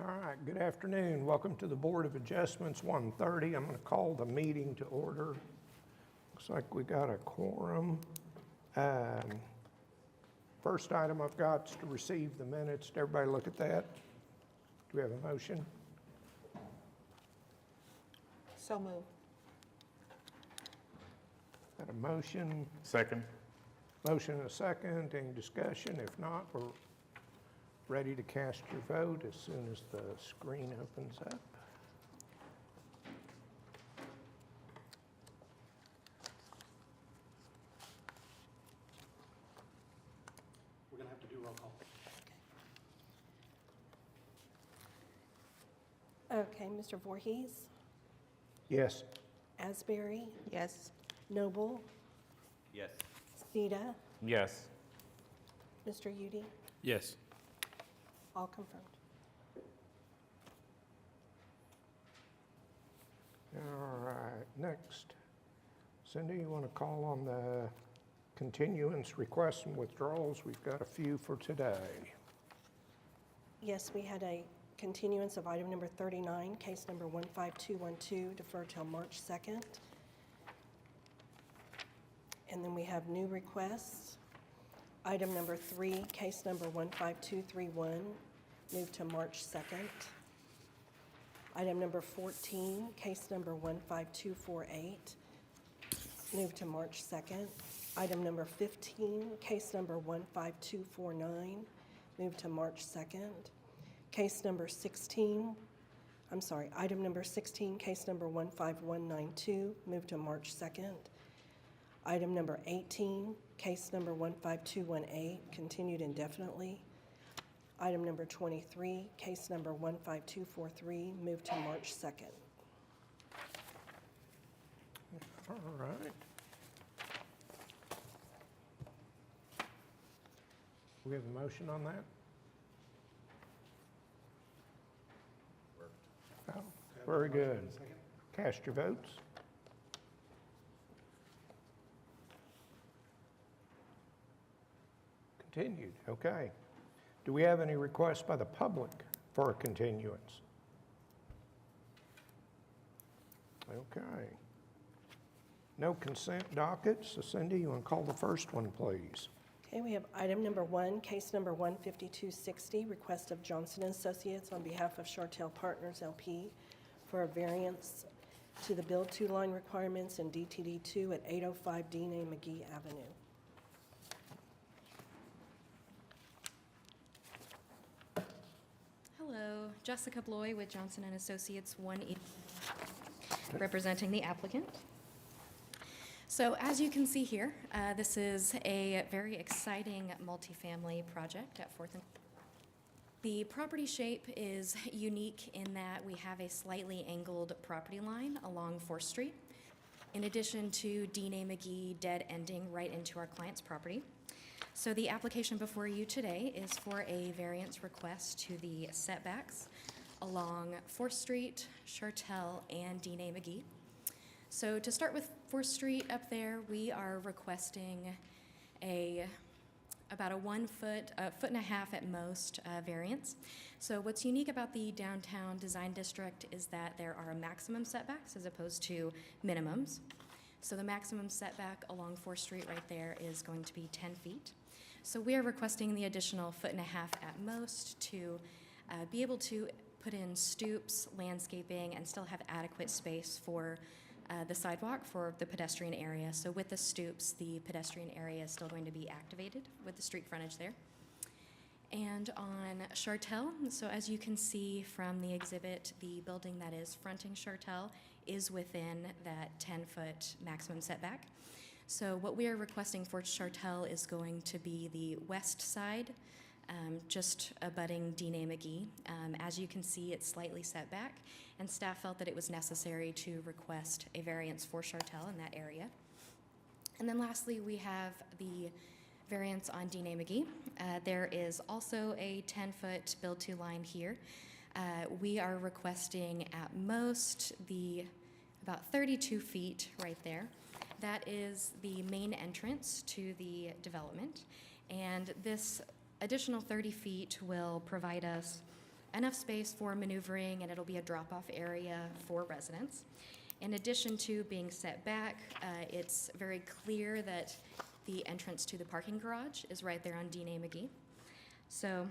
All right, good afternoon. Welcome to the Board of Adjustments, 1:30. I'm going to call the meeting to order. Looks like we got a quorum. First item I've got is to receive the minutes. Did everybody look at that? Do we have a motion? So moved. Got a motion? Second. Motion and a second. Any discussion? If not, we're ready to cast your vote as soon as the screen opens up. We're going to have to do roll call. Okay, Mr. Voorhees, Yes. Asbury, Yes. Noble, Yes. Sita, Yes. Mr. Udi, Yes. all confirmed. All right, next. Cindy, you want to call on the continuance requests and withdrawals? We've got a few for today. Yes, we had a continuance of item number 39, case number 15212, deferred till March 2nd. And then we have new requests. Item number 3, case number 15231, moved to March 2nd. Item number 14, case number 15248, moved to March 2nd. Item number 15, case number 15249, moved to March 2nd. Case number 16, item number 16, case number 15192, moved to March 2nd. Item number 18, case number 15218, continued indefinitely. Item number 23, case number 15243, moved to March 2nd. All right. We have a motion on that? Oh, very good. Second. Cast your votes. Continued, okay. Do we have any requests by the public for a continuance? Okay. No consent dockets. So Cindy, you want to call the first one, please? Okay, we have item number 1, case number 15260, request of Johnson & Associates on behalf of Chartel Partners LP for a variance to the Build 2 line requirements in DTD 2 at 805 Dean A. McGee Avenue. Hello, Jessica Bloy with Johnson & Associates 180, representing the applicant. So as you can see here, this is a very exciting multifamily project at 4th and. The property shape is unique in that we have a slightly angled property line along 4th Street, in addition to Dean A. McGee dead ending right into our client's property. So the application before you today is for a variance request to the setbacks along 4th Street, Chartel, and Dean A. McGee. So to start with 4th Street up there, we are requesting about a 1 foot, a foot and a half at most variance. So what's unique about the downtown design district is that there are maximum setbacks as opposed to minimums. So the maximum setback along 4th Street right there is going to be 10 feet. So we are requesting the additional foot and a half at most to be able to put in stoops, landscaping, and still have adequate space for the sidewalk for the pedestrian area. So with the stoops, the pedestrian area is still going to be activated with the street frontage there. And on Chartel, so as you can see from the exhibit, the building that is fronting Chartel is within that 10-foot maximum setback. So what we are requesting for Chartel is going to be the west side, just abutting Dean A. McGee. As you can see, it's slightly set back, and staff felt that it was necessary to request a variance for Chartel in that area. And then lastly, we have the variance on Dean A. McGee. There is also a 10-foot Build 2 line here. We are requesting at most about 32 feet right there. That is the main entrance to the development, and this additional 30 feet will provide us enough space for maneuvering, and it'll be a drop-off area for residents. In addition to being set back, it's very clear that the entrance to the parking garage is right there on Dean A. McGee. So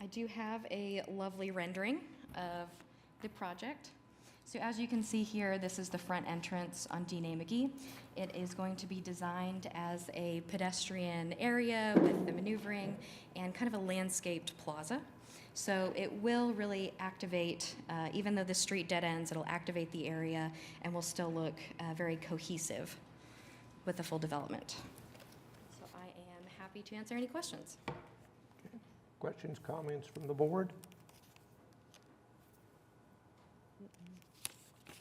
I do have a lovely rendering of the project. So as you can see here, this is the front entrance on Dean A. McGee. It is going to be designed as a pedestrian area with the maneuvering and kind of a landscaped plaza. So it will really activate, even though the street dead ends, it'll activate the area and will still look very cohesive with the full development. So I am happy to answer any questions. Questions, comments from the board?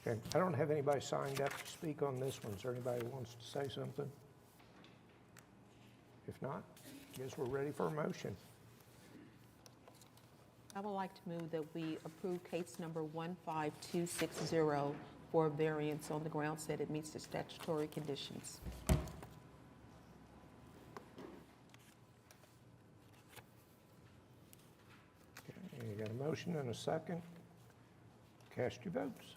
Okay, I don't have anybody signed up to speak on this one. Is there anybody who wants to say something? If not, I guess we're ready for a motion. I would like to move that we approve case number 15260 for a variance on the grounds that it meets the statutory conditions. Okay, you got a motion and a second. Cast your votes.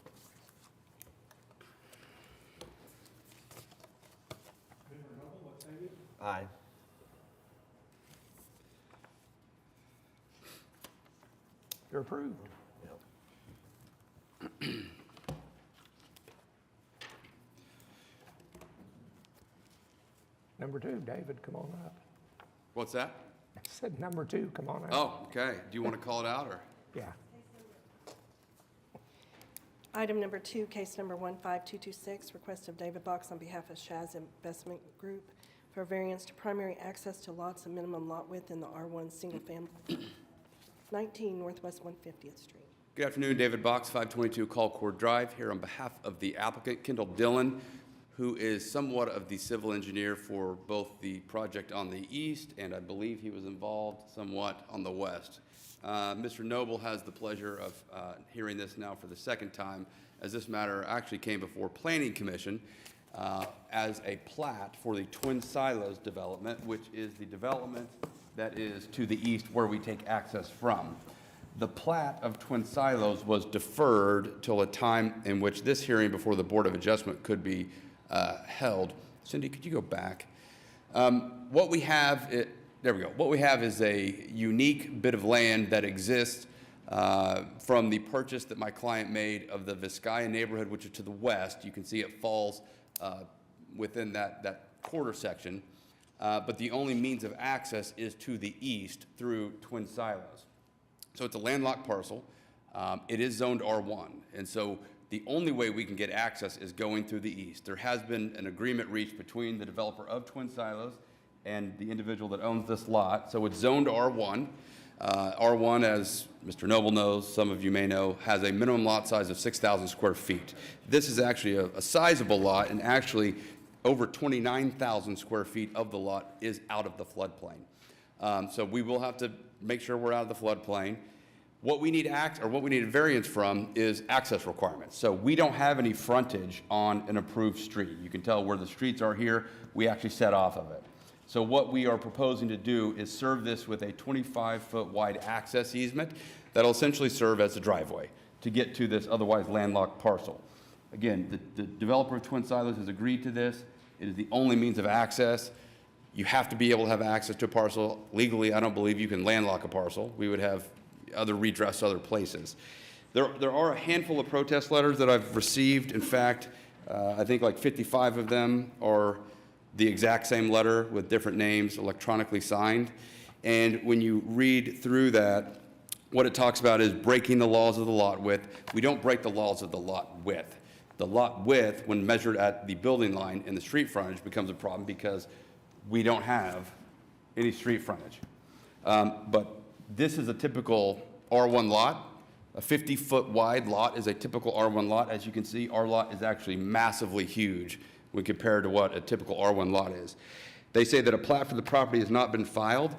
Aye. You're approved. Number 2, David, come on up. What's that? I said number 2, come on up. Oh, okay. Do you want to call it out, or? Yeah. Item number 2, case number 15226, request of David Box on behalf of Shaz Investment Group for a variance to primary access to lots and minimum lot width in the R1 Single Family, 19 Northwest 150th Street. Good afternoon, David Box, 522 Colcord Drive, here on behalf of the applicant, Kendall Dillon, who is somewhat of the civil engineer for both the project on the east, and I believe he was involved somewhat on the west. Mr. Noble has the pleasure of hearing this now for the second time, as this matter actually came before Planning Commission as a plat for the Twin Silos development, which is the development that is to the east where we take access from. The plat of Twin Silos was deferred till a time in which this hearing before the Board of Adjustment could be held. Cindy, could you go back? What we have, there we go. What we have is a unique bit of land that exists from the purchase that my client made of the Vizcaya neighborhood, which is to the west. You can see it falls within that quarter section. But the only means of access is to the east through Twin Silos. So it's a landlocked parcel. It is zoned R1. And so the only way we can get access is going through the east. There has been an agreement reached between the developer of Twin Silos and the individual that owns this lot. So it's zoned R1. R1, as Mr. Noble knows, some of you may know, has a minimum lot size of 6,000 square feet. This is actually a sizable lot, and actually over 29,000 square feet of the lot is out of the floodplain. So we will have to make sure we're out of the floodplain. What we need a variance from is access requirements. So we don't have any frontage on an approved street. You can tell where the streets are here. We actually set off of it. So what we are proposing to do is serve this with a 25-foot wide access easement that'll essentially serve as a driveway to get to this otherwise landlocked parcel. Again, the developer of Twin Silos has agreed to this. It is the only means of access. You have to be able to have access to a parcel. Legally, I don't believe you can landlock a parcel. We would have other redress other places. There are a handful of protest letters that I've received. In fact, I think like 55 of them are the exact same letter with different names electronically signed. And when you read through that, what it talks about is breaking the laws of the lot width. We don't break the laws of the lot width. The lot width, when measured at the building line and the street frontage, becomes a problem because we don't have any street frontage. But this is a typical R1 lot. A 50-foot wide lot is a typical R1 lot. As you can see, our lot is actually massively huge when compared to what a typical R1 lot is. They say that a plat for the property has not been filed.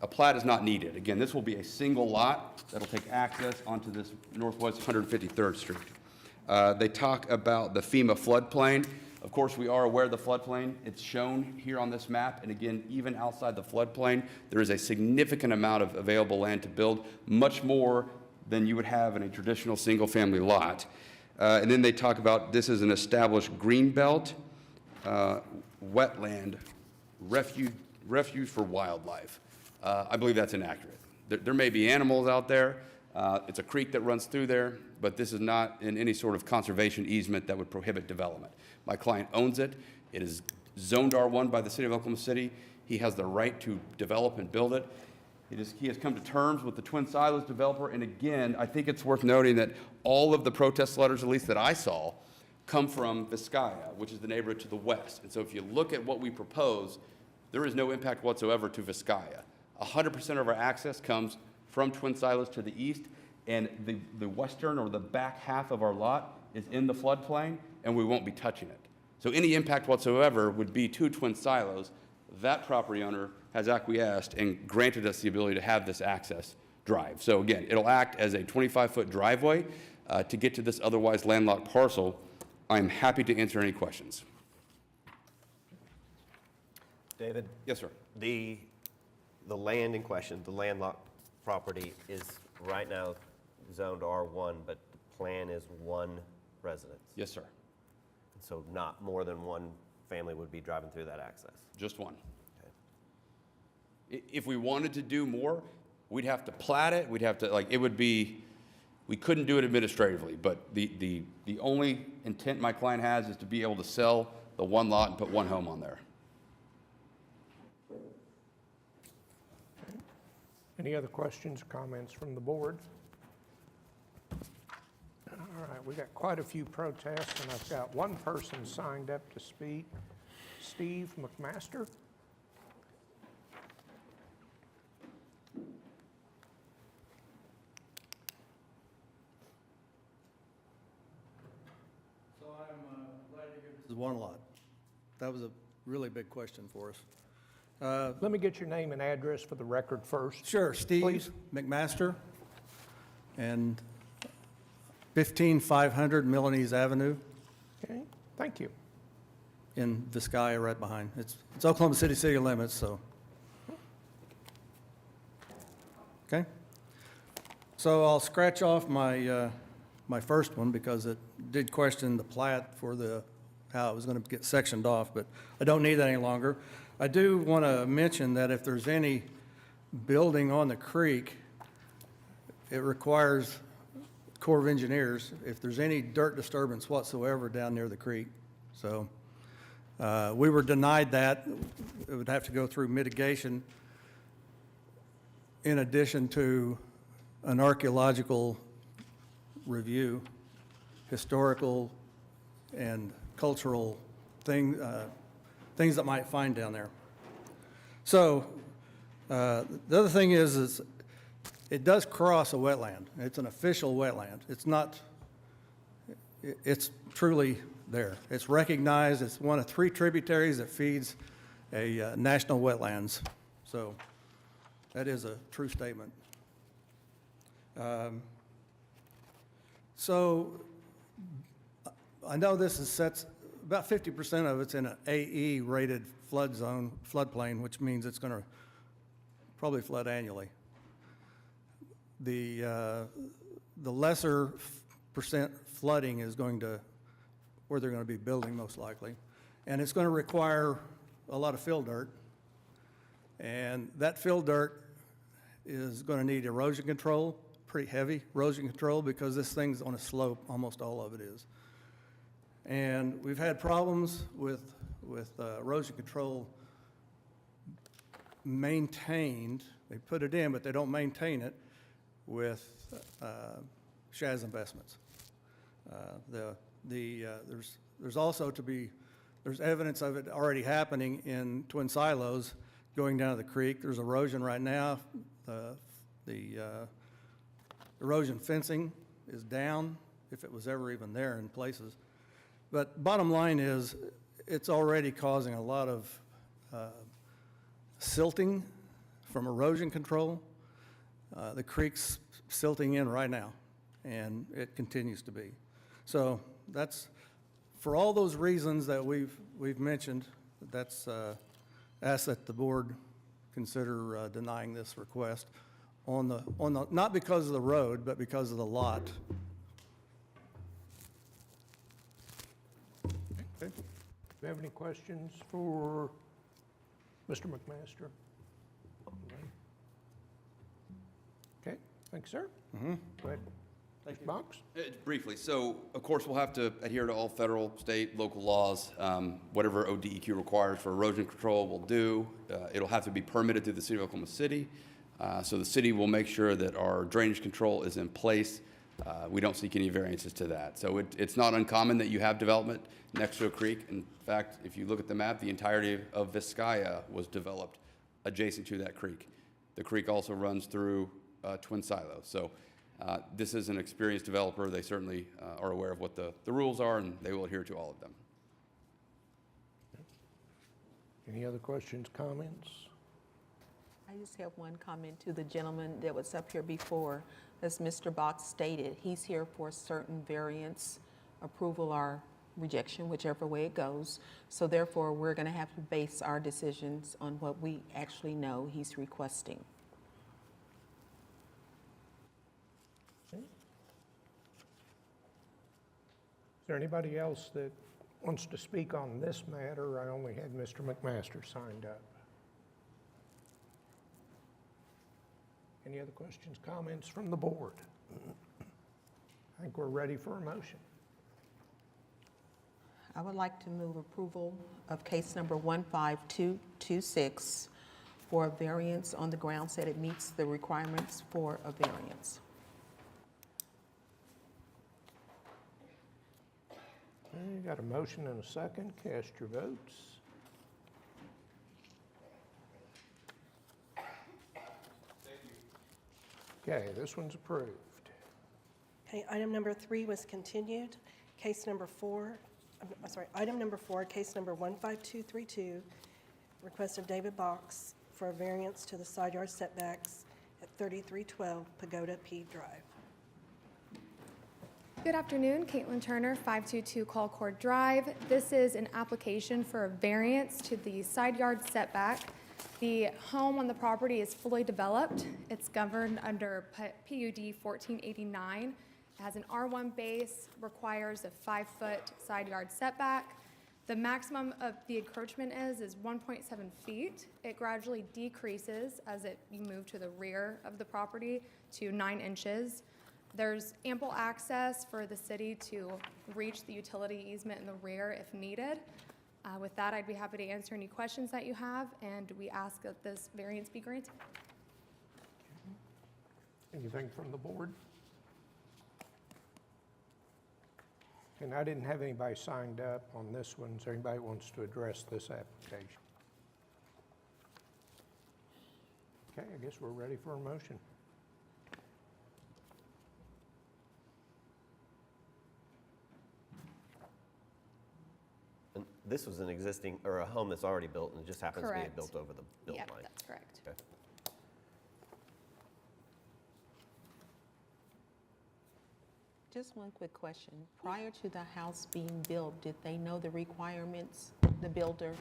A plat is not needed. Again, this will be a single lot that'll take access onto this Northwest 153rd Street. They talk about the FEMA floodplain. Of course, we are aware of the floodplain. It's shown here on this map, and again, even outside the floodplain, there is a significant amount of available land to build, much more than you would have in a traditional single-family lot. And then they talk about this is an established green belt, wetland, refuge for wildlife. I believe that's inaccurate. There may be animals out there. It's a creek that runs through there, but this is not in any sort of conservation easement that would prohibit development. My client owns it. It is zoned R1 by the city of Oklahoma City. He has the right to develop and build it. He has come to terms with the Twin Silos developer, and again, I think it's worth noting that all of the protest letters, at least that I saw, come from Vizcaya, which is the neighborhood to the west. And so if you look at what we propose, there is no impact whatsoever to Vizcaya. 100% of our access comes from Twin Silos to the east, and the western or the back half of our lot is in the floodplain, and we won't be touching it. So any impact whatsoever would be to Twin Silos. That property owner has acquiesced and granted us the ability to have this access drive. So again, it'll act as a 25-foot driveway to get to this otherwise landlocked parcel. I'm happy to answer any questions. David? Yes, sir. The land in question, the landlocked property is right now zoned R1, but the plan is one residence. Yes, sir. So not more than one family would be driving through that access. Just one. If we wanted to do more, we'd have to plat it, we'd have to, like, it would be, we couldn't do it administratively, but the only intent my client has is to be able to sell the one lot and put one home on there. Any other questions or comments from the board? All right, we got quite a few protests, and I've got one person signed up to speak, Steve McMaster. So I'm glad to hear this is one lot. That was a really big question for us. Let me get your name and address for the record first. Sure, Steve Please. McMaster, and 15500 Milanese Avenue Okay, thank you. in Vizcaya, right behind. It's Oklahoma city limits, so. Okay? So I'll scratch off my, my first one because it did question the plat for how it was going to get sectioned off, but I don't need that any longer. I do want to mention that if there's any building on the creek, it requires Corps of Engineers, if there's any dirt disturbance whatsoever down near the creek. So we were denied that. It would have to go through mitigation in addition to an archaeological review, historical and cultural things that might find down there. So the other thing is it does cross a wetland. It's an official wetland. It's not, it's truly there. It's recognized. It's one of 3 tributaries that feeds a national wetlands. So that is a true statement. So I know this is sets, about 50% of it's in an AE rated flood zone, floodplain, which means it's going to probably flood annually. The lesser percent flooding is going to, where they're going to be building most likely. And it's going to require a lot of fill dirt. And that fill dirt is going to need erosion control, pretty heavy erosion control, because this thing's on a slope, almost all of it is. And we've had problems with erosion control maintained. They put it in, but they don't maintain it with Shaz Investments. There's also there's evidence of it already happening in Twin Silos going down to the creek. There's erosion right now. The erosion fencing is down, if it was ever even there in places. But bottom line is, it's already causing a lot of silting from erosion control. The creek's silting in right now, and it continues to be. So that's For all those reasons that we've mentioned, that's, ask that the board consider denying this request on the, not because of the road, but because of the lot. Okay. Do you have any questions for Mr. McMaster? Okay, thank you, sir. Go ahead. Mr. Box? Briefly, so of course, we'll have to adhere to all federal, state, local laws. Whatever ODEQ requires for erosion control, we'll do. It'll have to be permitted through the city of Oklahoma City. So the city will make sure that our drainage control is in place. We don't seek any variances to that. So it's not uncommon that you have development next to a creek. In fact, if you look at the map, the entirety of Vizcaya was developed adjacent to that creek. The creek also runs through Twin Silos. So this is an experienced developer. They certainly are aware of what the rules are, and they will adhere to all of them. Any other questions, comments? I just have one comment to the gentleman that was up here before. As Mr. Box stated, he's here for a certain variance, approval, or rejection, whichever way it goes. So therefore, we're going to have to base our decisions on what we actually know he's requesting. Is there anybody else that wants to speak on this matter? I only had Mr. McMaster signed up. Any other questions, comments from the board? I think we're ready for a motion. I would like to move approval of case number 15226 for a variance on the grounds that it meets the requirements for a variance. Okay, got a motion and a second. Cast your votes. Okay, this one's approved. Okay, item number 3 was continued. Case number 4, item number 4, case number 15232, request of David Box for a variance to the side yard setbacks at 3312 Pagoda P Drive. Good afternoon, Caitlin Turner, 522 Colcord Drive. This is an application for a variance to the side yard setback. The home on the property is fully developed. It's governed under PUD 1489. It has an R1 base, requires a 5-foot side yard setback. The maximum of the encroachment is 1.7 feet. It gradually decreases as you move to the rear of the property to 9 inches. There's ample access for the city to reach the utility easement in the rear if needed. With that, I'd be happy to answer any questions that you have, and we ask that this variance be granted. Anything from the board? And I didn't have anybody signed up on this one. Is there anybody who wants to address this application? Okay, I guess we're ready for a motion. And this was an existing, or a home that's already built, and it just happens to be Correct. built over the build Yeah, line. that's correct. Okay. Just one quick question. Prior to the house being built, did they know the requirements, the builder?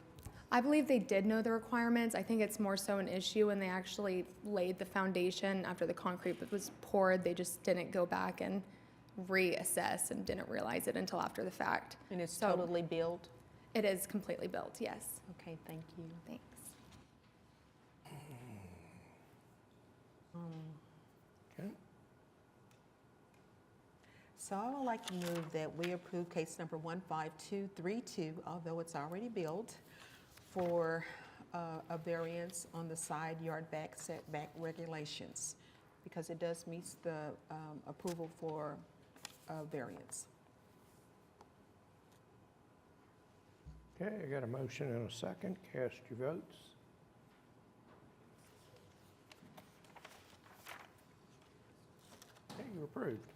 I believe they did know the requirements. I think it's more so an issue when they actually laid the foundation after the concrete was poured. They just didn't go back and reassess and didn't realize it until after the fact. And it's So- totally built? It is completely built, yes. Okay, thank you. Thanks. Okay. So I would like to move that we approve case number 15232, although it's already built, for a variance on the side yard back setback regulations, because it does meet the approval for variance. Okay, I got a motion and a second. Cast your votes. Okay, you're approved.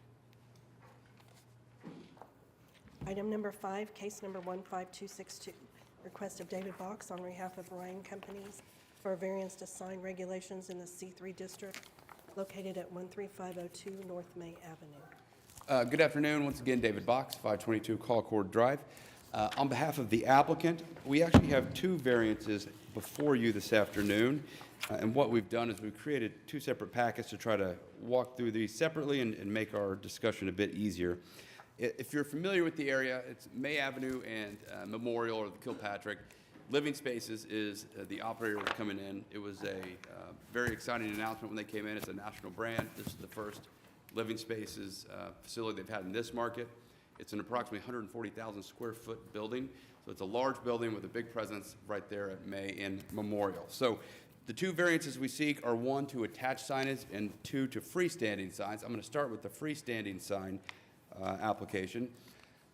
Item number 5, case number 15262, request of David Box on behalf of Ryan Companies for a variance to sign regulations in the C3 district located at 13502 North May Avenue. Good afternoon. Once again, David Box, 522 Colcord Drive. On behalf of the applicant, we actually have two variances before you this afternoon. And what we've done is we've created two separate packets to try to walk through these separately and make our discussion a bit easier. If you're familiar with the area, it's May Avenue and Memorial, or the Kilpatrick. Living Spaces is the operator coming in. It was a very exciting announcement when they came in. It's a national brand. This is the first Living Spaces facility they've had in this market. It's an approximately 140,000 square foot building. So it's a large building with a big presence right there at May and Memorial. So the two variances we seek are, one, to attach signage, and two, to freestanding signs. I'm going to start with the freestanding sign application.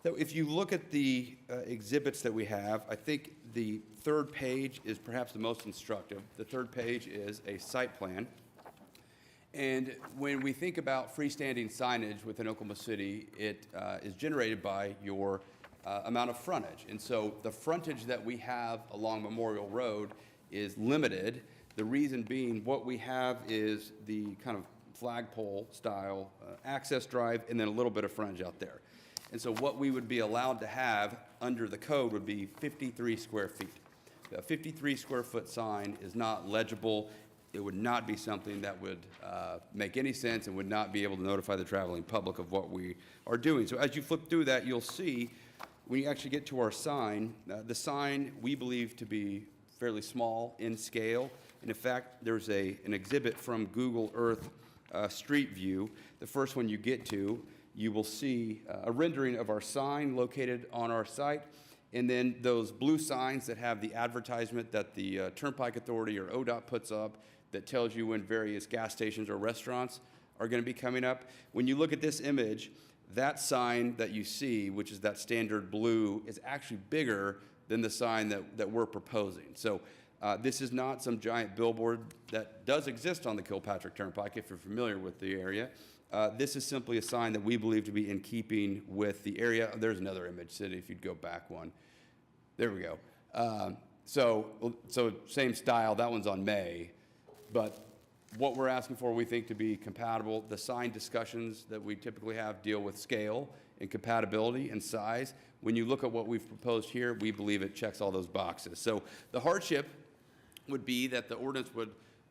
So if you look at the exhibits that we have, I think the third page is perhaps the most instructive. The third page is a site plan. And when we think about freestanding signage within Oklahoma City, it is generated by your amount of frontage. And so the frontage that we have along Memorial Road is limited. The reason being, what we have is the kind of flagpole style access drive and then a little bit of frontage out there. And so what we would be allowed to have under the code would be 53 square feet. A 53 square foot sign is not legible. It would not be something that would make any sense and would not be able to notify the traveling public of what we are doing. So as you flip through that, you'll see when you actually get to our sign, the sign we believe to be fairly small in scale. And in fact, there's an exhibit from Google Earth Street View. The first one you get to, you will see a rendering of our sign located on our site, and then those blue signs that have the advertisement that the Turnpike Authority or ODOT puts up that tells you when various gas stations or restaurants are going to be coming up. When you look at this image, that sign that you see, which is that standard blue, is actually bigger than the sign that we're proposing. So this is not some giant billboard that does exist on the Kilpatrick Turnpike, if you're familiar with the area. This is simply a sign that we believe to be in keeping with the area. There's another image, Sid, if you'd go back one. There we go. So same style, that one's on May. But what we're asking for, we think to be compatible. The sign discussions that we typically have deal with scale and compatibility and size. When you look at what we've proposed here, we believe it checks all those boxes. So the hardship would be that the ordinance would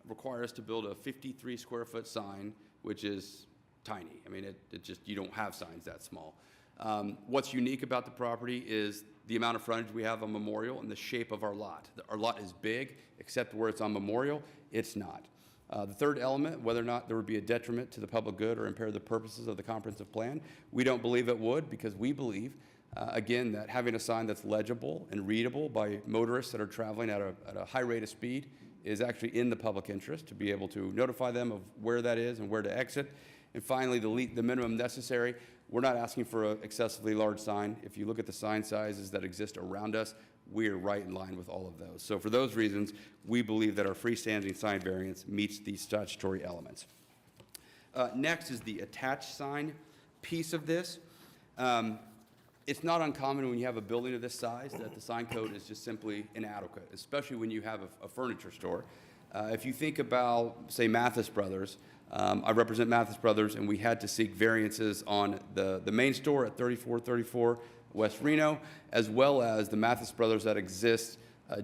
require us to build a 53 square foot sign, which is tiny. I mean, it just, you don't have signs that small. What's unique about the property is the amount of frontage we have on Memorial and the shape of our lot. Our lot is big, except where it's on Memorial, it's not. The third element, whether or not there would be a detriment to the public good or impair the purposes of the comprehensive plan, we don't believe it would, because we believe, again, that having a sign that's legible and readable by motorists that are traveling at a high rate of speed is actually in the public interest, to be able to notify them of where that is and where to exit. And finally, the minimum necessary. We're not asking for an excessively large sign. If you look at the sign sizes that exist around us, we are right in line with all of those. So for those reasons, we believe that our freestanding sign variance meets these statutory elements. Next is the attached sign piece of this. It's not uncommon when you have a building of this size that the sign code is just simply inadequate, especially when you have a furniture store. If you think about, say, Mathis Brothers, I represent Mathis Brothers, and we had to seek variances on the main store at 3434 West Reno, as well as the Mathis Brothers that exist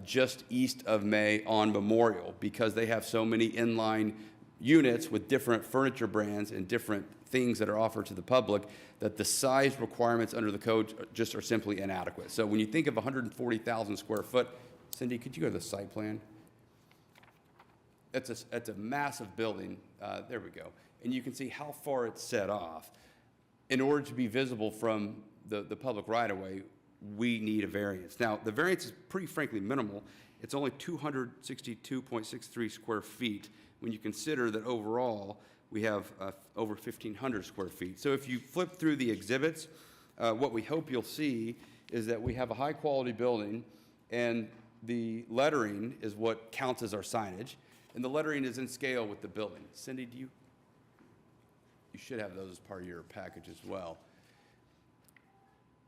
just east of May on Memorial, because they have so many inline units with different furniture brands and different things that are offered to the public, that the size requirements under the code just are simply inadequate. So when you think of 140,000 square foot, Cindy, could you go to the site plan? It's a massive building. There we go. And you can see how far it's set off. In order to be visible from the public right-of-way, we need a variance. Now, the variance is pretty frankly minimal. It's only 262.63 square feet when you consider that overall we have over 1,500 square feet. So if you flip through the exhibits, what we hope you'll see is that we have a high-quality building, and the lettering is what counts as our signage, and the lettering is in scale with the building. Cindy, you should have those as part of your package as well.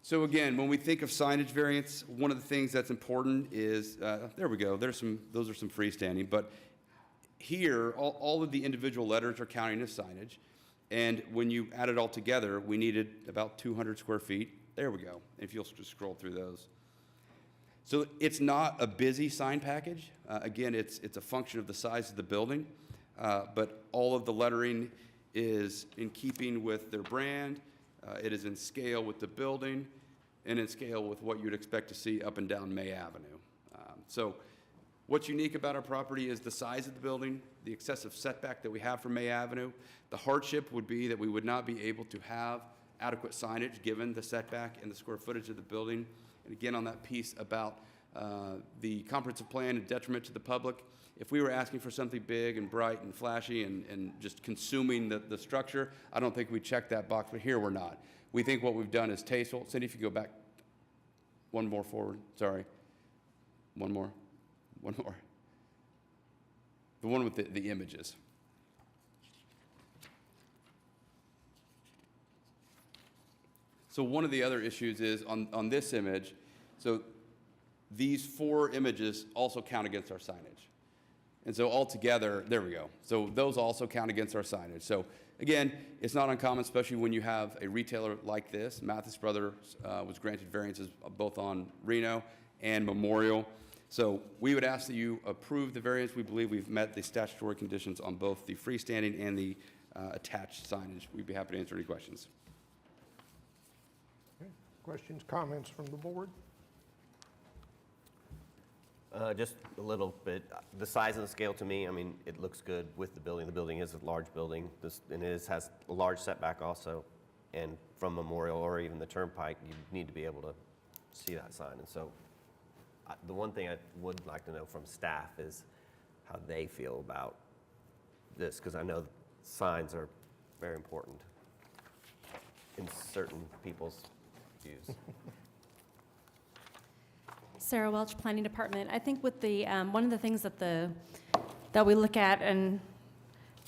So again, when we think of signage variance, one of the things that's important is, there we go, those are some freestanding, but here, all of the individual letters are counting as signage, and when you add it all together, we needed about 200 square feet There we go. If you'll just scroll through those. So it's not a busy sign package. Again, it's a function of the size of the building, but all of the lettering is in keeping with their brand. It is in scale with the building and in scale with what you'd expect to see up and down May Avenue. So what's unique about our property is the size of the building, the excessive setback that we have from May Avenue. The hardship would be that we would not be able to have adequate signage given the setback and the square footage of the building. And again, on that piece about the comprehensive plan and detriment to the public, if we were asking for something big and bright and flashy and just consuming the structure, I don't think we'd check that box, but here we're not. We think what we've done is tasteful. Cindy, if you go back one more forward, sorry. One more. The one with the images. So one of the other issues is on this image, so these 4 images also count against our signage. And so altogether, there we go. So those also count against our signage. So again, it's not uncommon, especially when you have a retailer like this. Mathis Brothers was granted variances both on Reno and Memorial. So we would ask that you approve the variance. We believe we've met the statutory conditions on both the freestanding and the attached signage. We'd be happy to answer any questions. Okay. Questions, comments from the board? Just a little bit. The size and the scale to me, I mean, it looks good with the building. The building is a large building, and has a large setback also. And from Memorial or even the Turnpike, you need to be able to see that sign. And so the one thing I would like to know from staff is how they feel about this, because I know signs are very important in certain people's views. Sarah Welch, Planning Department. I think with the, one of the things that we look at, and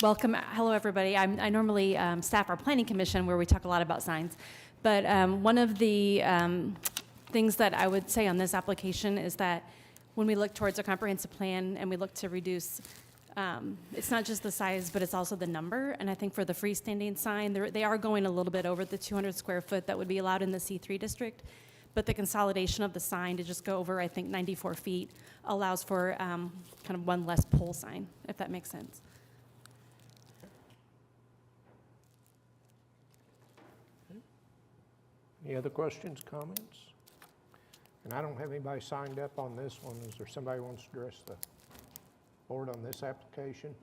hello everybody, I normally staff our Planning Commission where we talk a lot about signs, but one of the things that I would say on this application is that when we look towards a comprehensive plan and we look to reduce, it's not just the size, but it's also the number, and I think for the freestanding sign, they are going a little bit over the 200 square foot that would be allowed in the C3 district. But the consolidation of the sign to just go over, I think, 94 feet allows for kind of one less pole sign, if that makes sense. Any other questions, comments? And I don't have anybody signed up on this one. Is there somebody who wants to address the board on this application?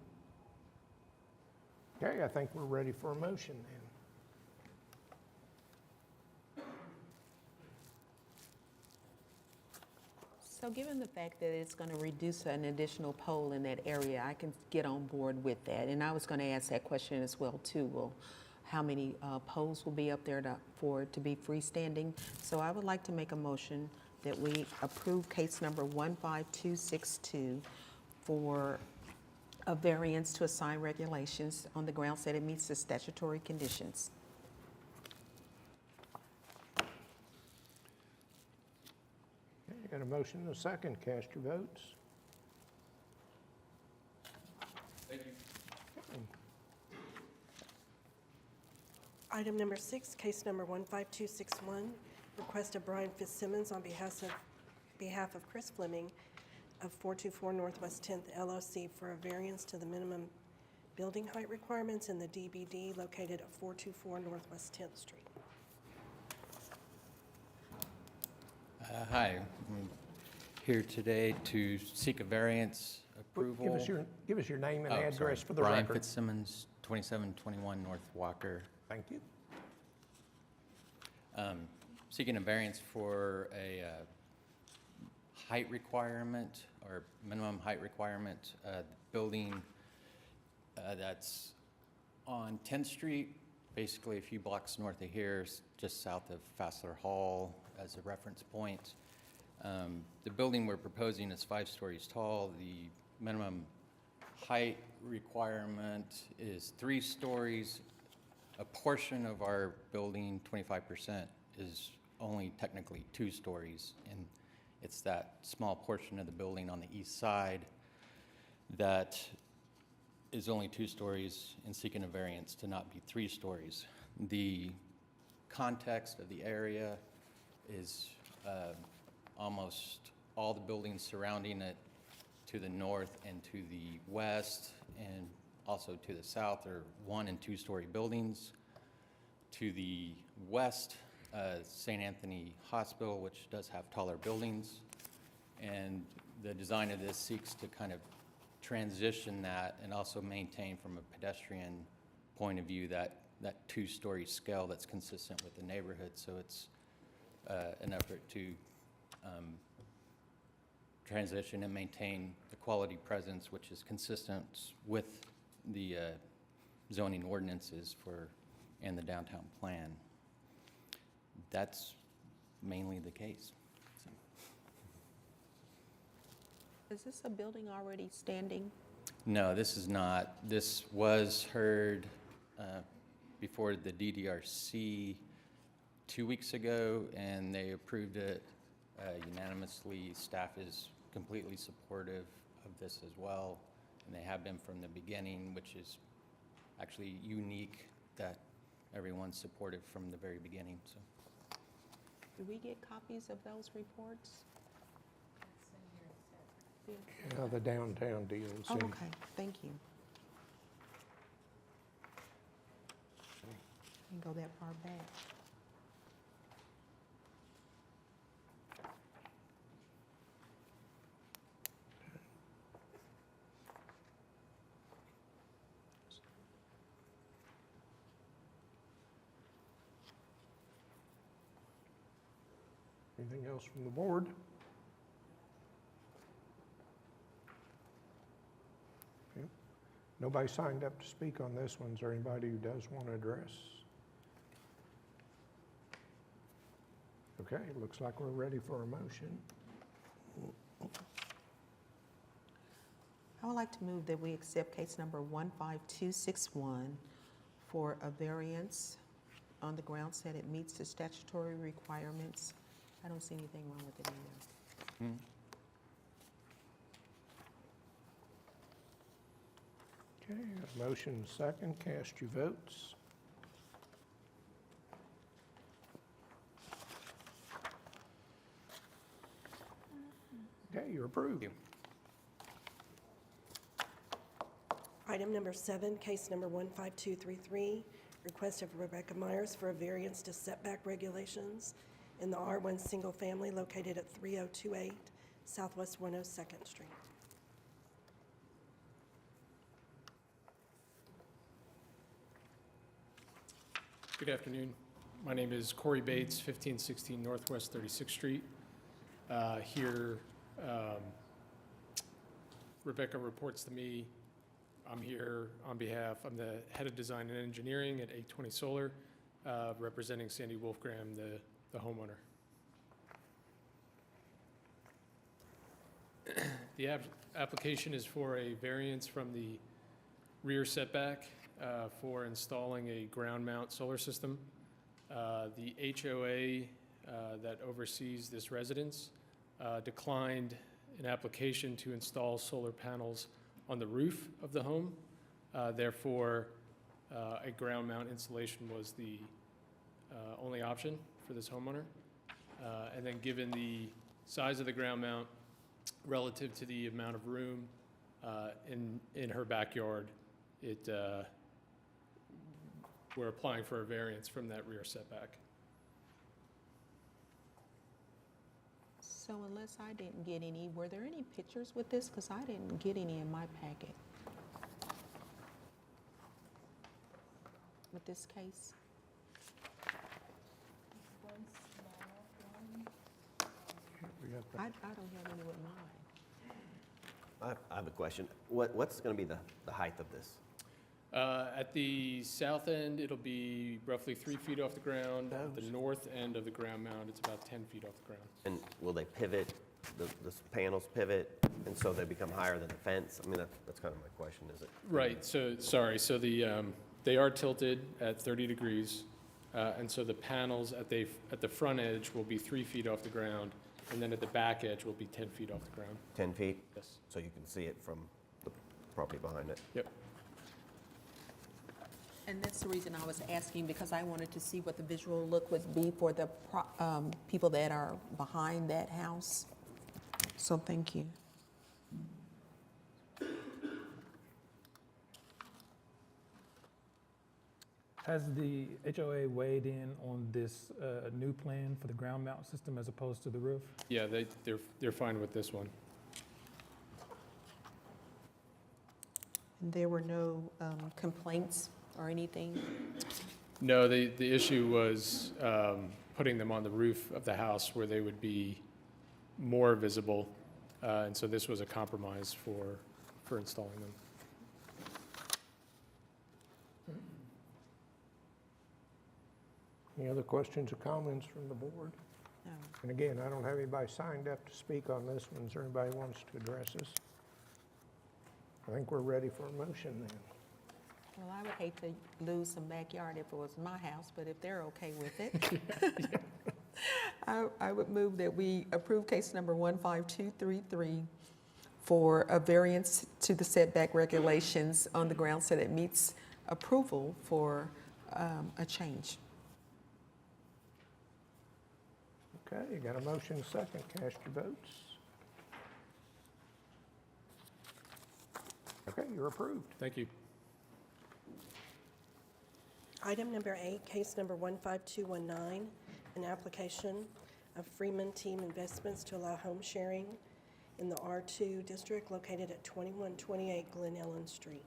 Okay, I think we're ready for a motion then. So given the fact that it's going to reduce an additional pole in that area, I can get on board with that. And I was going to ask that question as well too. Well, how many poles will be up there for it to be freestanding? So I would like to make a motion that we approve case number 15262 for a variance to assign regulations on the grounds that it meets the statutory conditions. Got a motion and a second. Cast your votes. Thank you. Item number 6, case number 15261, request of Brian Fitzsimmons on behalf of Chris Fleming of 424 Northwest 10th LLC for a variance to the minimum building height requirements in the DBD located at 424 Northwest 10th Street. Hi, I'm here today to seek a variance approval. Give us your name and Oh, address sorry. for the Brian record. Fitzsimmons, 2721 North Walker. Thank you. Seeking a variance for a height requirement or minimum height requirement. The building that's on 10th Street, basically a few blocks north of here, just south of Fassler Hall as a reference point. The building we're proposing is 5 stories tall. The minimum height requirement is 3 stories. A portion of our building, 25%, is only technically 2 stories. And it's that small portion of the building on the east side that is only 2 stories and seeking a variance to not be 3 stories. The context of the area is almost all the buildings surrounding it to the north and to the west, and also to the south are 1- and 2-story buildings. To the west, St. Anthony Hospital, which does have taller buildings. And the design of this seeks to kind of transition that and also maintain from a pedestrian point of view that 2-story scale that's consistent with the neighborhood. So it's an effort to transition and maintain the quality presence, which is consistent with the zoning ordinances and the downtown plan. That's mainly the case. So. Is this a building already standing? No, this is not. This was heard before the DDRC 2 weeks ago, and they approved it unanimously. Staff is completely supportive of this as well, and they have been from the beginning, which is actually unique that everyone's supportive from the very beginning. So. Do we get copies of those reports? Yeah, the downtown deals. Oh, okay, thank you. Didn't go that far back. Anything else from the board? Okay. Nobody signed up to speak on this one. Is there anybody who does want to address? Okay, looks like we're ready for a motion. I would like to move that we accept case number 15261 for a variance on the grounds that it meets the statutory requirements. I don't see anything wrong with it either. Okay, a motion second. Cast your votes. Okay, you're approved. Thank Item number 7, case number 15233, request of Rebecca Myers for a variance to setback regulations in the R1 Single Family located at 3028 Southwest 102nd Street. Good afternoon. My name is Corey Bates, 1516 Northwest 36th Street. Here, Rebecca reports to me. I'm here on behalf, I'm the head of design and engineering at 820 Solar, representing Sandy Wolfgram, the homeowner. The application is for a variance from the rear setback for installing a ground mount solar system. The HOA that oversees this residence declined an application to install solar panels on the roof of the home. Therefore, a ground mount installation was the only option for this homeowner. And then given the size of the ground mount relative to the amount of room in her backyard, we're applying for a variance from that rear setback. So unless I didn't get any, were there any pictures with this? Because I didn't get any in my packet with this case. We got the- I don't have any with mine. I have a question. What's going to be the height of this? At the south end, it'll be roughly 3 feet off the ground. At the north end of the ground mount, it's about 10 feet off the ground. And will they pivot, the panels pivot, and so they become higher than the fence? I mean, that's kind of my question, is it? Right, so they are tilted at 30 degrees, and so the panels at the front edge will be 3 feet off the ground, and then at the back edge will be 10 feet off the ground. 10 feet? Yes. So you can see it from the property behind it? Yep. And that's the reason I was asking, because I wanted to see what the visual look would be for the people that are behind that house. So thank you. Has the HOA weighed in on this new plan for the ground mount system as opposed to the roof? Yeah, they're fine with this one. There were no complaints or anything? No, the issue was putting them on the roof of the house where they would be more visible. And so this was a compromise for installing them. Any other questions or comments from the board? No. And again, I don't have anybody signed up to speak on this one. Is there anybody who wants to address us? I think we're ready for a motion then. Well, I would hate to lose some backyard if it was my house, but if they're okay with it. I would move that we approve case number 15233 for a variance to the setback regulations on the grounds that it meets approval for a change. Okay, you got a motion, second. Cast your votes. Okay, you're approved. Thank you. Item number 8, case number 15219, an application of Freeman Team Investments to allow home sharing in the R2 district located at 2128 Glen Ellen Street.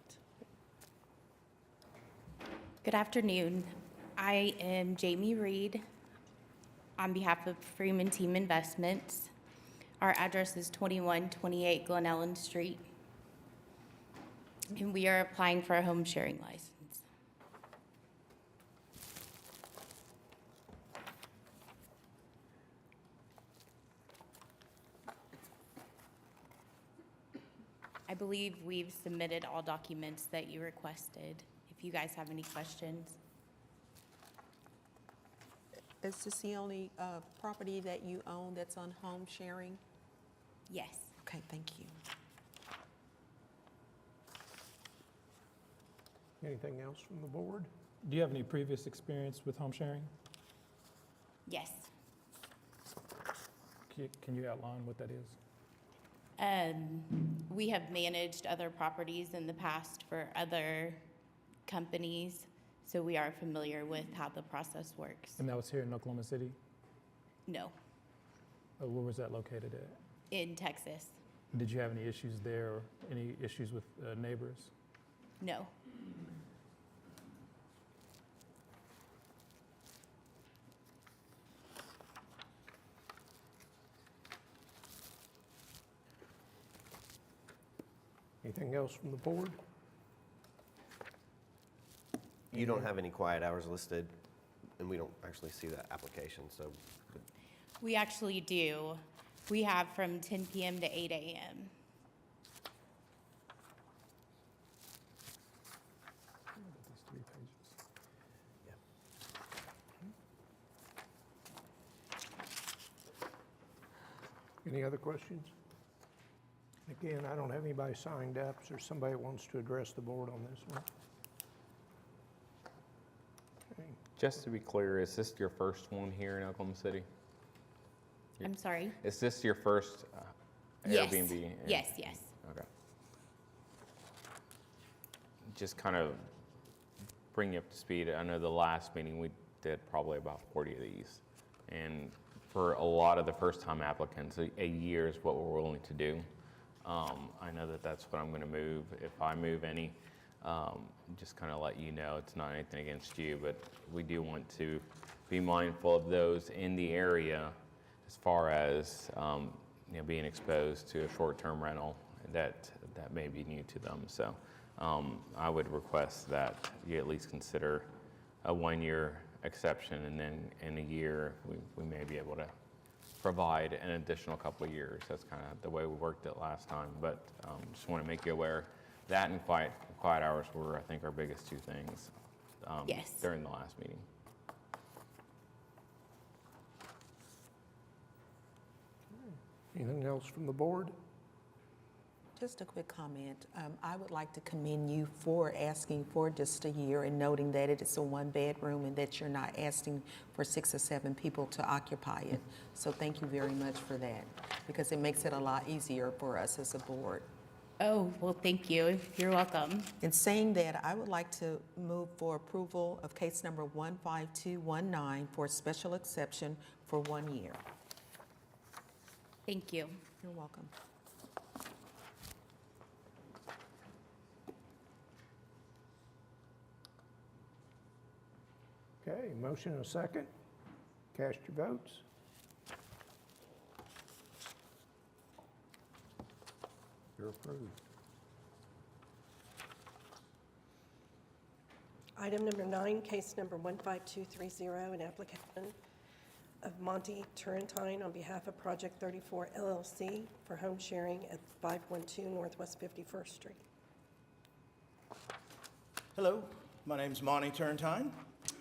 Good afternoon. I am Jamie Reed on behalf of Freeman Team Investments. Our address is 2128 Glen Ellen Street, and we are applying for a home sharing license. I believe we've submitted all documents that you requested. If you guys have any questions. Is this the only property that you own that's on home sharing? Yes. Okay, thank you. Anything else from the board? Do you have any previous experience with home sharing? Yes. Can you outline what that is? We have managed other properties in the past for other companies, so we are familiar with how the process works. And that was here in Oklahoma City? No, Where was that located at? in Texas, Did you have any issues there or any issues with neighbors? no. Anything else from the board? You don't have any quiet hours listed, and we don't actually see that application, so We actually do. We have from 10 p.m. to 8 a.m. These 3 pages. Any other questions? Again, I don't have anybody signed up. Is there somebody that wants to address the board on this one? Okay. Just to be clear, is this your first one here in Oklahoma City? I'm sorry? Is this your first Yes. Airbnb? in- Yes, yes. Okay. Just kind of bring you up to speed. I know the last meeting we did probably about 40 of these. And for a lot of the first-time applicants, a year is what we're willing to do. I know that that's what I'm going to move. If I move any, just kind of let you know, it's not anything against you, but we do want to be mindful of those in the area as far as being exposed to a short-term rental that may be new to them. So I would request that you at least consider a 1-year exception, and then in a year we may be able to provide an additional couple of years. That's kind of the way we worked it last time, but just want to make you aware that and quiet hours were, I think, our biggest two things Yes. during the last meeting. Anything else from the board? Just a quick comment. I would like to commend you for asking for just a year and noting that it is a one-bedroom and that you're not asking for 6 or 7 people to occupy it. So thank you very much for that, because it makes it a lot easier for us as a board. Oh, well, thank you. You're welcome. In saying that, I would like to move for approval of case number 15219 for special exception for 1 year. Thank you. You're welcome. Okay, motion and a second. Cast your votes. You're approved. Item number 9, case number 15230, an application of Monty Turrentine on behalf of Project 34 LLC for home sharing at 512 Northwest 51st Street. Hello, my name's Monty Turrentine,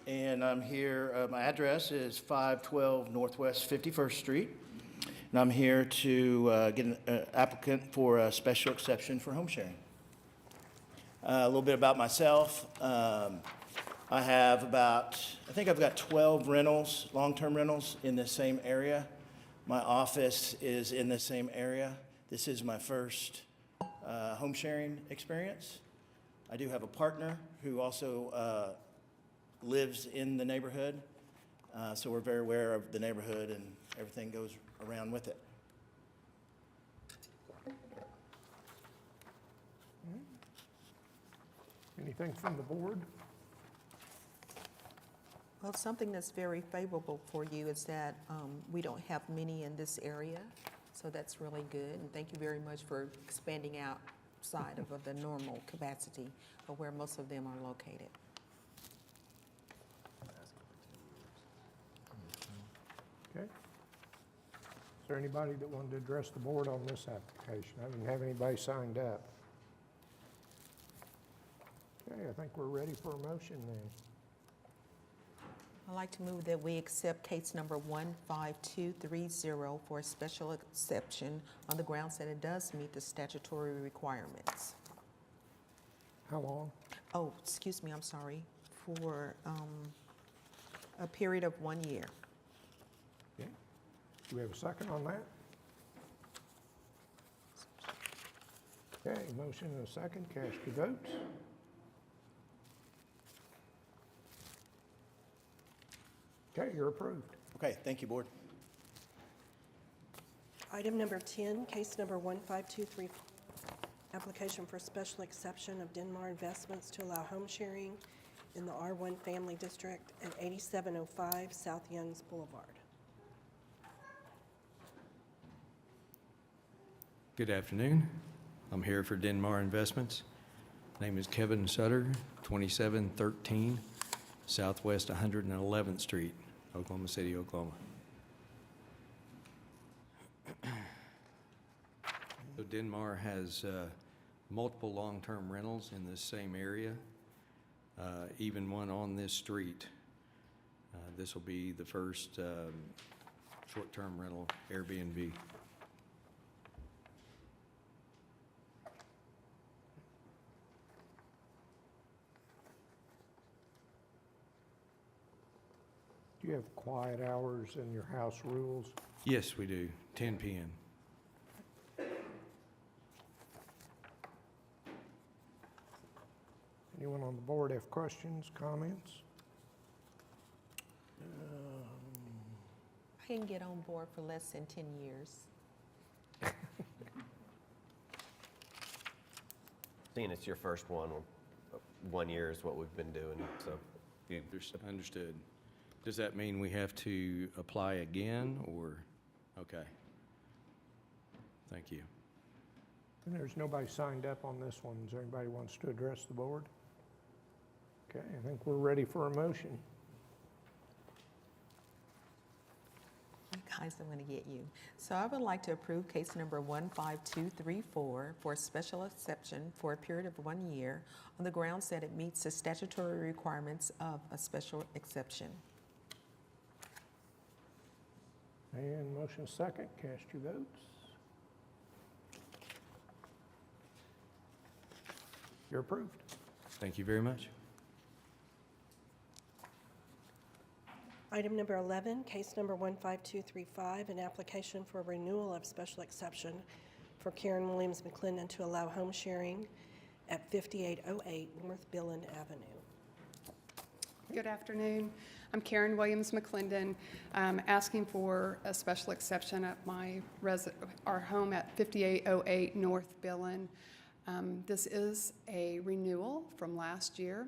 and I'm here, my address is 512 Northwest 51st Street, and I'm here to get an applicant for a special exception for home sharing. A little bit about myself. I have I think I've got 12 rentals, long-term rentals in the same area. My office is in the same area. This is my first home sharing experience. I do have a partner who also lives in the neighborhood, so we're very aware of the neighborhood and everything goes around with it. Anything from the board? Well, something that's very favorable for you is that we don't have many in this area, so that's really good. And thank you very much for expanding outside of the normal capacity of where most of them are located. Okay. Is there anybody that wanted to address the board on this application? I didn't have anybody signed up. Okay, I think we're ready for a motion then. I'd like to move that we accept case number 15230 for a special exception on the grounds that it does meet the statutory requirements. How long? Oh, excuse me, I'm sorry, for a period of 1 year. Okay. Do we have a second on that? Okay, motion and a second. Cast your votes. Okay, you're approved. Okay, thank you, board. Item number 10, case number 15234, application for special exception of Denmar Investments to allow home sharing in the R1 Family District at 8705 South Youngs Boulevard. Good afternoon. I'm here for Denmar Investments. Name is Kevin Sutter, 2713 Southwest 111th Street, Oklahoma City, Oklahoma. So Denmar has multiple long-term rentals in this same area, even one on this street. This will be the first short-term rental Airbnb. Do you have quiet hours in your house rules? Yes, we do, 10 p.m. Anyone on the board have questions, comments? I can get on board for less than 10 years. Seeing it's your first one, 1 year is what we've been doing, so. Understood. Does that mean we have to apply again, or, okay. Thank you. And there's nobody signed up on this one. Is there anybody who wants to address the board? Okay, I think we're ready for a motion. Guys, I'm going to get you. So I would like to approve case number 15234 for a special exception for a period of 1 year on the grounds that it meets the statutory requirements of a special exception. And motion second, cast your votes. You're approved. Thank you very much. Item number 11, case number 15235, an application for renewal of special exception for Karen Williams McClendon to allow home sharing at 5808 North Billen Avenue. Good afternoon. I'm Karen Williams McClendon, asking for a special exception at our home at 5808 North Billen. This is a renewal from last year,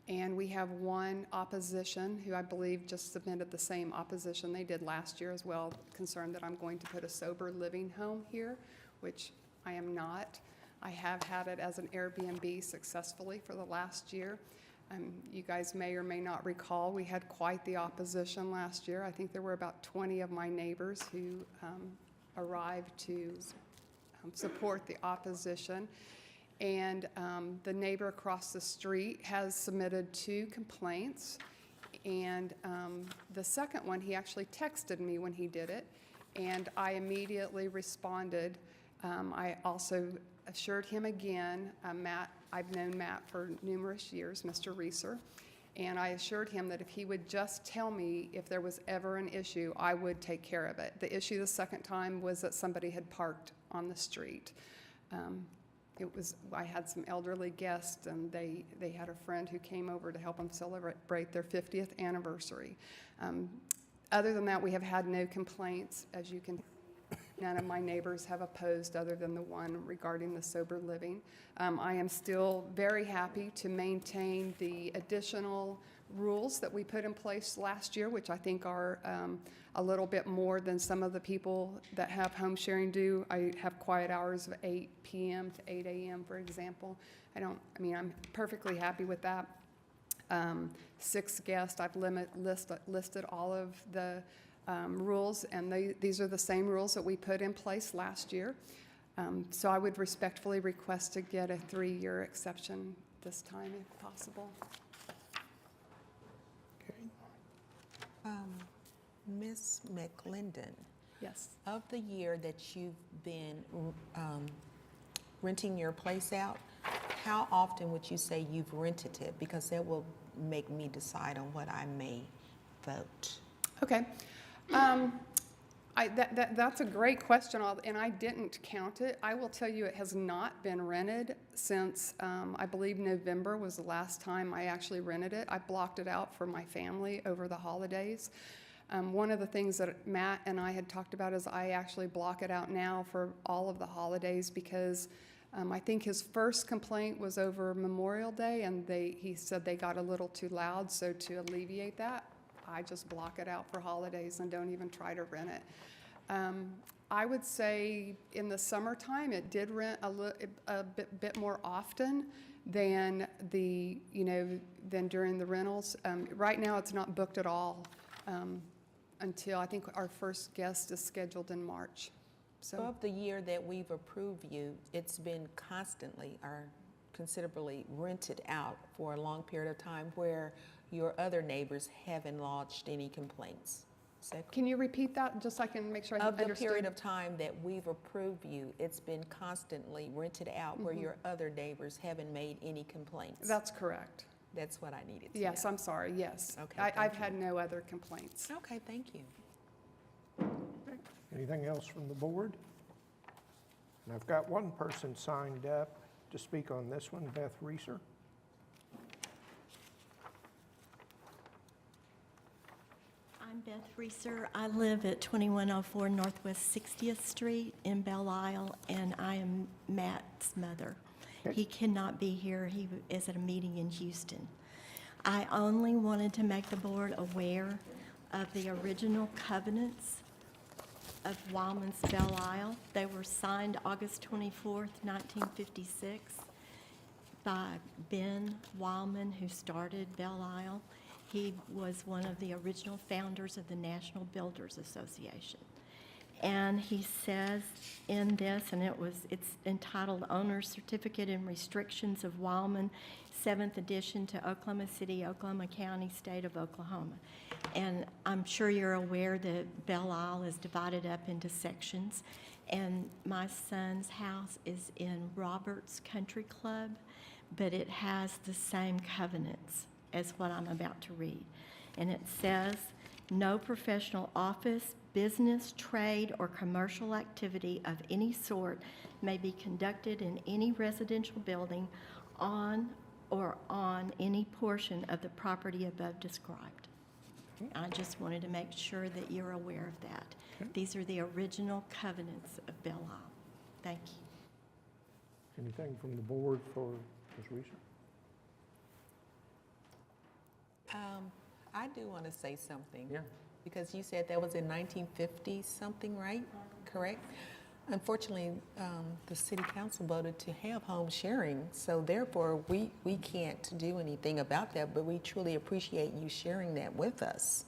and we have one opposition who I believe just submitted the same opposition they did last year as well, concerned that I'm going to put a sober living home here, which I am not. I have had it as an Airbnb successfully for the last year. You guys may or may not recall, we had quite the opposition last year. I think there were about 20 of my neighbors who arrived to support the opposition. And the neighbor across the street has submitted 2 complaints. And the second one, he actually texted me when he did it, and I immediately responded. I also assured him again, Matt, I've known Matt for numerous years, Mr. Reeser, and I assured him that if he would just tell me if there was ever an issue, I would take care of it. The issue the second time was that somebody had parked on the street. I had some elderly guests, and they had a friend who came over to help them celebrate their 50th anniversary. Other than that, we have had no complaints, as you can. None of my neighbors have opposed, other than the one regarding the sober living. I am still very happy to maintain the additional rules that we put in place last year, which I think are a little bit more than some of the people that have home sharing do. I have quiet hours of 8 p.m. to 8 a.m., for example. I'm perfectly happy with that. 6 guests, I've listed all of the rules, and these are the same rules that we put in place last year. So I would respectfully request to get a 3-year exception this time, if possible. Okay. Ms. McClendon. Yes. Of the year that you've been renting your place out, how often would you say you've rented it? Because that will make me decide on what I may vote. Okay. That's a great question, and I didn't count it. I will tell you it has not been rented since, I believe November was the last time I actually rented it. I blocked it out for my family over the holidays. One of the things that Matt and I had talked about is I actually block it out now for all of the holidays, because I think his first complaint was over Memorial Day, and he said they got a little too loud, so to alleviate that, I just block it out for holidays and don't even try to rent it. I would say in the summertime, it did rent a bit more often than than during the rentals. Right now, it's not booked at all until I think our first guest is scheduled in March. So of the year that we've approved you, it's been constantly or considerably rented out for a long period of time, where your other neighbors haven't lodged any complaints. Can you repeat that, just so I can make sure I understood? Of the period of time that we've approved you, it's been constantly rented out where your other neighbors haven't made any complaints. That's correct. That's what I needed to Yes, know. I'm sorry, yes. Okay, I've had no other complaints. Okay, thank you. Anything else from the board? And I've got one person signed up to speak on this one, Beth Reeser. I'm Beth Reeser. I live at 2104 Northwest 60th Street in Belle Isle, and I am Matt's mother. He cannot be here. He is at a meeting in Houston. I only wanted to make the board aware of the original covenants of Wildman's Belle Isle. They were signed August 24th, 1956 by Ben Wildman, who started Belle Isle. He was one of the original founders of the National Builders Association. And he says in this, and it's entitled Owner's Certificate and Restrictions of Wildman, 7th edition to Oklahoma City, Oklahoma County, State of Oklahoma. And I'm sure you're aware that Belle Isle is divided up into sections. And my son's house is in Roberts Country Club. but it has the same covenants as what I'm about to read. And it says, "No professional office, business, trade, or commercial activity of any sort may be conducted in any residential building on any portion of the property above described." I just wanted to make sure that you're aware of that. These are the original covenants of Belle Isle. Thank you. Anything from the board for Ms. Reeser? I do want to say something. Yeah. Because you said that was in 1950 something, right? Correct? Unfortunately, the city council voted to have home sharing, so therefore we can't do anything about that, but we truly appreciate you sharing that with us.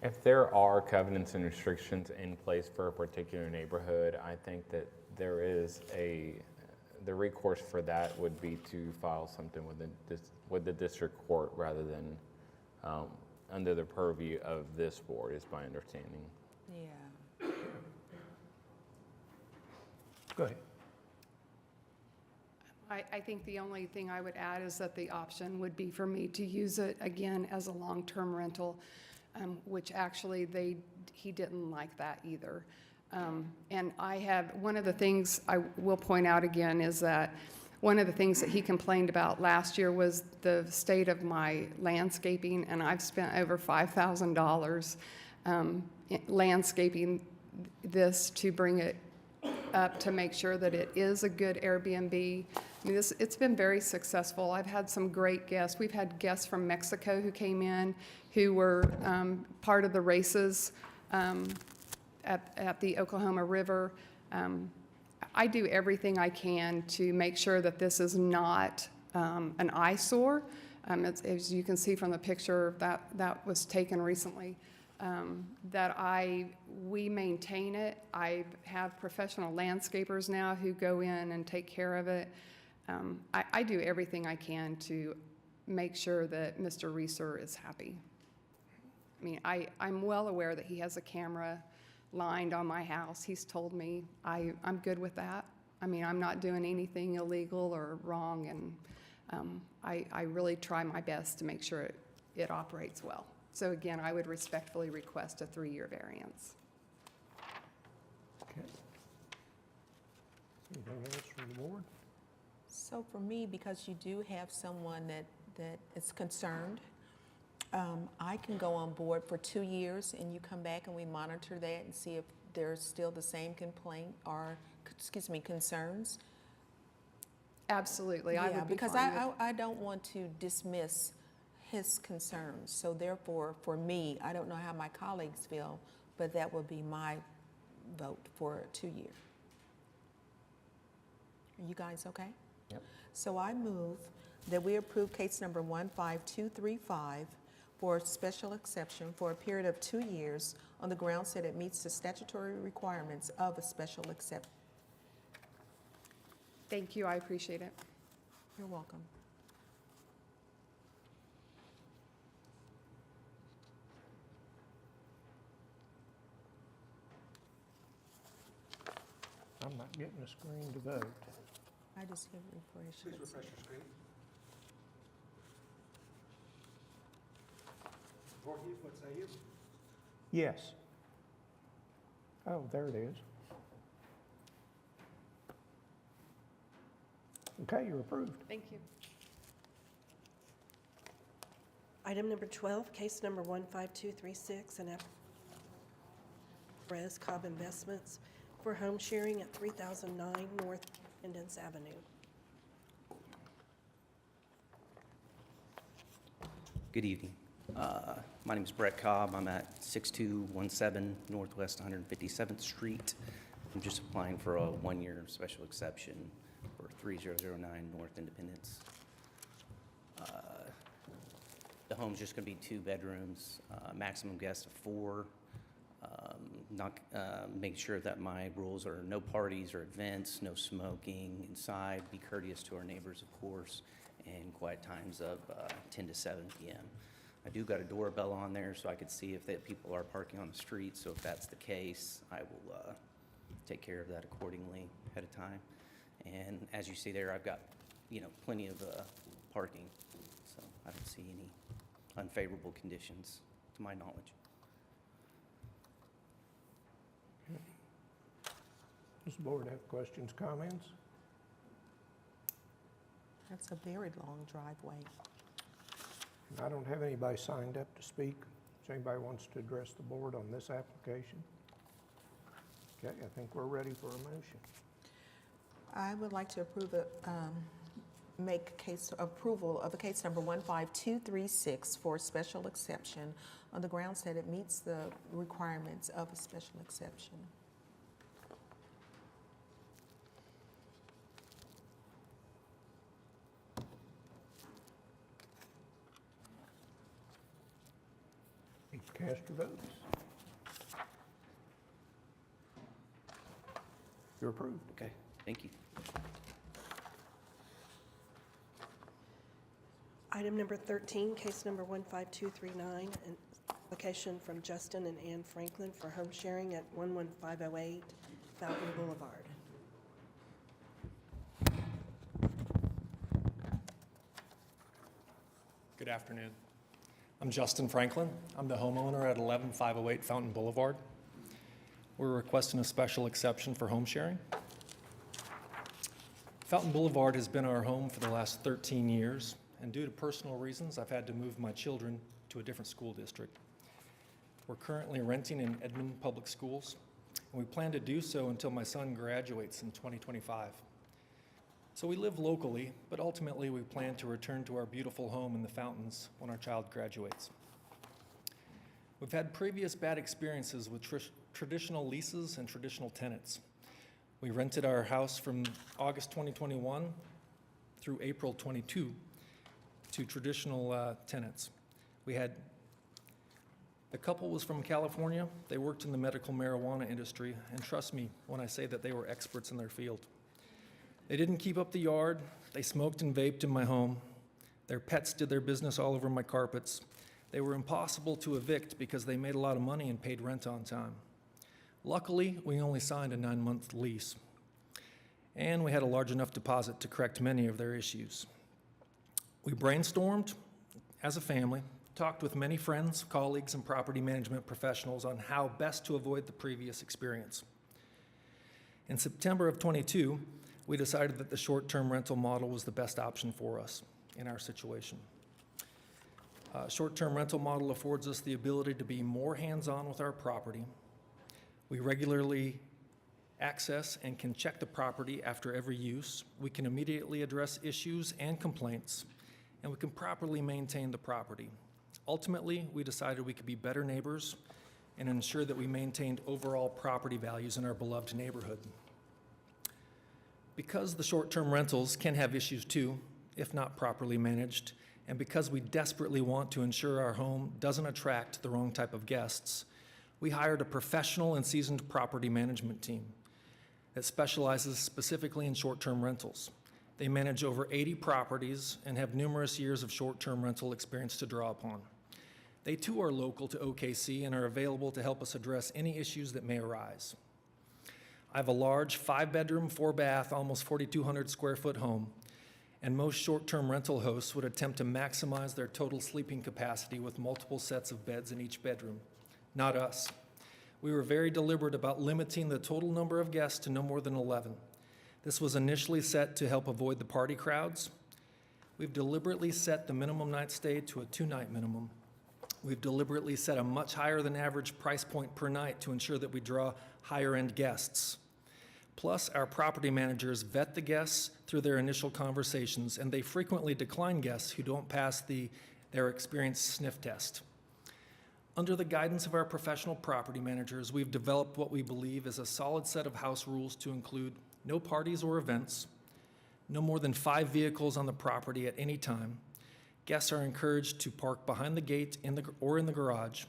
If there are covenants and restrictions in place for a particular neighborhood, I think that there is the recourse for that would be to file something with the district court rather than under the purview of this board, is my understanding. Yeah. Go ahead. I think the only thing I would add is that the option would be for me to use it again as a long-term rental, which actually he didn't like that either. And one of the things I will point out again is that one of the things that he complained about last year was the state of my landscaping, and I've spent over $5,000 landscaping this to bring it up to make sure that it is a good Airbnb. I mean, it's been very successful. I've had some great guests. We've had guests from Mexico who came in who were part of the races at the Oklahoma River. I do everything I can to make sure that this is not an eyesore. As you can see from the picture that was taken recently, we maintain it. I have professional landscapers now who go in and take care of it. I do everything I can to make sure that Mr. Reeser is happy. I mean, I'm well aware that he has a camera lined on my house. He's told me I'm good with that. I mean, I'm not doing anything illegal or wrong, and I really try my best to make sure it operates well. So again, I would respectfully request a 3-year variance. Okay. Anything else from the board? So for me, because you do have someone that is concerned, I can go on board for 2 years, and you come back and we monitor that and see if there's still the same complaint or, concerns. Absolutely, I Yeah, would be because fine with- I don't want to dismiss his concerns. So therefore, for me, I don't know how my colleagues feel, but that would be my vote for 2 years. Are you guys okay? Yep. So I move that we approve case number 15235 for special exception for a period of 2 years on the grounds that it meets the statutory requirements of a special exception. Thank you, I appreciate it. You're welcome. I'm not getting a screen to vote. I just hit refresh. Please refresh your screen. Voorhees, what say you? Yes. Oh, there it is. Okay, you're approved. Thank you. Item number 12, case number 15236, and Perez Cobb Investments for home sharing at 3009 North Independence Avenue. Good evening. My name is Brett Cobb. I'm at 6217 Northwest 157th Street. I'm just applying for a 1-year special exception for 3009 North Independence. The home's just going to be 2 bedrooms, maximum guest of 4. Make sure that my rules are no parties or events, no smoking inside, be courteous to our neighbors, of course, and quiet times of 10 to 7 p.m. I do got a doorbell on there so I could see if people are parking on the street, so if that's the case, I will take care of that accordingly ahead of time. And as you see there, I've got plenty of parking. So I don't see any unfavorable conditions, to my knowledge. Does the board have questions, comments? That's a very long driveway. I don't have anybody signed up to speak. If anybody wants to address the board on this application? Okay, I think we're ready for a motion. I would like to approve make case approval of a case number 15236 for special exception on the grounds that it meets the requirements of a special exception. Please cast your votes. You're approved. Okay, thank you. Item number 13, case number 15239, an application from Justin and Ann Franklin for home sharing at 11508 Fountain Boulevard. Good afternoon. I'm Justin Franklin. I'm the homeowner at 11508 Fountain Boulevard. We're requesting a special exception for home sharing. Fountain Boulevard has been our home for the last 13 years, and due to personal reasons, I've had to move my children to a different school district. We're currently renting in Edmond Public Schools, and we plan to do so until my son graduates in 2025. So we live locally, but ultimately we plan to return to our beautiful home in the Fountains when our child graduates. We've had previous bad experiences with traditional leases and traditional tenants. We rented our house from August 2021 through April 22 to traditional tenants. The couple was from California. They worked in the medical marijuana industry, and trust me when I say that they were experts in their field. They didn't keep up the yard. They smoked and vaped in my home. Their pets did their business all over my carpets. They were impossible to evict because they made a lot of money and paid rent on time. Luckily, we only signed a 9-month lease, and we had a large enough deposit to correct many of their issues. We brainstormed as a family, talked with many friends, colleagues, and property management professionals on how best to avoid the previous experience. In September of '22, we decided that the short-term rental model was the best option for us in our situation. Short-term rental model affords us the ability to be more hands-on with our property. We regularly access and can check the property after every use. We can immediately address issues and complaints, and we can properly maintain the property. Ultimately, we decided we could be better neighbors and ensure that we maintained overall property values in our beloved neighborhood. Because the short-term rentals can have issues too, if not properly managed, and because we desperately want to ensure our home doesn't attract the wrong type of guests, we hired a professional and seasoned property management team that specializes specifically in short-term rentals. They manage over 80 properties and have numerous years of short-term rental experience to draw upon. They too are local to OKC and are available to help us address any issues that may arise. I have a large 5-bedroom, 4-bath, almost 4,200 square foot home, and most short-term rental hosts would attempt to maximize their total sleeping capacity with multiple sets of beds in each bedroom. Not us. We were very deliberate about limiting the total number of guests to no more than 11. This was initially set to help avoid the party crowds. We've deliberately set the minimum night stay to a 2-night minimum. We've deliberately set a much higher than average price point per night to ensure that we draw higher-end guests. Plus, our property managers vet the guests through their initial conversations, and they frequently decline guests who don't pass their experience sniff test. Under the guidance of our professional property managers, we've developed what we believe is a solid set of house rules to include no parties or events, no more than 5 vehicles on the property at any time. Guests are encouraged to park behind the gate or in the garage,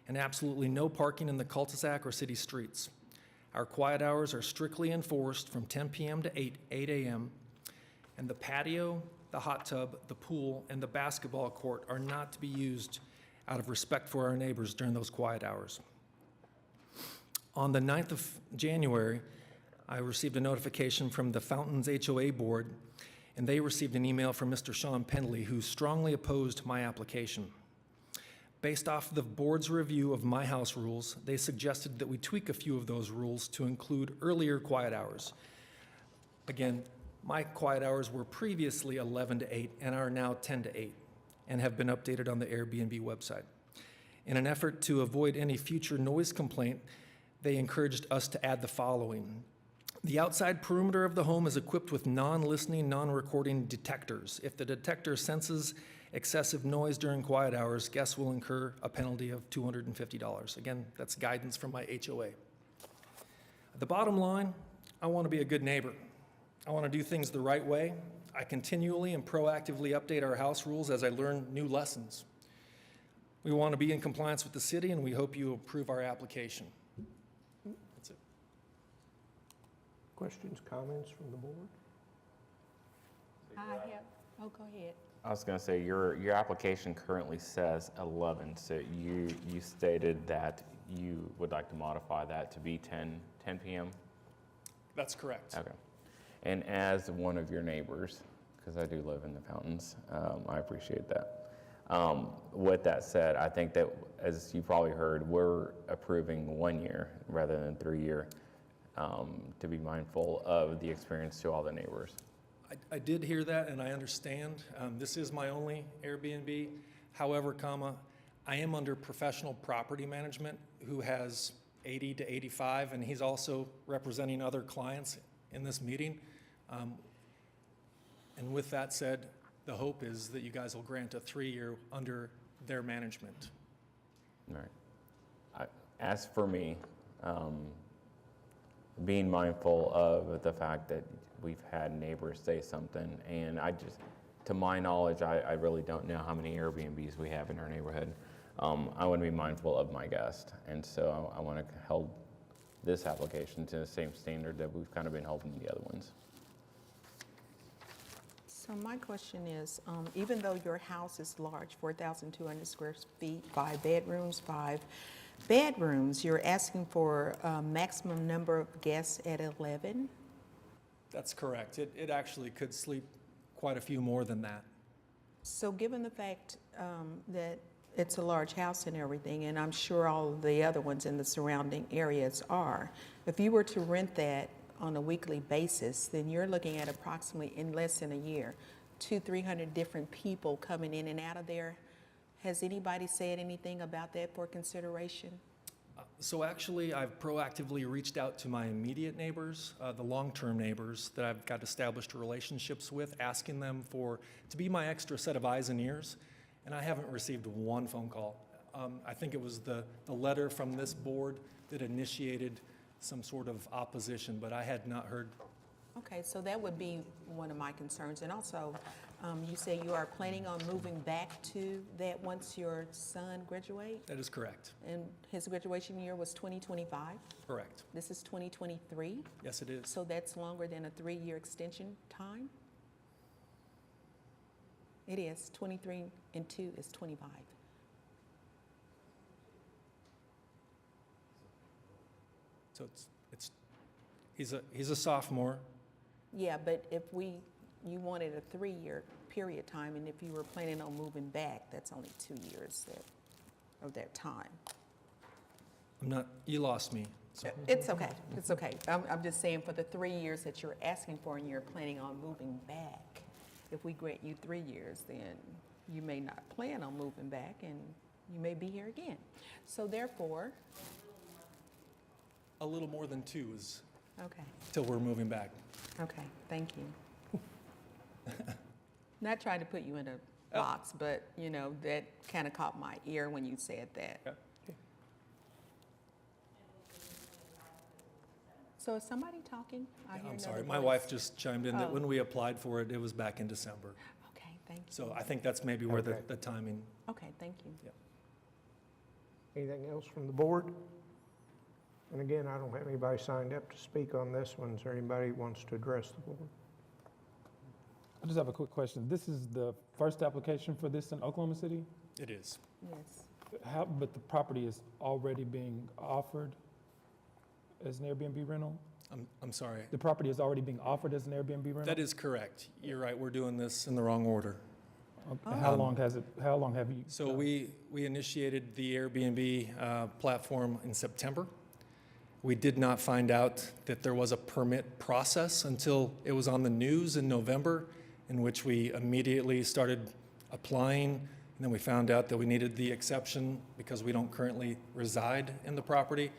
and absolutely no parking in the cul-de-sac or city streets. Our quiet hours are strictly enforced from 10 p.m. to 8 a.m., and the patio, the hot tub, the pool, and the basketball court are not to be used out of respect for our neighbors during those quiet hours. On the 9th of January, I received a notification from the Fountains HOA board and they received an email from Mr. Sean Pendley, who strongly opposed my application. Based off the board's review of my house rules, they suggested that we tweak a few of those rules to include earlier quiet hours. Again, my quiet hours were previously 11 to 8 and are now 10 to 8 and have been updated on the Airbnb website. In an effort to avoid any future noise complaint, they encouraged us to add the following. The outside perimeter of the home is equipped with non-listening, non-recording detectors. If the detector senses excessive noise during quiet hours, guests will incur a penalty of $250. Again, that's guidance from my HOA. The bottom line, I want to be a good neighbor. I want to do things the right way. I continually and proactively update our house rules as I learn new lessons. We want to be in compliance with the city, and we hope you approve our application. That's it. Questions, comments from the board? I have, oh, go ahead. I was going to say, your application currently says 11, so you stated that you would like to modify that to be 10 p.m.? That's correct. Okay. And as one of your neighbors, because I do live in the Fountains, I appreciate that. With that said, I think that, as you probably heard, we're approving 1 year rather than 3 year to be mindful of the experience to all the neighbors. I did hear that, and I understand. This is my only Airbnb. However, I am under professional property management who has 80 to 85, and he's also representing other clients in this meeting. And with that said, the hope is that you guys will grant a 3-year under their management. All right. As for me, being mindful of the fact that we've had neighbors say something, and to my knowledge, I really don't know how many Airbnbs we have in our neighborhood. I want to be mindful of my guest, and so I want to hold this application to the same standard that we've kind of been holding the other ones. So my question is, even though your house is large, 4,200 square feet, 5 bedrooms, you're asking for a maximum number of guests at 11? That's correct. It actually could sleep quite a few more than that. So given the fact that it's a large house and everything, and I'm sure all of the other ones in the surrounding areas are, if you were to rent that on a weekly basis, then you're looking at approximately, in less than a year, 200-300 different people coming in and out of there. Has anybody said anything about that for consideration? So actually, I've proactively reached out to my immediate neighbors, the long-term neighbors that I've got established relationships with, asking them to be my extra set of eyes and ears, and I haven't received one phone call. I think it was the letter from this board that initiated some sort of opposition, but I had not heard. Okay, so that would be one of my concerns. And also, you say you are planning on moving back to that once your son graduates? That is correct. And his graduation year was 2025? Correct. This is 2023? Yes, it is. So that's longer than a 3-year extension time? It is. 23 and 2 is 25. So he's a sophomore. Yeah, but if you wanted a 3-year period of time, and if you were planning on moving back, that's only 2 years of that time. You lost me. So. It's okay, it's okay. I'm just saying for the 3 years that you're asking for and you're planning on moving back, if we grant you 3 years, then you may not plan on moving back and you may be here again. So therefore. A little more than 2 is. Okay. Till we're moving back. Okay, thank you. Not trying to put you in a box, but you know, that kind of caught my ear when you said that. Yeah. So is somebody talking? I hear I'm another sorry, my voice. wife just chimed in that Oh. when we applied for it, it was back in December. Okay, thank you. So I think that's maybe where Okay. the timing. Okay, thank you. Yeah. Anything else from the board? And again, I don't have anybody signed up to speak on this one. Is there anybody who wants to address the board? I just have a quick question. This is the first application for this in Oklahoma City? It is. Yes. But the property is already being offered as an Airbnb rental? I'm sorry. The property is already being offered as an Airbnb rental? That is correct. You're right, we're doing this in the wrong order. Okay. How long have you? So we initiated the Airbnb platform in September. We did not find out that there was a permit process until it was on the news in November, in which we immediately started applying. And then we found out that we needed the exception because we don't currently reside in the property.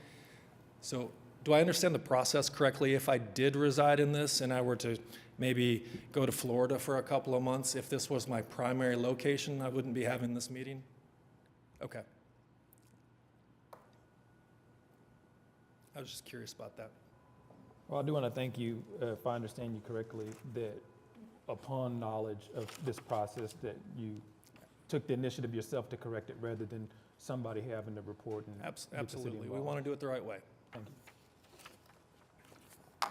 So do I understand the process correctly? If I did reside in this and I were to maybe go to Florida for a couple of months, if this was my primary location, I wouldn't be having this meeting? Okay. I was just curious about that. Well, I do want to thank you, if I understand you correctly, that upon knowledge of this process, that you took the initiative yourself to correct it rather than somebody having to report and get the city Absolutely. We involved. want to do it the right way. Thank you.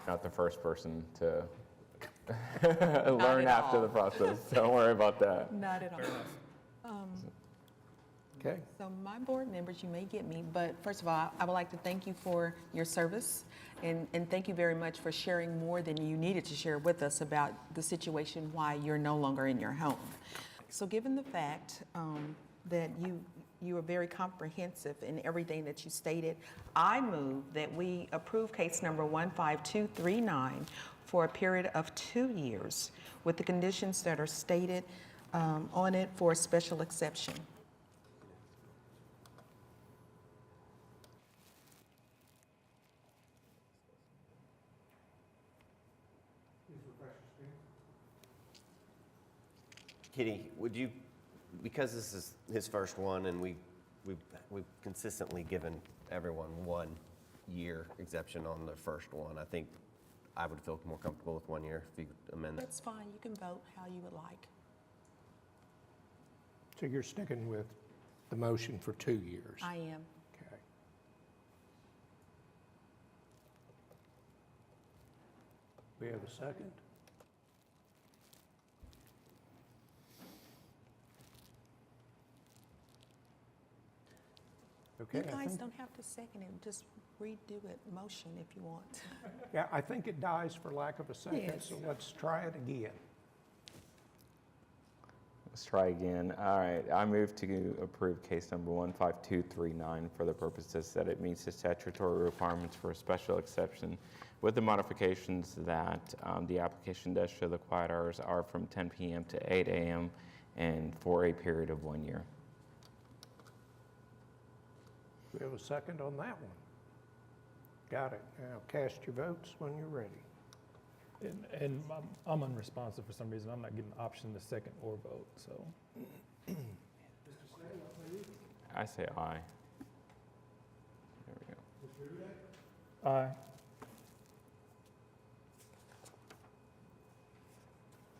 Not the first person to learn after the process. Don't worry about that. Not at all. Okay. So my board members, you may get me, but first of all, I would like to thank you for your service and thank you very much for sharing more than you needed to share with us about the situation why you're no longer in your home. So given the fact that you are very comprehensive in everything that you stated, I move that we approve case number 15239 for a period of 2 years with the conditions that are stated on it for a special exception. Kitty, would you, because this is his first one and we've consistently given everyone 1 year exception on the first one, I think I would feel more comfortable with 1 year if you could amend that. That's fine, you can vote how you would like. So you're sticking with the motion for 2 years? I am. Okay. We have a second? Okay, You I guys think- don't have to second it, just redo it, motion if you want. Yeah, I think it dies for lack of a second, Yes. so let's try it again. Let's try again. All right, I move to approve case number 15239 for the purposes that it meets the statutory requirements for a special exception with the modifications that the application does show the quiet hours are from 10 p.m. to 8 a.m. and for a period of 1 year. We have a second on that one. Got it. Now cast your votes when you're ready. And I'm unresponsive for some reason. I'm not getting the option to second or vote, so. I say aye. There we go. Aye.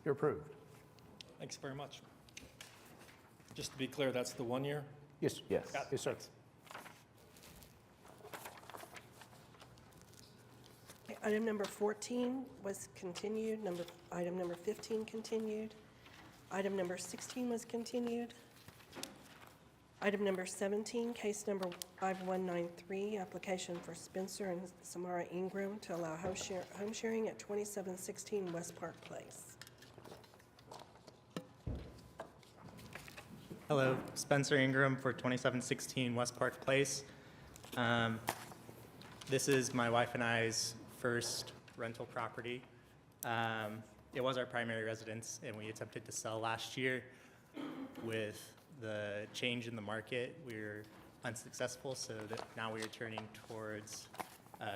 You're approved. Thanks very much. Just to be clear, that's the 1 year? Yes. Yes. Yes, sir. Okay, item number 14 was continued, item number 15 continued, item number 16 was continued, item number 17, case number 5193, application for Spencer and Samara Ingram to allow home sharing at 2716 West Park Place. Hello, Spencer Ingram for 2716 West Park Place. This is my wife and I's first rental property. It was our primary residence, and we attempted to sell last year. With the change in the market, we were unsuccessful, so that now we are turning towards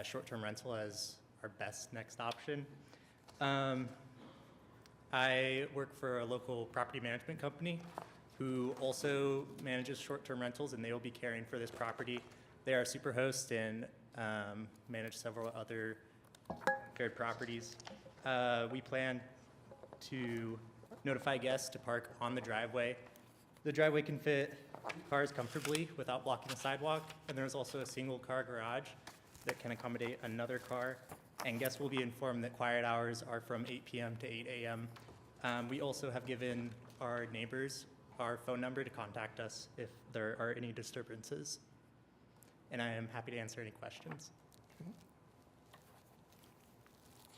short-term rental as our best next option. I work for a local property management company who also manages short-term rentals, and they will be caring for this property. They are Superhost and manage several other shared properties. We plan to notify guests to park on the driveway. The driveway can fit cars comfortably without blocking the sidewalk, and there's also a single-car garage that can accommodate another car. And guests will be informed that quiet hours are from 8 p.m. to 8 a.m. We also have given our neighbors our phone number to contact us if there are any disturbances. And I am happy to answer any questions.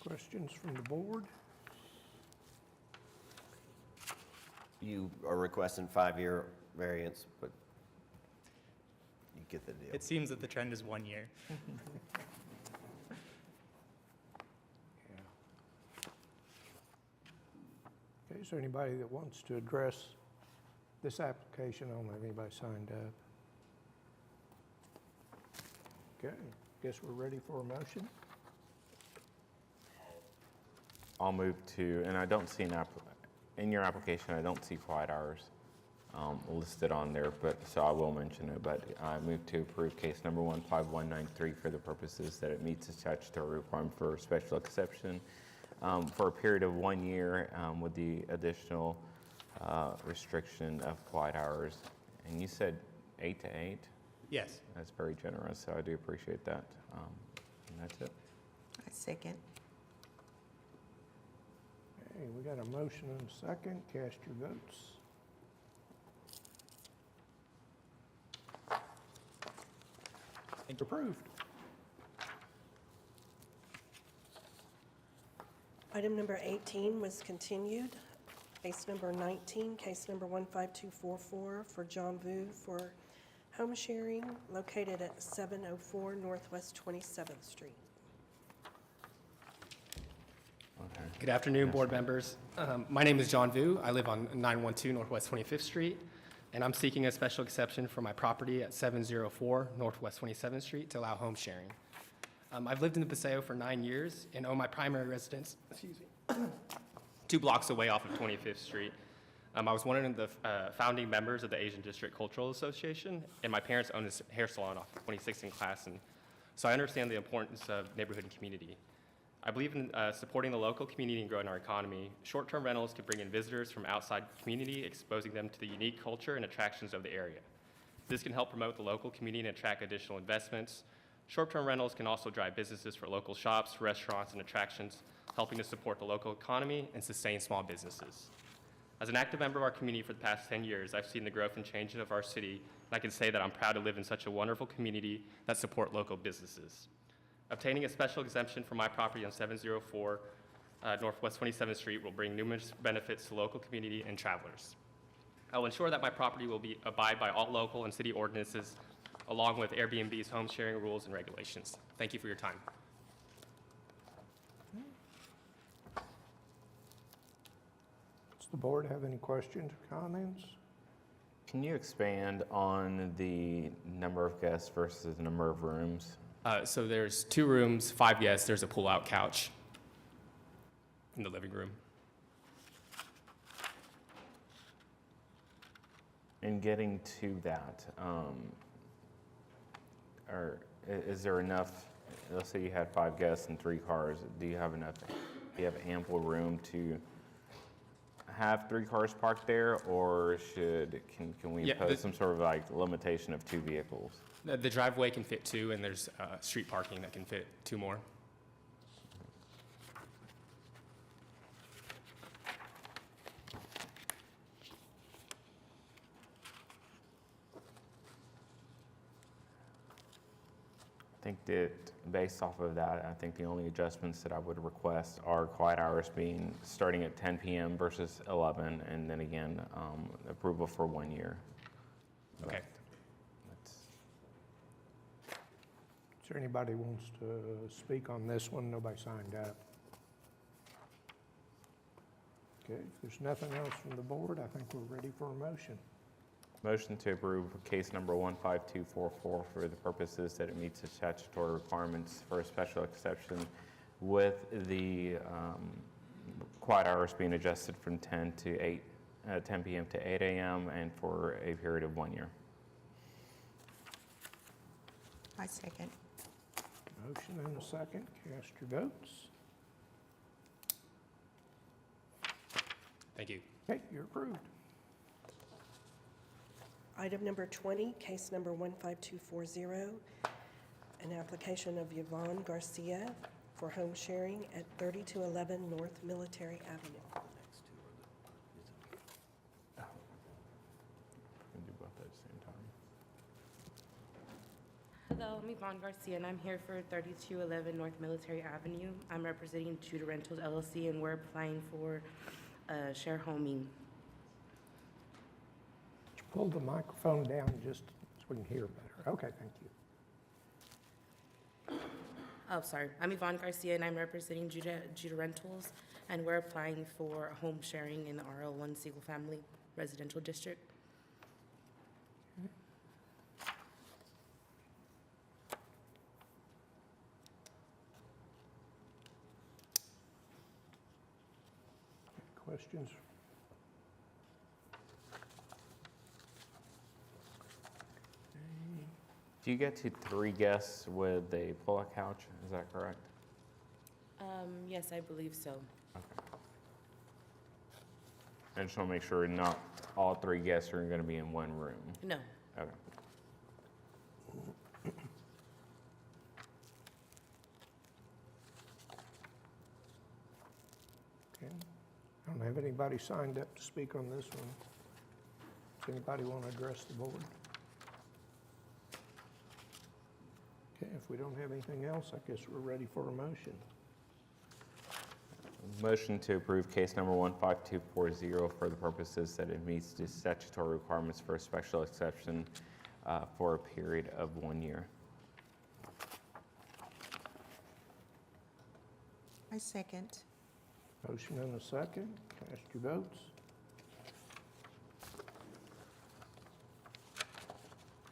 Questions from the board? You are requesting 5-year variance, but you get the deal. It seems that the trend is 1 year. Okay, is there anybody that wants to address this application? I don't have anybody signed up. Okay, guess we're ready for a motion. I'll move to, and I don't see in your application, I don't see quiet hours listed on there, but, so I will mention it, but I move to approve case number 15193 for the purposes that it meets the statutory requirement for special exception for a period of 1 year with the additional restriction of quiet hours. And you said 8 to 8? Yes. That's very generous, so I do appreciate that. And that's it. I second. Okay, we got a motion and a second. Cast your votes. Approved. Item number 18 was continued. Case number 19, case number 15244 for John Vu for home sharing located at 704 Northwest 27th Street. Good afternoon, board members. My name is John Vu. I live on 912 Northwest 25th Street, and I'm seeking a special exception for my property at 704 Northwest 27th Street to allow home sharing. I've lived in the Paseo for 9 years and own my primary residence, 2 blocks away off of 25th Street. I was one of the founding members of the Asian District Cultural Association, and my parents own a hair salon off of 26th and Class, and so I understand the importance of neighborhood and community. I believe in supporting the local community and growing our economy. Short-term rentals can bring in visitors from outside the community, exposing them to the unique culture and attractions of the area. This can help promote the local community and attract additional investments. Short-term rentals can also drive businesses for local shops, restaurants, and attractions, helping to support the local economy and sustain small businesses. As an active member of our community for the past 10 years, I've seen the growth and change of our city, and I can say that I'm proud to live in such a wonderful community that support local businesses. Obtaining a special exemption for my property on 704 Northwest 27th Street will bring numerous benefits to local community and travelers. I will ensure that my property will abide by all local and city ordinances, along with Airbnb's home sharing rules and regulations. Thank you for your time. Does the board have any questions or comments? Can you expand on the number of guests versus the number of rooms? So there's 2 rooms, 5 guests. There's a pull-out couch in the living room. In getting to that, is there enough, let's say you had 5 guests and 3 cars, do you have ample room to have 3 cars parked there, or can we impose some sort of like limitation of 2 vehicles? The driveway can fit 2, and there's street parking that can fit 2 more. I think that based off of that, I think the only adjustments that I would request are quiet hours being starting at 10 p.m. versus 11, and then again, approval for 1 year. Okay. Is there anybody who wants to speak on this one? Nobody signed up. Okay, if there's nothing else from the board, I think we're ready for a motion. Motion to approve case number 15244 for the purposes that it meets the statutory requirements for a special exception, with the quiet hours being adjusted from 10 p.m. to 8 a.m. and for a period of 1 year. I second. Motion and a second. Cast your votes. Thank you. Okay, you're approved. Item number 20, case number 15240, an application of Yvonne Garcia for home sharing at 3211 North Military Avenue. We can do both at the same time. Hello, I'm Yvonne Garcia, and I'm here for 3211 North Military Avenue. I'm representing Judah Rentals LLC, and we're applying for share homing. Pull the microphone down just so we can hear better. Okay, thank you. Oh, sorry. I'm Yvonne Garcia, and I'm representing Judah Rentals, and we're applying for home sharing in the RL1 single family residential district. Questions? Do you get to 3 guests with a pull-out couch? Is that correct? Yes, I believe so. I just want to make sure not all 3 guests are going to be in one room. No. Okay. Okay. I don't have anybody signed up to speak on this one. Does anybody want to address the board? Okay, if we don't have anything else, I guess we're ready for a motion. Motion to approve case number 15240 for the purposes that it meets the statutory requirements for a special exception for a period of 1 year. I second. Motion and a second. Cast your votes.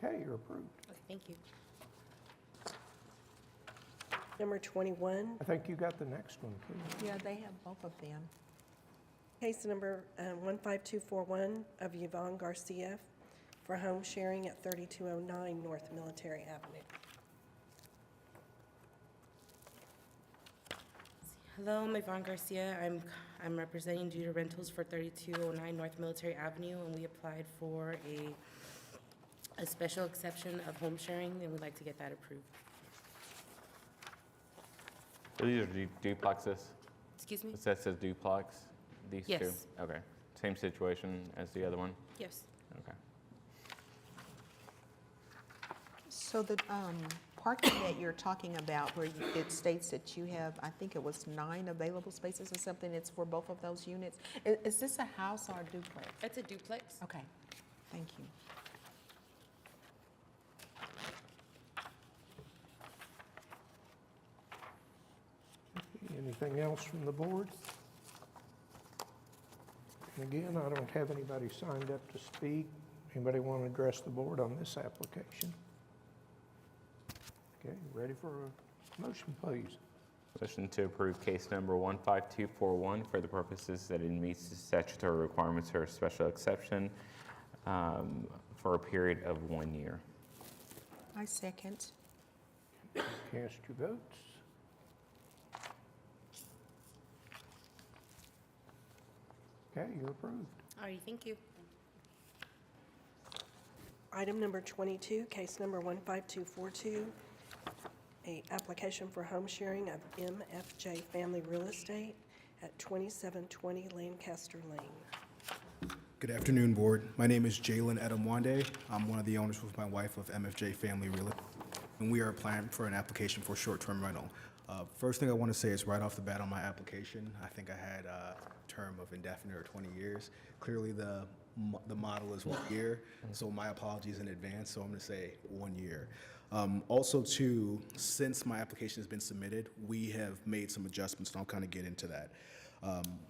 Okay, you're approved. Okay, thank you. Number 21, I think you got the next one, please. Yeah, they have both of them. case number 15241 of Yvonne Garcia for home sharing at 3209 North Military Avenue. Hello, I'm Yvonne Garcia. I'm representing Judah Rentals for 3209 North Military Avenue, and we applied for a special exception of home sharing, and we'd like to get that approved. So these are duplexes? Excuse me? It says duplex, these two? Yes. Okay. Same situation as the other one? Yes. Okay. So the parking that you're talking about, where it states that you have, I think it was 9 available spaces or something, it's for both of those units. Is this a house or a duplex? It's a duplex. Okay, thank you. Anything else from the board? And again, I don't have anybody signed up to speak. Anybody want to address the board on this application? Okay, ready for a motion, please? Motion to approve case number 15241 for the purposes that it meets the statutory requirements for a special exception for a period of 1 year. I second. Cast your votes. Okay, you're approved. All right, thank you. Item number 22, case number 15242, a application for home sharing of MFJ Family Real Estate at 2720 Lancaster Lane. Good afternoon, Board. My name is Jalen Edamwande. I'm one of the owners with my wife of MFJ Family Real Estate, and we are applying for an application for short-term rental. First thing I want to say is right off the bat on my application, I think I had a term of indefinite or 20 years. Clearly, the model is 1 year, so my apologies in advance, so I'm going to say 1 year. Also, too, since my application has been submitted, we have made some adjustments, and I'll kind of get into that.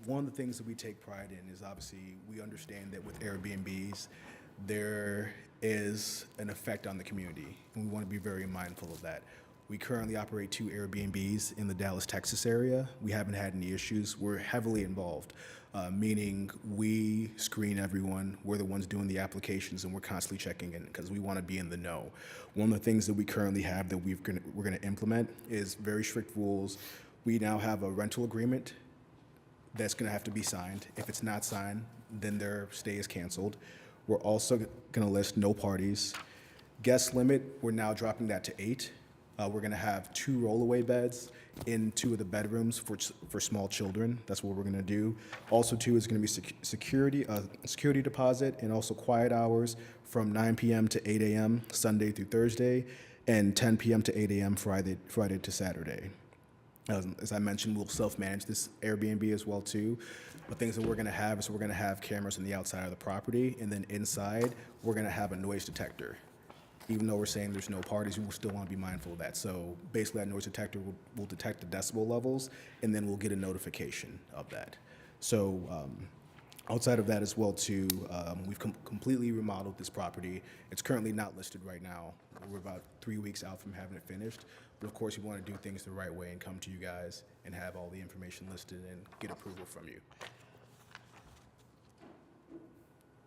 One of the things that we take pride in is obviously we understand that with Airbnbs, there is an effect on the community, and we want to be very mindful of that. We currently operate 2 Airbnbs in the Dallas, Texas area. We haven't had any issues. We're heavily involved, meaning we screen everyone. We're the ones doing the applications, and we're constantly checking in because we want to be in the know. One of the things that we currently have that we're going to implement is very strict rules. We now have a rental agreement that's going to have to be signed. If it's not signed, then their stay is canceled. We're also going to list no parties. Guest limit, we're now dropping that to 8. We're going to have 2 rollaway beds in 2 of the bedrooms for small children. That's what we're going to do. Also, too, is going to be security deposit and also quiet hours from 9 p.m. to 8 a.m. Sunday through Thursday. and 10 p.m. to 8 a.m. Friday to Saturday. As I mentioned, we'll self-manage this Airbnb as well too. But things that we're gonna have is we're gonna have cameras on the outside of the property, and then inside, we're gonna have a noise detector. Even though we're saying there's no parties, we will still wanna be mindful of that. So basically, that noise detector will detect the decibel levels, and then we'll get a notification of that. So outside of that as well too, we've completely remodeled this property. It's currently not listed right now. We're about 3 weeks out from having it finished. But of course, we want to do things the right way and come to you guys and have all the information listed and get approval from you.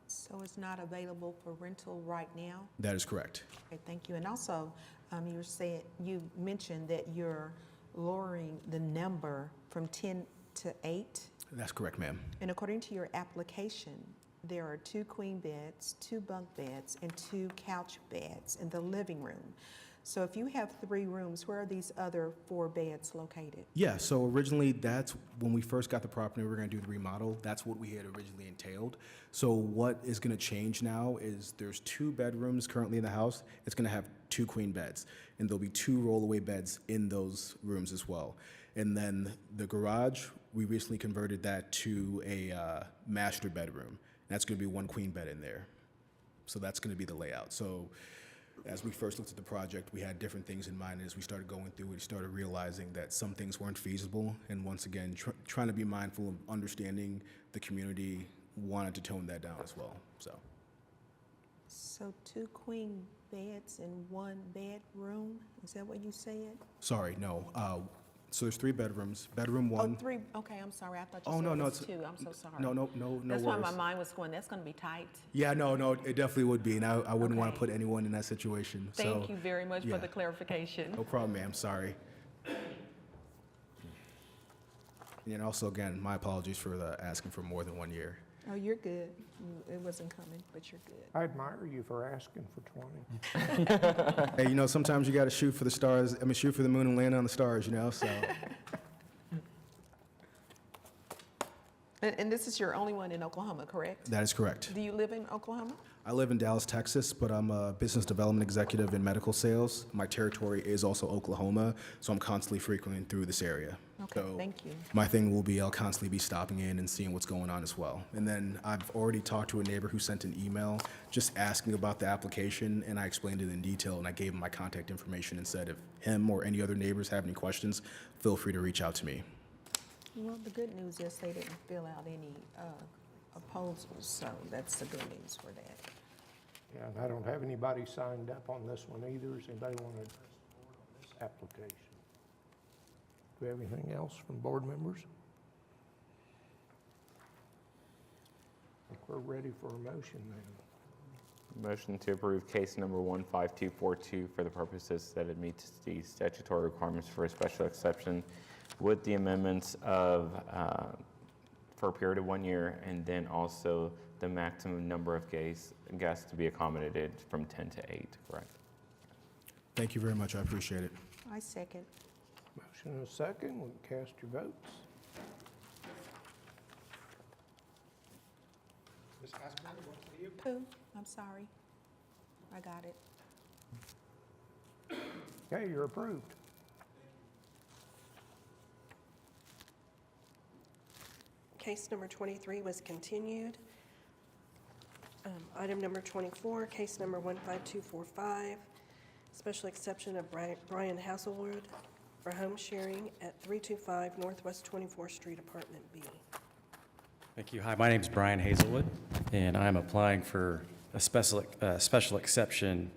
So it's not available for rental right now? That is correct. Okay, thank you. And also, you mentioned that you're lowering the number from 10 to 8? That's correct, ma'am. And according to your application, there are 2 queen beds, 2 bunk beds, and 2 couch beds in the living room. So if you have 3 rooms, where are these other 4 beds located? Yeah, so originally that's when we first got the property, we were going to do the remodel. That's what we had originally entailed. So what is going to change now is there's 2 bedrooms currently in the house. It's going to have 2 queen beds, and there'll be 2 rollaway beds in those rooms as well. And then the garage, we recently converted that to a master bedroom. That's going to be 1 queen bed in there. So that's going to be the layout. So as we first looked at the project, we had different things in mind. As we started going through it, we started realizing that some things weren't feasible. And once again, trying to be mindful of understanding the community, wanted to tone that down as well. So 2 queen beds and 1 bedroom? Is that what you said? Sorry, no. So there's 3 bedrooms. Bedroom 1. Oh, 3, okay, I'm sorry, I thought you Oh, said no, it no, was it's- 2, I'm so sorry. No That's why my worries. mind was going, that's gonna be tight. Yeah, no, it definitely would be, and I wouldn't want to Okay. put anyone in that situation. Thank So, you very much yeah. for the clarification. No problem, ma'am, sorry. And also, again, my apologies for asking for more than 1 year. Oh, you're good. It wasn't coming, but you're good. I admire you for asking for 20. Hey, sometimes you got to shoot for the stars, shoot for the moon and land on the stars, so. And this is your only one in Oklahoma, correct? That is correct. Do you live in Oklahoma? I live in Dallas, Texas, but I'm a business development executive in medical sales. My territory is also Oklahoma, so I'm constantly frequenting through this area. Okay, So thank you. My thing will be I'll constantly be stopping in and seeing what's going on as well. And then I've already talked to a neighbor who sent an email just asking about the application, and I explained it in detail, and I gave him my contact information and said if him or any other neighbors have any questions, feel free to reach out to me. Well, the good news is they didn't fill out any proposals, so that's the good news for that. Yeah, and I don't have anybody signed up on this one either. Does anybody want to address the board on this application? Do we have anything else from board members? I think we're ready for a motion then. Motion to approve case number 15242 for the purposes that it meets the statutory requirements for a special exception with the amendments of, for a period of 1 year, and then also the maximum number of guests to be accommodated from 10 to 8, correct? Thank you very much. I appreciate it. I second. Motion and a second. We can cast your votes. Ms. Asperger, what say you? Who? I'm sorry. I got it. Okay, you're approved. Case number 23 was continued. Item number 24, case number 15245, special exception of Brian Hasselwood for home sharing at 325 Northwest 24th Street, Apartment B. Thank you. Hi, my name is Brian Hazelwood, and I'm applying for a special exception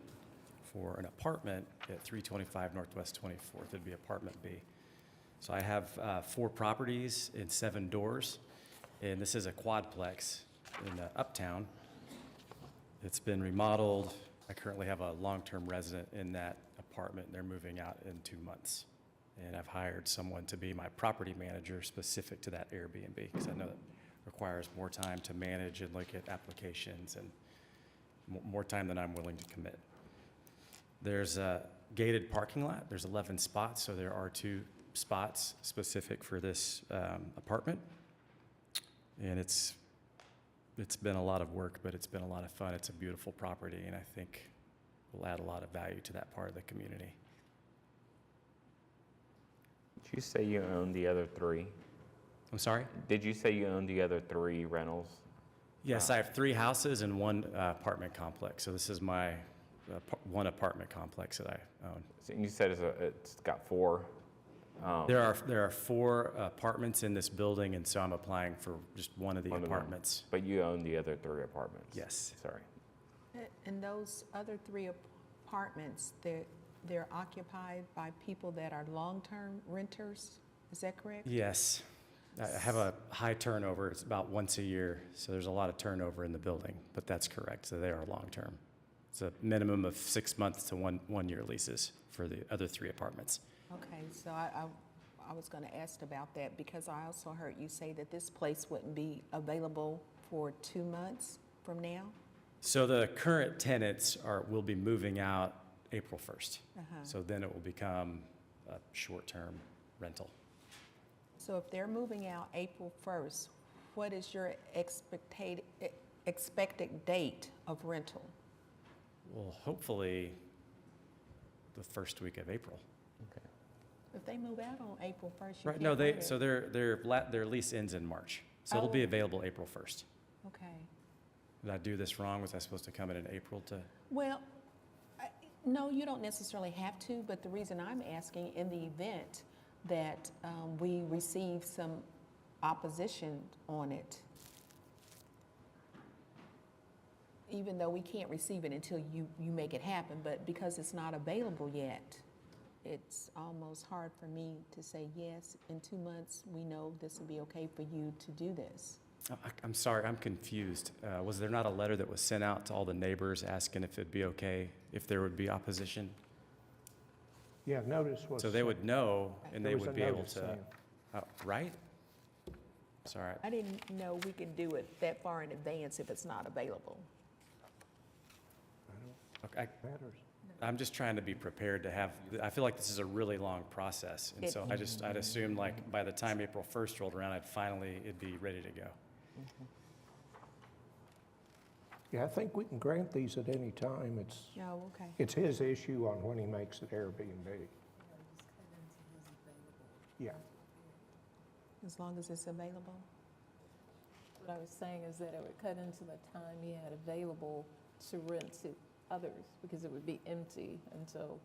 for an apartment at 325 Northwest 24th. It'd be Apartment B. So I have 4 properties and 7 doors, and this is a quadplex in Uptown. It's been remodeled. I currently have a long-term resident in that apartment. They're moving out in 2 months. And I've hired someone to be my property manager specific to that Airbnb, because I know that requires more time to manage and look at applications and more time than I'm willing to commit. There's a gated parking lot. There's 11 spots, so there are 2 spots specific for this apartment. And it's been a lot of work, but it's been a lot of fun. It's a beautiful property, and I think will add a lot of value to that part of the community. Did you say you own the other 3? I'm sorry? Did you say you own the other 3 rentals? Yes, I have 3 houses and 1 apartment complex. So this is my one apartment complex that I own. So you said it's got 4. There are 4 apartments in this building, and so I'm applying for just one of the apartments. But you own the other 3 apartments? Yes. Sorry. And those other 3 apartments, they're occupied by people that are long-term renters, is that correct? Yes. I have a high turnover. It's about once a year, so there's a lot of turnover in the building, but that's correct. So they are long-term. It's a minimum of 6 months to one-year leases for the other 3 apartments. Okay, so I was going to ask about that because I also heard you say that this place wouldn't be available for 2 months from now? So the current tenants will be moving out April 1st. Uh-huh. So then it will become a short-term rental. So if they're moving out April 1st, what is your expected date of rental? Well, hopefully the first week of April. Okay. If they move out on April 1st, you Right, can't no, rent it. so their lease ends in March. So it'll be Oh. available April 1st. Okay. Did I do this wrong? Was I supposed to come in April to? Well, no, you don't necessarily have to, but the reason I'm asking, in the event that we receive some opposition on it, even though we can't receive it until you make it happen, but because it's not available yet, it's almost hard for me to say, yes, in 2 months, we know this will be okay for you to do this. I'm sorry, I'm confused. Was there not a letter that was sent out to all the neighbors asking if it'd be okay if there would be opposition? Yeah, notice was. So they would know and There they was a would be able notice to, sent. right? Sorry. I didn't know we could do it that far in advance if it's not available. Okay, I'm just trying to be prepared to have, I feel like this is a really long process. And so I'd assumed like by the time April 1st rolled around, it'd be ready to go. Yeah, I think we can grant these at any time. Oh, okay. It's his issue on when he makes it Airbnb. Yeah. As long as it's available? What I was saying is that it would cut into the time he had available to rent to others, because it would be empty until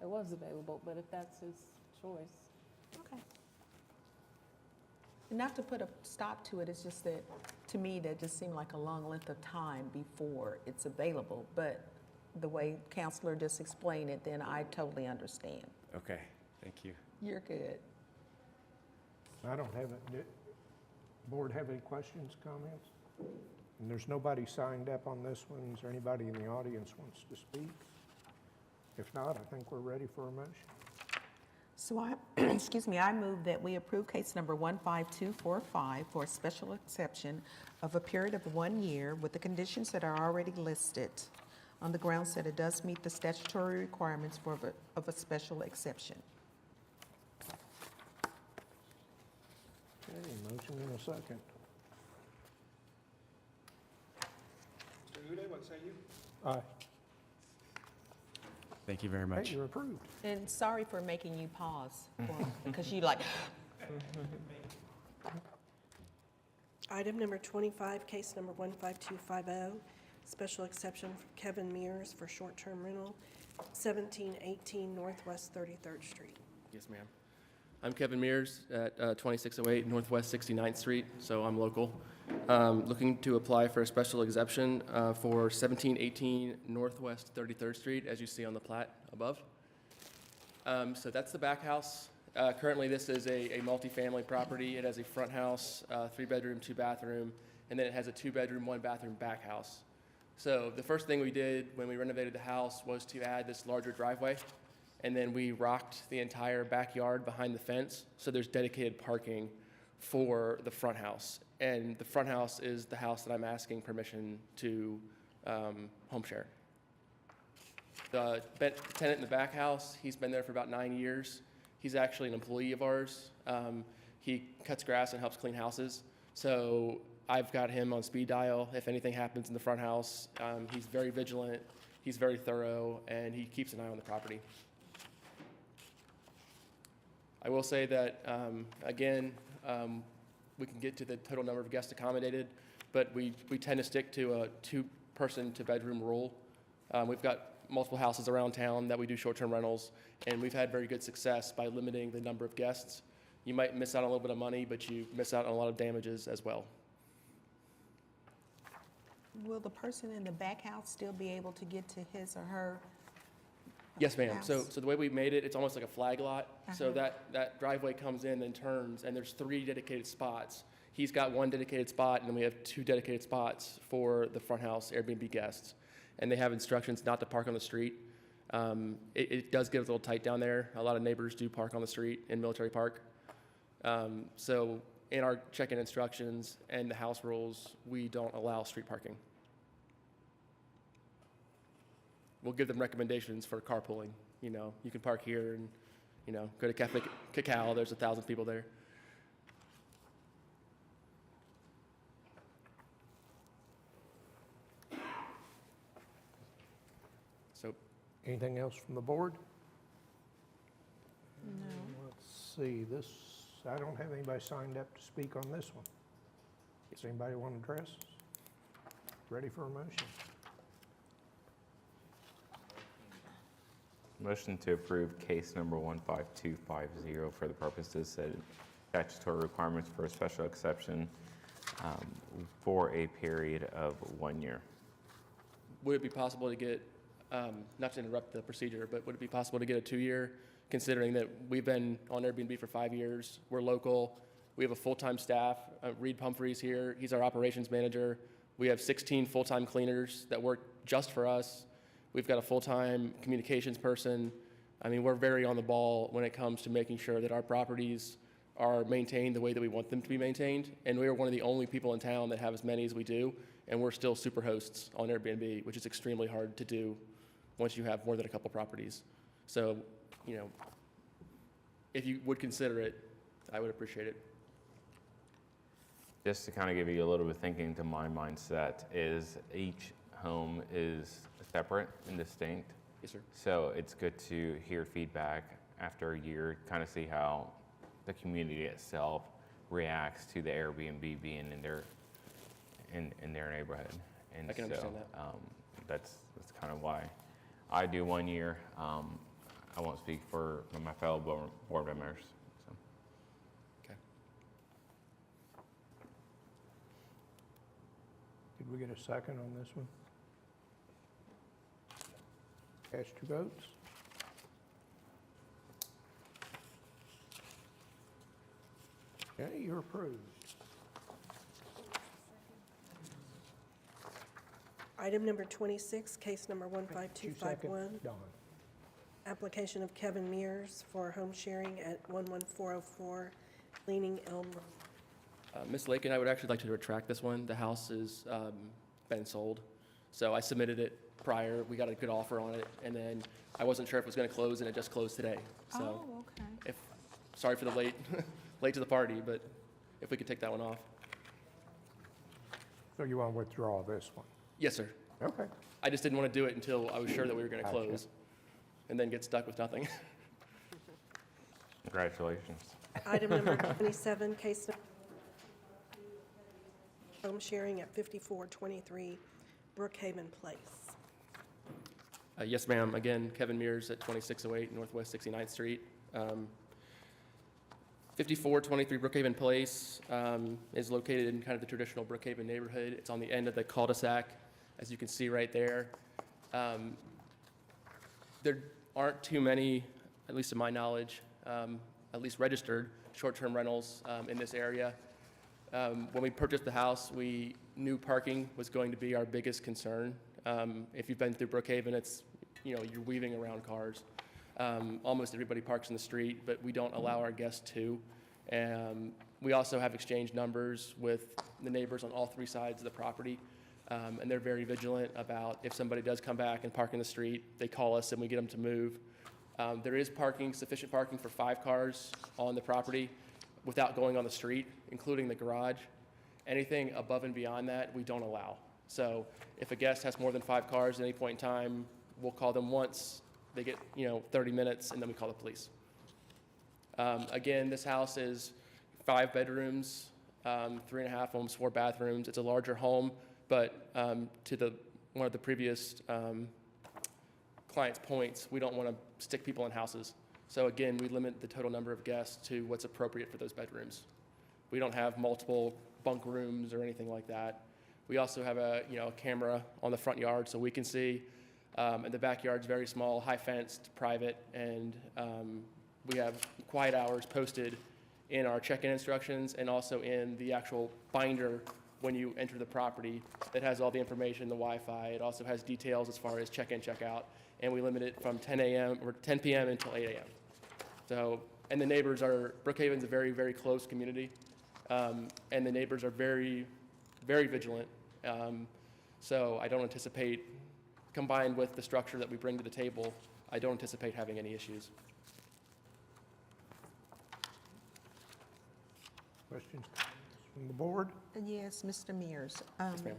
it was available, but if that's his choice. Okay. Not to put a stop to it, it's just that, to me, that just seemed like a long length of time before it's available, but the way Counselor just explained it, then I totally understand. Okay, thank you. You're good. I don't have it. Board have any questions, comments? And there's nobody signed up on this one. Is there anybody in the audience wants to speak? If not, I think we're ready for a motion. So I move that we approve case number 15245 for a special exception of a period of 1 year with the conditions that are already listed on the grounds that it does meet the statutory requirements of a special exception. Okay, motion in a second. Mr. Uday, what say you? Aye. Thank you very much. Hey, you're approved. And sorry for making you pause, because you like, Item number 25, case number 15250, special exception for Kevin Mears for short-term rental, 1718 Northwest 33rd Street. Yes, ma'am. I'm Kevin Mears at 2608 Northwest 69th Street, so I'm local. Looking to apply for a special exemption for 1718 Northwest 33rd Street, as you see on the plat above. So that's the back house. Currently, this is a multifamily property. It has a front house, 3-bedroom, 2-bathroom, and then it has a 2-bedroom, 1-bathroom back house. So the first thing we did when we renovated the house was to add this larger driveway, and then we rocked the entire backyard behind the fence, so there's dedicated parking for the front house. And the front house is the house that I'm asking permission to home share. The tenant in the back house, he's been there for about 9 years. He's actually an employee of ours. He cuts grass and helps clean houses. So I've got him on speed dial. If anything happens in the front house, he's very vigilant. He's very thorough, and he keeps an eye on the property. I will say that, again, we can get to the total number of guests accommodated, but we tend to stick to a two-person to bedroom rule. We've got multiple houses around town that we do short-term rentals, and we've had very good success by limiting the number of guests. You might miss out on a little bit of money, but you miss out on a lot of damages as well. Will the person in the back house still be able to get to his or her? Yes, ma'am. So house? the way we made it, it's almost like a flag lot. So Uh-huh. that driveway comes in and turns, and there's 3 dedicated spots. He's got 1 dedicated spot, and then we have 2 dedicated spots for the front house Airbnb guests. And they have instructions not to park on the street. It does get a little tight down there. A lot of neighbors do park on the street in Military Park. So in our check-in instructions and the house rules, we don't allow street parking. We'll give them recommendations for carpooling. You know, you can park here and, you know, go to Cafe Cacao. There's 1,000 people there. So, Anything else from the board? No. Let's see, this, I don't have anybody signed up to speak on this one. Does anybody want to address? Ready for a motion? Motion to approve case number 15250 for the purposes of statutory requirements for a special exception for a period of 1 year. would it be possible to get, not to interrupt the procedure, but would it be possible to get a 2-year, considering that we've been on Airbnb for 5 years, we're local, we have a full-time staff, Reed Pumphrey's here, he's our operations manager, we have 16 full-time cleaners that work just for us, we've got a full-time communications person. I mean, we're very on the ball when it comes to making sure that our properties are maintained the way that we want them to be maintained, and we are one of the only people in town that have as many as we do, and we're still super hosts on Airbnb, which is extremely hard to do once you have more than a couple properties. So, you know, if you would consider it, I would appreciate it. Just to kind of give you a little bit of thinking to my mindset is each home is separate and distinct. Yes, sir. So it's good to hear feedback after a year, kind of see how the community itself reacts to the Airbnb being in their neighborhood. And I can understand that. That's kind of why I do 1 year. I won't speak for my fellow board members. So. Okay. Did we get a second on this one? Cast your votes. Okay, you're approved. Item number 26, case number 15251. 2 seconds, Dawn. Application of Kevin Mears for home sharing at 11404 Leaning Elm Road. Ms. Lakin, I would actually like to retract this one. The house has been sold. So I submitted it prior, we got a good offer on it, and then I wasn't sure if it was gonna close, and it just closed today. So, Oh, okay. sorry for the late to the party, but if we could take that one off. So you want to withdraw this one? Yes, sir. Okay. I just didn't want to do it until I was sure that we were gonna Gotcha. close, and then get stuck with nothing. Congratulations. Item number 27, case number home sharing at 5423 Brookhaven Place. Yes, ma'am. Again, Kevin Mears at 2608 Northwest 69th Street. 5423 Brookhaven Place is located in kind of the traditional Brookhaven neighborhood. It's on the end of the cul-de-sac, as you can see right there. There aren't too many, at least to my knowledge, at least registered short-term rentals in this area. When we purchased the house, we knew parking was going to be our biggest concern. If you've been through Brookhaven, it's, you know, you're weaving around cars. Almost everybody parks in the street, but we don't allow our guests to. We also have exchanged numbers with the neighbors on all 3 sides of the property, and they're very vigilant about if somebody does come back and park in the street, they call us and we get them to move. There is parking, sufficient parking for 5 cars on the property without going on the street, including the garage. Anything above and beyond that, we don't allow. So if a guest has more than 5 cars at any point in time, we'll call them once, they get, 30 minutes, and then we call the police. Again, this house is 5 bedrooms, 3.5, almost 4 bathrooms. It's a larger home, but to one of the previous client's points, we don't want to stick people in houses. So again, we limit the total number of guests to what's appropriate for those bedrooms. We don't have multiple bunk rooms or anything like that. We also have a camera on the front yard so we can see. And the backyard's very small, high fenced, private, and we have quiet hours posted in our check-in instructions and also in the actual binder when you enter the property that has all the information, the Wi-Fi. It also has details as far as check-in, check-out, and we limit it from 10 a.m. or 10 p.m. until 8 a.m. So, and the neighbors are, Brookhaven's a very, very close community, and the neighbors are very, very vigilant. So I don't anticipate, combined with the structure that we bring to the table, I don't anticipate having any issues. Questions from the board? Yes, Mr. Mears. Yes, ma'am.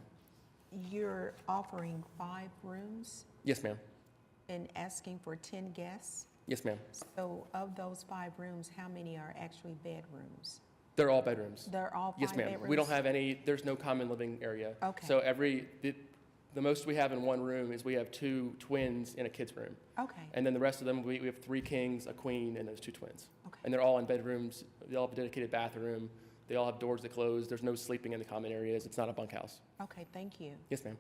You're offering 5 rooms Yes, ma'am. and asking for 10 guests? Yes, ma'am. So of those 5 rooms, how many are actually bedrooms? They're all bedrooms. They're all 5 Yes, ma'am. bedrooms? We don't have any, there's no common living area. Okay. So the most we have in one room is we have 2 twins in a kid's room. Okay. And then the rest of them, we have 3 kings, a queen, and there's 2 twins. Okay. And they're all in bedrooms. They all have a dedicated bathroom. They all have doors that close. There's no sleeping in the common areas. It's not a bunkhouse. Okay, thank you. Yes, ma'am.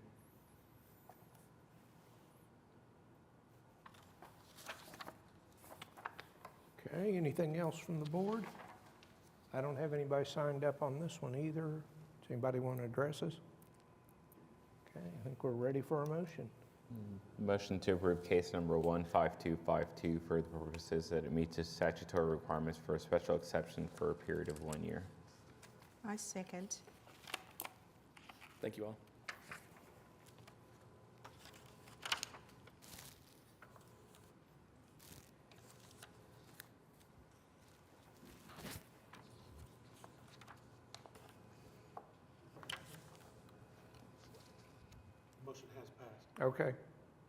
Okay, anything else from the board? I don't have anybody signed up on this one either. Does anybody want to address us? Okay, I think we're ready for a motion. Motion to approve case number 15252 for the purposes that it meets the statutory requirements for a special exception for a period of 1 year. I second. Thank you all. Motion has passed. Okay,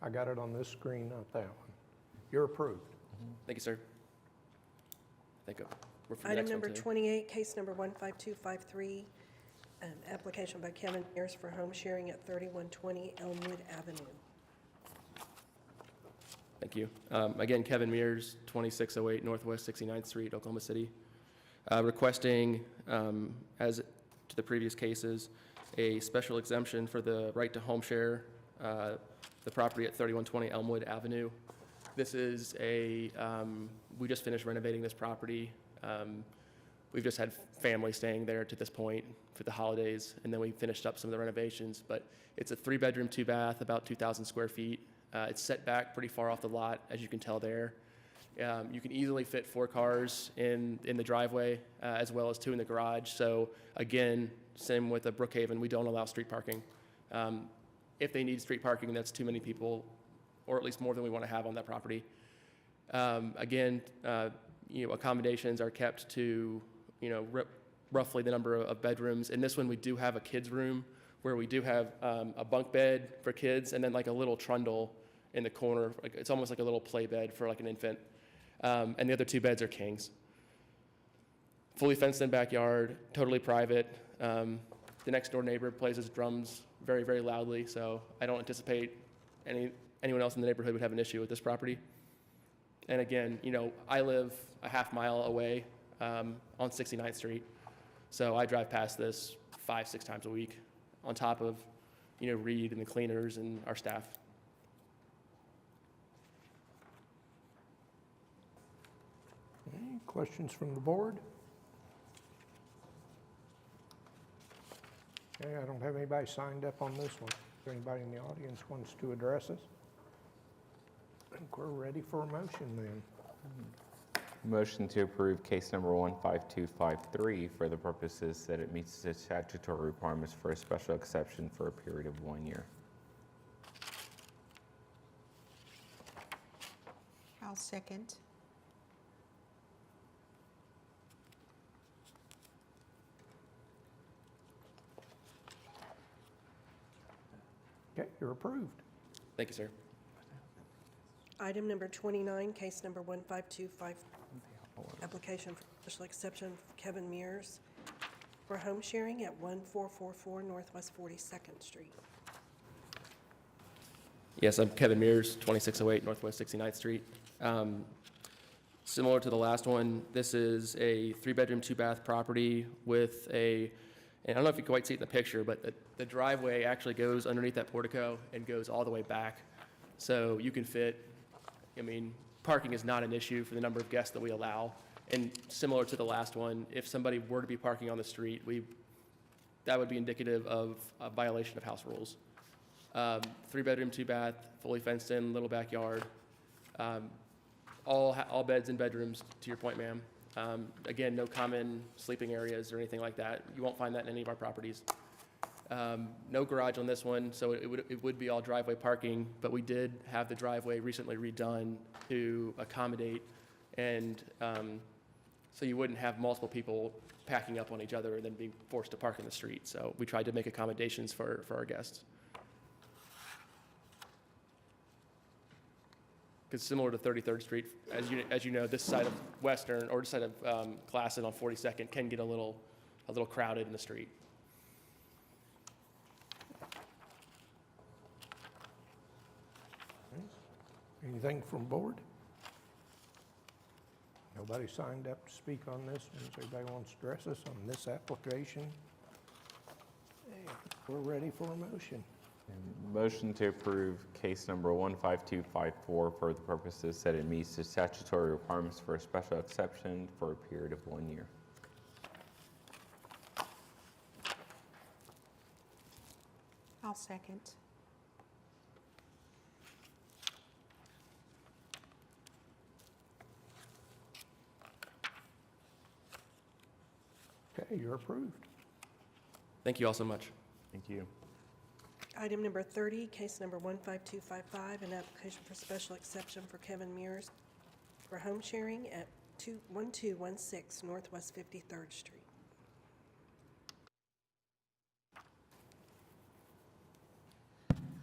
I got it on this screen, not that one. You're approved. Thank you, sir. Thank you. We're for the Item next one, number too. 28, case number 15253, application by Kevin Mears for home sharing at 3120 Elmwood Avenue. Thank you. Again, Kevin Mears, 2608 Northwest 69th Street, Oklahoma City. Requesting, as to the previous cases, a special exemption for the right to home share the property at 3120 Elmwood Avenue. This is we just finished renovating this property. We've just had family staying there to this point for the holidays, and then we finished up some of the renovations. But it's a 3-bedroom, 2-bath, about 2,000 square feet. It's set back pretty far off the lot, as you can tell there. You can easily fit 4 cars in the driveway, as well as 2 in the garage. So again, same with Brookhaven, we don't allow street parking. If they need street parking, that's too many people, or at least more than we want to have on that property. Again, accommodations are kept to, roughly the number of bedrooms. In this one, we do have a kids' room where we do have a bunk bed for kids and then like a little trundle in the corner. It's almost like a little play bed for like an infant. And the other 2 beds are kings. Fully fenced in backyard, totally private. The next door neighbor plays his drums very, very loudly, so I don't anticipate anyone else in the neighborhood would have an issue with this property. And again, I live a half mile away on 69th Street, so I drive past this 5-6 times a week on top of, Reed and the cleaners and our staff. Any questions from the board? Okay, I don't have anybody signed up on this one. If anybody in the audience wants to address us? I think we're ready for a motion then. Motion to approve case number 15253 for the purposes that it meets the statutory requirements for a special exception for a period of 1 year. I'll second. you're approved. Thank you, sir. Item number 29, case number 1525, application for special exception for Kevin Mears for home sharing at 1444 Northwest 42nd Street. Yes, I'm Kevin Mears, 2608 Northwest 69th Street. Similar to the last one, this is a 3-bedroom, 2-bath property with and I don't know if you can quite see it in the picture, but the driveway actually goes underneath that portico and goes all the way back. So you can fit, parking is not an issue for the number of guests that we allow. And similar to the last one, if somebody were to be parking on the street, that would be indicative of a violation of house rules. 3-bedroom, 2-bath, fully fenced in, little backyard. All beds and bedrooms, to your point, ma'am. Again, no common sleeping areas or anything like that. You won't find that in any of our properties. No garage on this one, so it would be all driveway parking, but we did have the driveway recently redone to accommodate, and so you wouldn't have multiple people packing up on each other and then being forced to park in the street. So we tried to make accommodations for our guests. Because similar to 33rd Street, as you know, this side of Western, or this side of Classen on 42nd can get a little crowded in the street. Anything from board? Nobody signed up to speak on this one. Does anybody want to address us on this application? Hey, we're ready for a motion. Motion to approve case number 15254 for the purposes that it meets the statutory requirements for a special exception for a period of 1 year. I'll second. Okay, you're approved. Thank you all so much. Thank you. Item number 30, case number 15255, an application for special exception for Kevin Mears for home sharing at 1216 Northwest 53rd Street.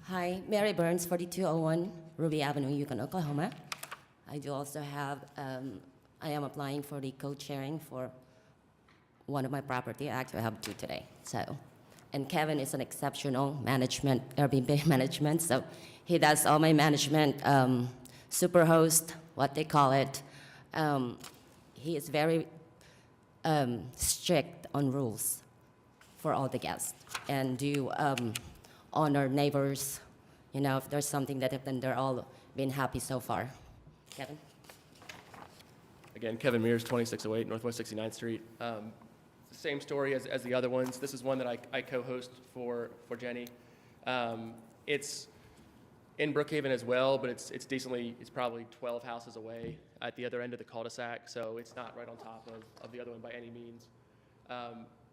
Hi, Mary Burns, 4201 Ruby Avenue, Yukon, Oklahoma. I do also have, I am applying for the code sharing for one of my property. I actually have two today, so. And Kevin is an exceptional management, Airbnb management, so he does all my management, superhost, what they call it. He is very strict on rules for all the guests and do honor neighbors. You know, if there's something that happened, they're all been happy so far. Kevin? Again, Kevin Mears, 2608 Northwest 69th Street. Same story as the other ones. This is one that I co-host for Jenny. It's in Brookhaven as well, but it's probably 12 houses away at the other end of the cul-de-sac, so it's not right on top of the other one by any means.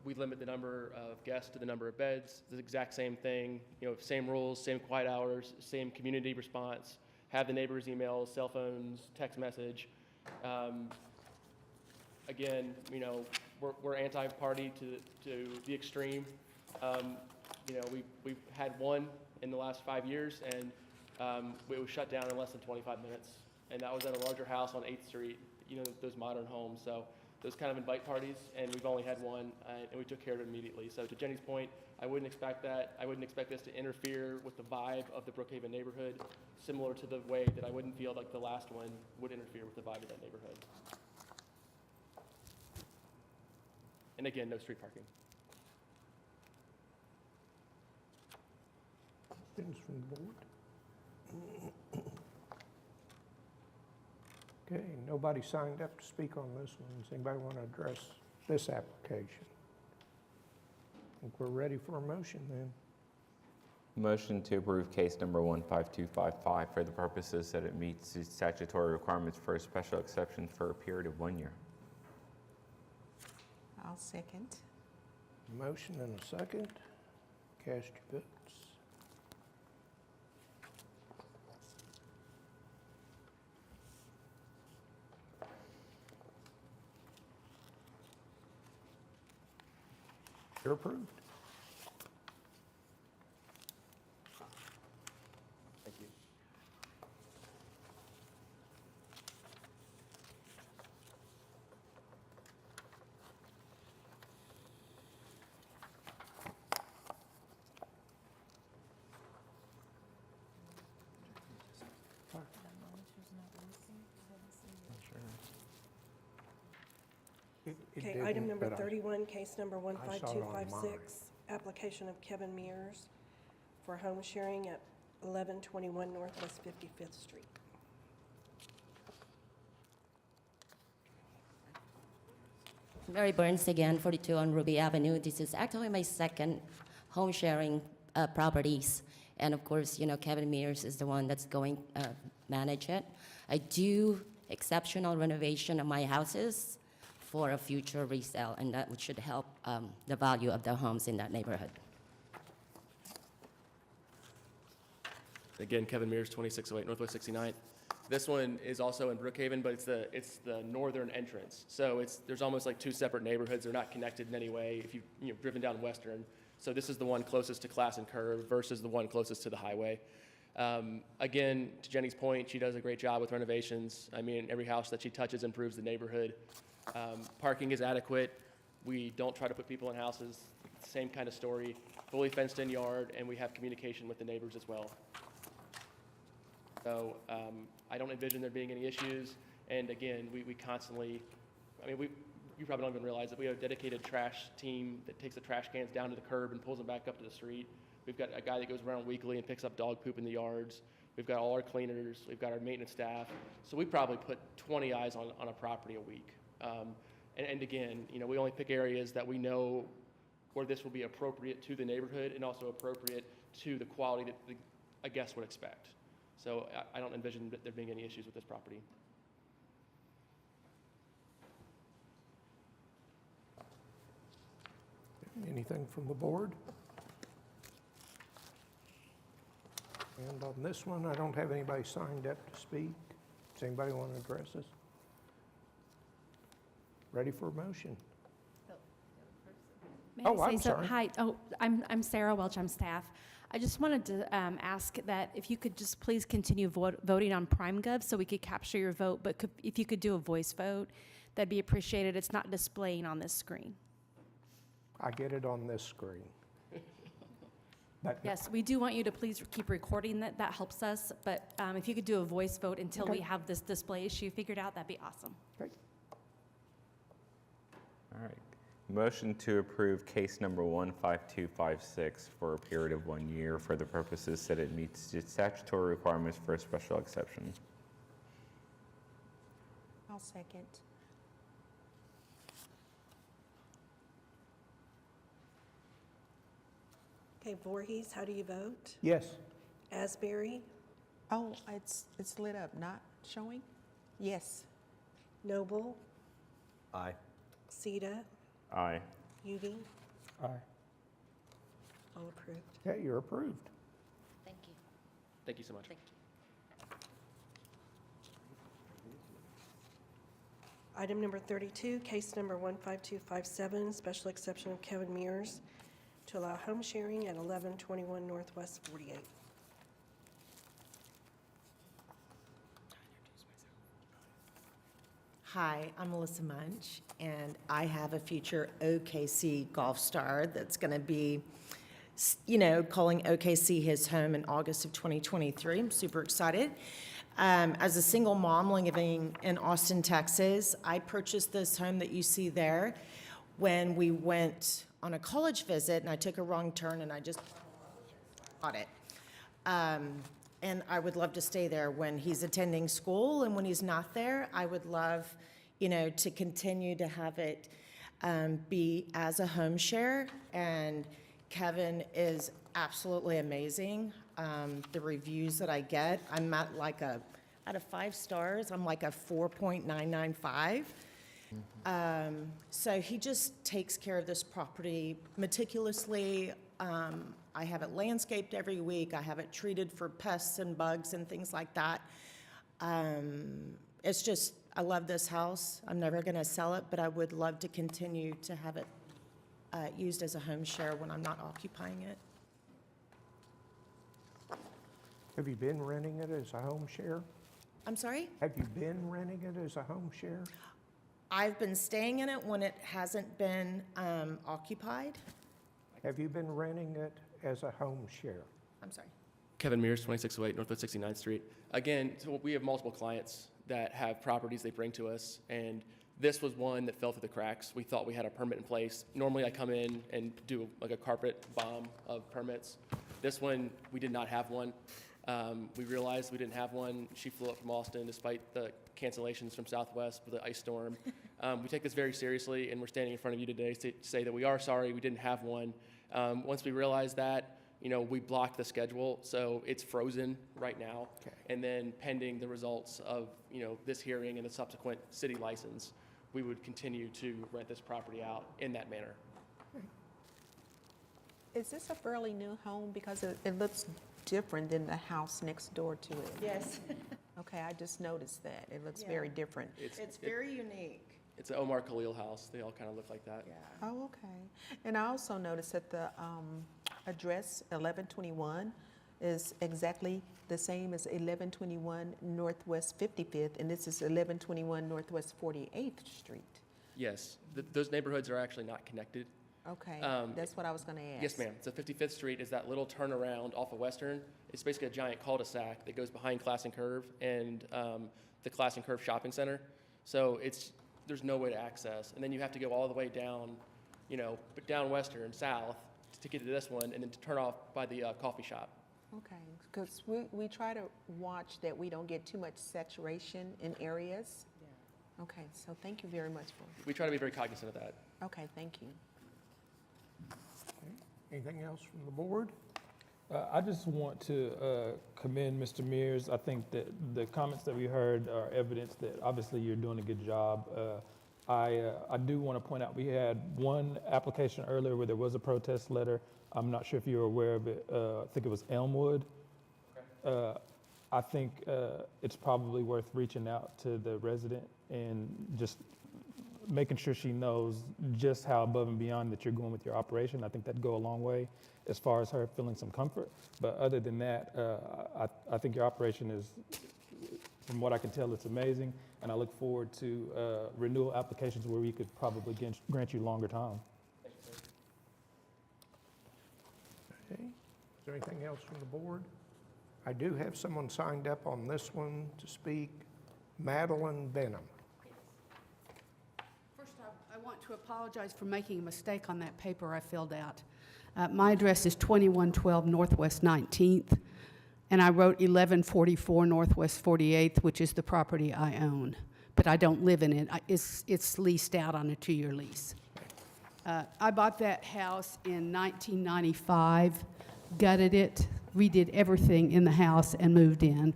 We limit the number of guests to the number of beds. The exact same thing, same rules, same quiet hours, same community response, have the neighbors' emails, cell phones, text message. Again, we're anti-party to the extreme. We've had one in the last 5 years, and it was shut down in less than 25 minutes. And that was at a larger house on 8th Street, those modern homes. So those kind of invite parties, and we've only had one, and we took care of it immediately. So to Jenny's point, I wouldn't expect that. I wouldn't expect this to interfere with the vibe of the Brookhaven neighborhood, similar to the way that I wouldn't feel like the last one would interfere with the vibe of that neighborhood. And again, no street parking. Questions from the board? Okay, nobody signed up to speak on this one. Does anybody want to address this application? I think we're ready for a motion then. Motion to approve case number 15255 for the purposes that it meets the statutory requirements for a special exception for a period of 1 year. I'll second. Motion and a second. Cast your votes. You're approved. It Okay, didn't, item number but I- 31, case number saw it on 15256, application of Kevin Mears for home sharing at 1121 Northwest 55th Street. Mary Burns again, 42 on Ruby Avenue. This is actually my second home sharing properties. And of course, you know, Kevin Mears is the one that's going manage it. I do exceptional renovation of my houses for a future resale, and that should help the value of the homes in that neighborhood. Again, Kevin Mears, 2608 Northwest 69th. This one is also in Brookhaven, but it's the northern entrance. So there's almost like two separate neighborhoods. They're not connected in any way if you've driven down Western. So this is the one closest to Class and Curve versus the one closest to the highway. Again, to Jenny's point, she does a great job with renovations. I mean, every house that she touches improves the neighborhood. Parking is adequate. We don't try to put people in houses. Same kind of story. Fully fenced in yard, and we have communication with the neighbors as well. So I don't envision there being any issues. And again, we constantly, I mean, you probably don't even realize that we have a dedicated trash team that takes the trash cans down to the curb and pulls them back up to the street. We've got a guy that goes around weekly and picks up dog poop in the yards. We've got all our cleaners. We've got our maintenance staff. So we probably put 20 eyes on a property a week. And again, you know, we only pick areas that we know where this will be appropriate to the neighborhood and also appropriate to the quality that a guest would expect. So I don't envision that there being any issues with this property. Anything from the board? And on this one, I don't have anybody signed up to speak. Does anybody want to address us? Ready for a motion? May Oh, I say I'm so? sorry. Hi, I'm Sarah Welch, I'm staff. I just wanted to ask that if you could just please continue voting on PrimeGov so we could capture your vote, but if you could do a voice vote, that'd be appreciated. It's not displaying on this screen. I get it on this screen. But Yes, we do want you to please keep recording that. That helps us, but if you could do a voice vote until we Okay. have this display issue figured out, that'd be awesome. All right. Motion to approve case number 15256 for a period of 1 year for the purposes that it meets the statutory requirements for a special exception. I'll second. Okay, Voorhees, how do you vote? yes, Asbury, Oh, it's lit up, not showing? Yes. Noble, Aye. Sita, Aye. Udi, aye. all approved. Yeah, you're approved. Thank you. Thank you so much. Item number 32, case number 15257, special exception of Kevin Mears to allow home sharing at 1121 Northwest 48. Hi, I'm Melissa Munch, and I have a future OKC golf star that's going to be, calling OKC his home in August of 2023. I'm super excited. As a single mom living in Austin, Texas, I purchased this home that you see there when we went on a college visit, and I took a wrong turn, and I just bought it. And I would love to stay there when he's attending school, and when he's not there, I would love, to continue to have it be as a home share. And Kevin is absolutely amazing. The reviews that I get, I'm at out of 5 stars, I'm like a 4.995. So he just takes care of this property meticulously. I have it landscaped every week. I have it treated for pests and bugs and things like that. It's just, I love this house. I'm never going to sell it, but I would love to continue to have it used as a home share when I'm not occupying it. Have you been renting it as a home share? I'm sorry? Have you been renting it as a home share? I've been staying in it when it hasn't been occupied. Have you been renting it as a home share? I'm sorry. Kevin Mears, 2608 Northwest 69th Street. Again, so we have multiple clients that have properties they bring to us, and this was one that fell through the cracks. We thought we had a permit in place. Normally I come in and do like a carpet bomb of permits. This one, we did not have one. We realized we didn't have one. She flew up from Austin despite the cancellations from Southwest with the ice storm. We take this very seriously, and we're standing in front of you today to say that we are sorry we didn't have one. Once we realized that, we blocked the schedule, so it's frozen right now. Okay. And then pending the results of, this hearing and the subsequent city license, we would continue to rent this property out in that manner. Is this a fairly new home? Because it looks different than the house next door to it. Yes. Okay, I just noticed that. It looks very different. It's very unique. It's an Omar Khalil house. They all kind of look like that. Yeah. Oh, okay. And I also noticed that the address 1121 is exactly the same as 1121 Northwest 55th, and this is 1121 Northwest 48th Street. Yes, those neighborhoods are actually not connected. Okay, that's what I was going to ask. Yes, ma'am. So 55th Street is that little turnaround off of Western. It's basically a giant cul-de-sac that goes behind Class and Curve and the Class and Curve Shopping Center. So there's no way to access. And then you have to go all the way down, down Western, south, to get to this one, and then to turn off by the coffee shop. Okay, because we try to watch that we don't get too much saturation in areas. Yeah. Okay, so thank you very much for. We try to be very cognizant of that. Okay, thank you. Okay. Anything else from the board? I just want to commend Mr. Mears. I think that the comments that we heard are evidence that obviously you're doing a good job. I do want to point out we had one application earlier where there was a protest letter. I'm not sure if you're aware of it. I think it was Elmwood. I think it's probably worth reaching out to the resident and just making sure she knows just how above and beyond that you're going with your operation. I think that'd go a long way as far as her feeling some comfort. But other than that, I think your operation is, from what I can tell, it's amazing. And I look forward to renewal applications where we could probably grant you longer time. Okay. Is there anything else from the board? I do have someone signed up on this one to speak, Madeline Benham. First, I want to apologize for making a mistake on that paper I filled out. My address is 2112 Northwest 19th, and I wrote 1144 Northwest 48th, which is the property I own, but I don't live in it. It's leased out on a 2-year lease. I bought that house in 1995, gutted it, redid everything in the house, and moved in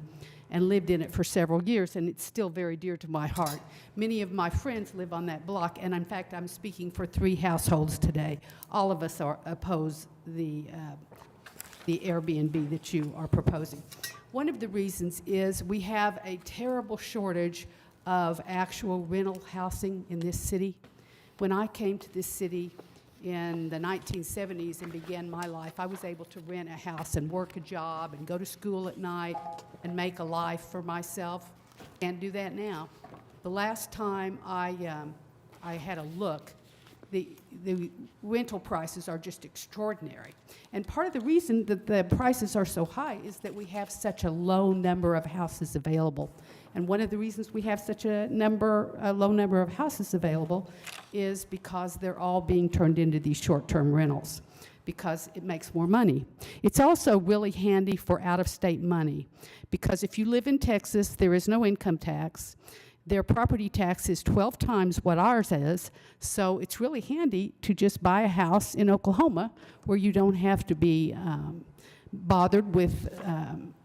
and lived in it for several years, and it's still very dear to my heart. Many of my friends live on that block, and in fact, I'm speaking for 3 households today. All of us oppose the Airbnb that you are proposing. One of the reasons is we have a terrible shortage of actual rental housing in this city. When I came to this city in the 1970s and began my life, I was able to rent a house and work a job and go to school at night and make a life for myself. Can't do that now. The last time I had a look, the rental prices are just extraordinary. And part of the reason that the prices are so high is that we have such a low number of houses available. And one of the reasons we have such a low number of houses available is because they're all being turned into these short-term rentals because it makes more money. It's also really handy for out-of-state money because if you live in Texas, there is no income tax. Their property tax is 12 times what ours is, so it's really handy to just buy a house in Oklahoma where you don't have to be bothered with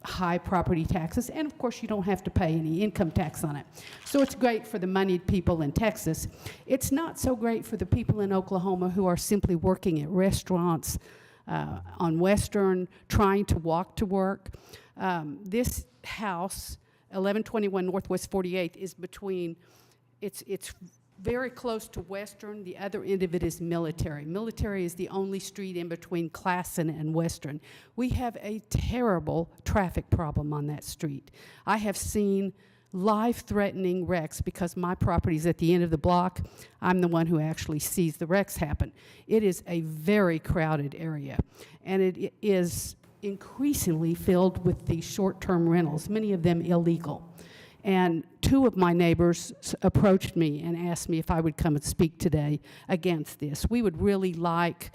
high property taxes, and of course you don't have to pay any income tax on it. So it's great for the moneyed people in Texas. It's not so great for the people in Oklahoma who are simply working at restaurants on Western, trying to walk to work. This house, 1121 Northwest 48th, is between, it's very close to Western. The other end of it is Military. Military is the only street in between Classen and Western. We have a terrible traffic problem on that street. I have seen life-threatening wrecks because my property is at the end of the block. I'm the one who actually sees the wrecks happen. It is a very crowded area, and it is increasingly filled with these short-term rentals, many of them illegal. And two of my neighbors approached me and asked me if I would come and speak today against this. We would really like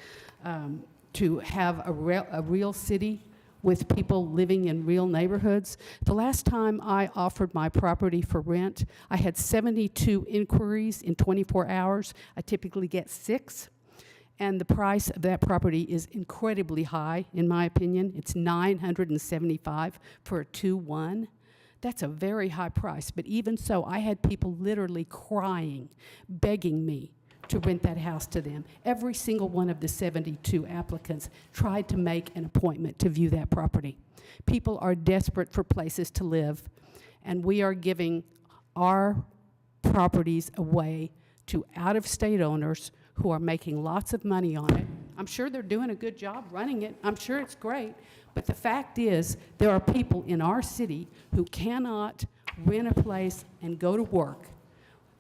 to have a real city with people living in real neighborhoods. The last time I offered my property for rent, I had 72 inquiries in 24 hours. I typically get 6. And the price of that property is incredibly high, in my opinion. It's $975 for a 2-1. That's a very high price, but even so, I had people literally crying, begging me to rent that house to them. Every single one of the 72 applicants tried to make an appointment to view that property. People are desperate for places to live, and we are giving our properties away to out-of-state owners who are making lots of money on it. I'm sure they're doing a good job running it. I'm sure it's great. But the fact is, there are people in our city who cannot rent a place and go to work.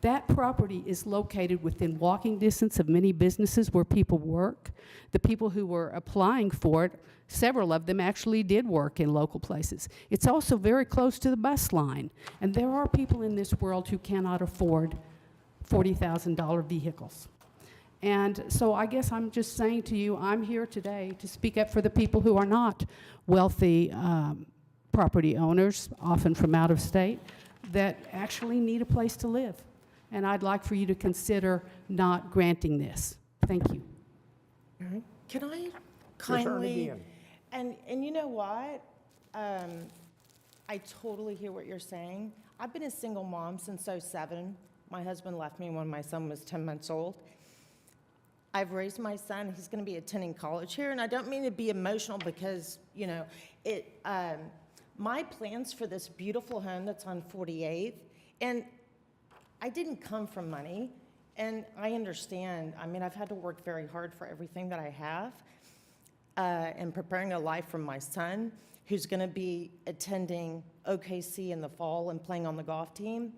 That property is located within walking distance of many businesses where people work. The people who were applying for it, several of them actually did work in local places. It's also very close to the bus line. And there are people in this world who cannot afford $40,000 vehicles. And so I guess I'm just saying to you, I'm here today to speak up for the people who are not wealthy property owners, often from out of state, that actually need a place to live. And I'd like for you to consider not granting this. Thank you. All right. Can I Your turn kindly, again. and you know what? I totally hear what you're saying. I've been a single mom since '07. My husband left me when my son was 10 months old. I've raised my son. He's going to be attending college here, and I don't mean to be emotional because, you know, my plans for this beautiful home that's on 48th, and I didn't come from money, and I understand. I mean, I've had to work very hard for everything that I have, and preparing a life for my son, who's going to be attending OKC in the fall and playing on the golf team.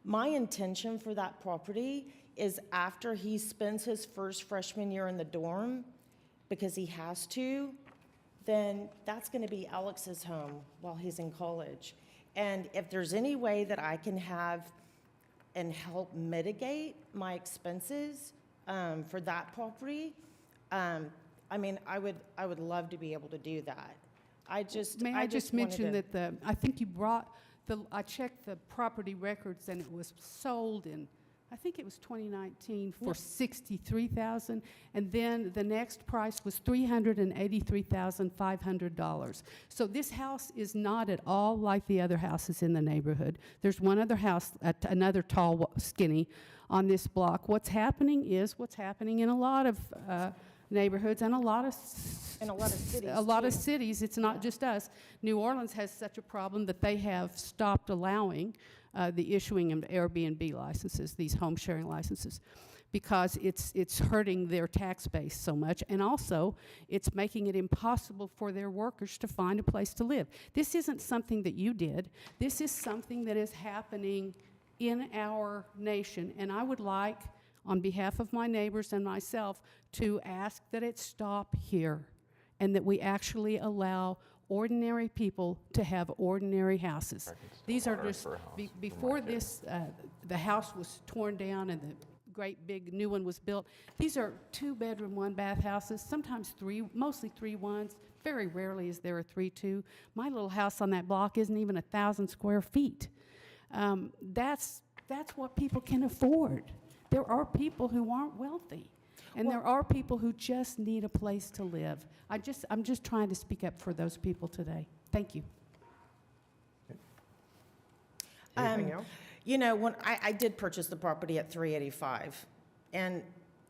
My intention for that property is after he spends his first freshman year in the dorm, because he has to, then that's going to be Alex's home while he's in college. And if there's any way that I can have and help mitigate my expenses for that property, I mean, I would love to be able to do that. May I just mention that I think you brought, I checked the property records and it was sold in, I think it was 2019 for $63,000, and then the next price was $383,500. So this house is not at all like the other houses in the neighborhood. There's one other house, another tall, skinny, on this block. What's happening is what's happening in a lot of neighborhoods and a lot of cities. A lot of cities. It's not just us. New Orleans has such a problem that they have stopped allowing the issuing of Airbnb licenses, these home sharing licenses, because it's hurting their tax base so much, and also it's making it impossible for their workers to find a place to live. This isn't something that you did. This is something that is happening in our nation, and I would like, on behalf of my neighbors and myself, to ask that it stop here and that we actually allow ordinary people to have ordinary houses. These are just, before this, the house was torn down and the great big new one was built, these are 2-bedroom, 1-bath houses, sometimes 3, mostly 3-1s. Very rarely is there a 3-2. My little house on that block isn't even 1,000 square feet. That's what people can afford. There are people who aren't wealthy. And there are people who just need a place to live. I'm just trying to speak up for those people today. Thank you. Anything else? You know, when I did purchase the property at 385, and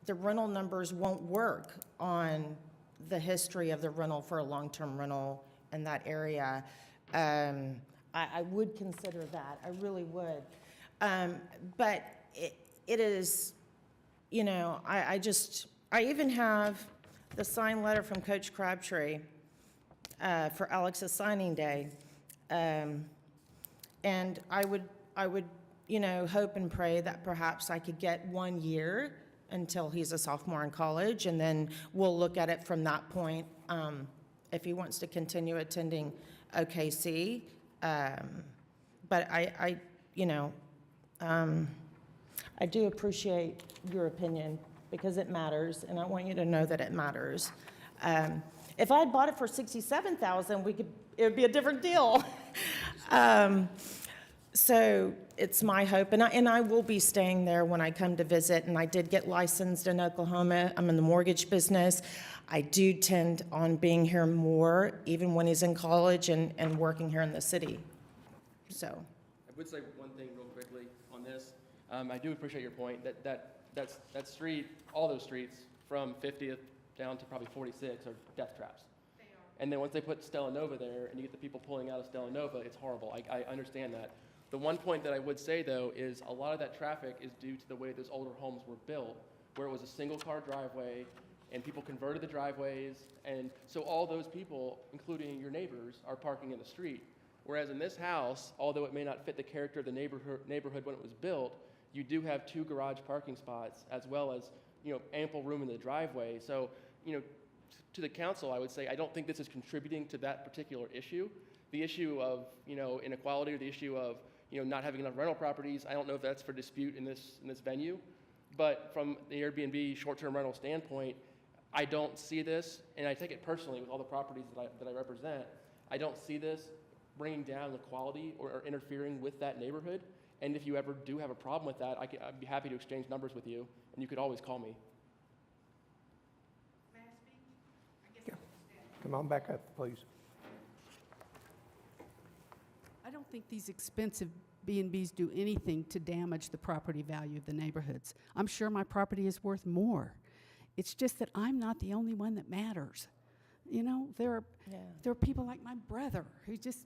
the rental numbers won't work on the history of the rental for a long-term rental in that area. I would consider that. I really would. But it is, you know, I even have the signed letter from Coach Crabtree for Alex's signing day. And I would, you know, hope and pray that perhaps I could get 1 year until he's a sophomore in college, and then we'll look at it from that point if he wants to continue attending OKC. But I do appreciate your opinion because it matters, and I want you to know that it matters. If I had bought it for $67,000, it would be a different deal. So it's my hope, and I will be staying there when I come to visit, and I did get licensed in Oklahoma. I'm in the mortgage business. I do tend on being here more, even when he's in college and working here in the city. So. I would say one thing real quickly on this. I do appreciate your point that street, all those streets from 50th down to probably 46 are death traps. They are. And then once they put Stella Nova there and you get the people pulling out of Stella Nova, it's horrible. I understand that. The one point that I would say, though, is a lot of that traffic is due to the way those older homes were built, where it was a single-car driveway, and people converted the driveways, and so all those people, including your neighbors, are parking in the street. Whereas in this house, although it may not fit the character of the neighborhood when it was built, you do have 2 garage parking spots as well as, ample room in the driveway. So, to the council, I would say I don't think this is contributing to that particular issue. The issue of, inequality, or the issue of, not having enough rental properties, I don't know if that's for dispute in this venue. But from the Airbnb short-term rental standpoint, I don't see this, and I take it personally with all the properties that I represent, I don't see this bringing down the quality or interfering with that neighborhood. And if you ever do have a problem with that, I'd be happy to exchange numbers with you, and you could always call me. May I speak? Come on back up, please. I don't think these expensive B&Bs do anything to damage the property value of the neighborhoods. I'm sure my property is worth more. It's just that I'm not the only one that matters. There are people like my brother who just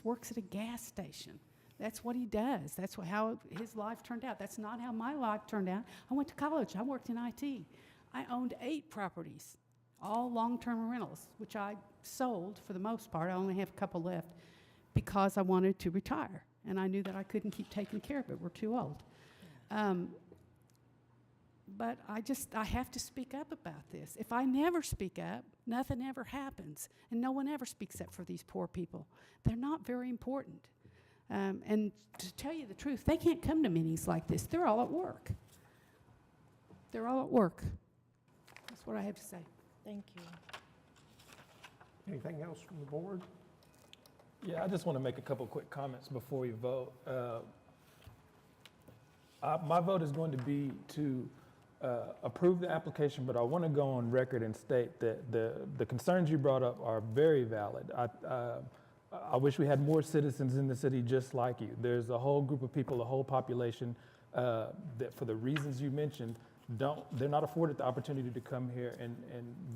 works at a gas station. That's what he does. That's how his life turned out. That's not how my life turned out. I went to college. I worked in IT. I owned 8 properties, all long-term rentals, which I sold for the most part. I only have a couple left because I wanted to retire, and I knew that I couldn't keep taking care of it. We're too old. But I have to speak up about this. If I never speak up, nothing ever happens, and no one ever speaks up for these poor people. They're not very important. And to tell you the truth, they can't come to meetings like this. They're all at work. They're all at work. That's what I have to say. Thank you. Anything else from the board? Yeah, I just want to make a couple quick comments before we vote. My vote is going to be to approve the application, but I want to go on record and state that the concerns you brought up are very valid. I wish we had more citizens in the city just like you. There's a whole group of people, a whole population that for the reasons you mentioned, they're not afforded the opportunity to come here and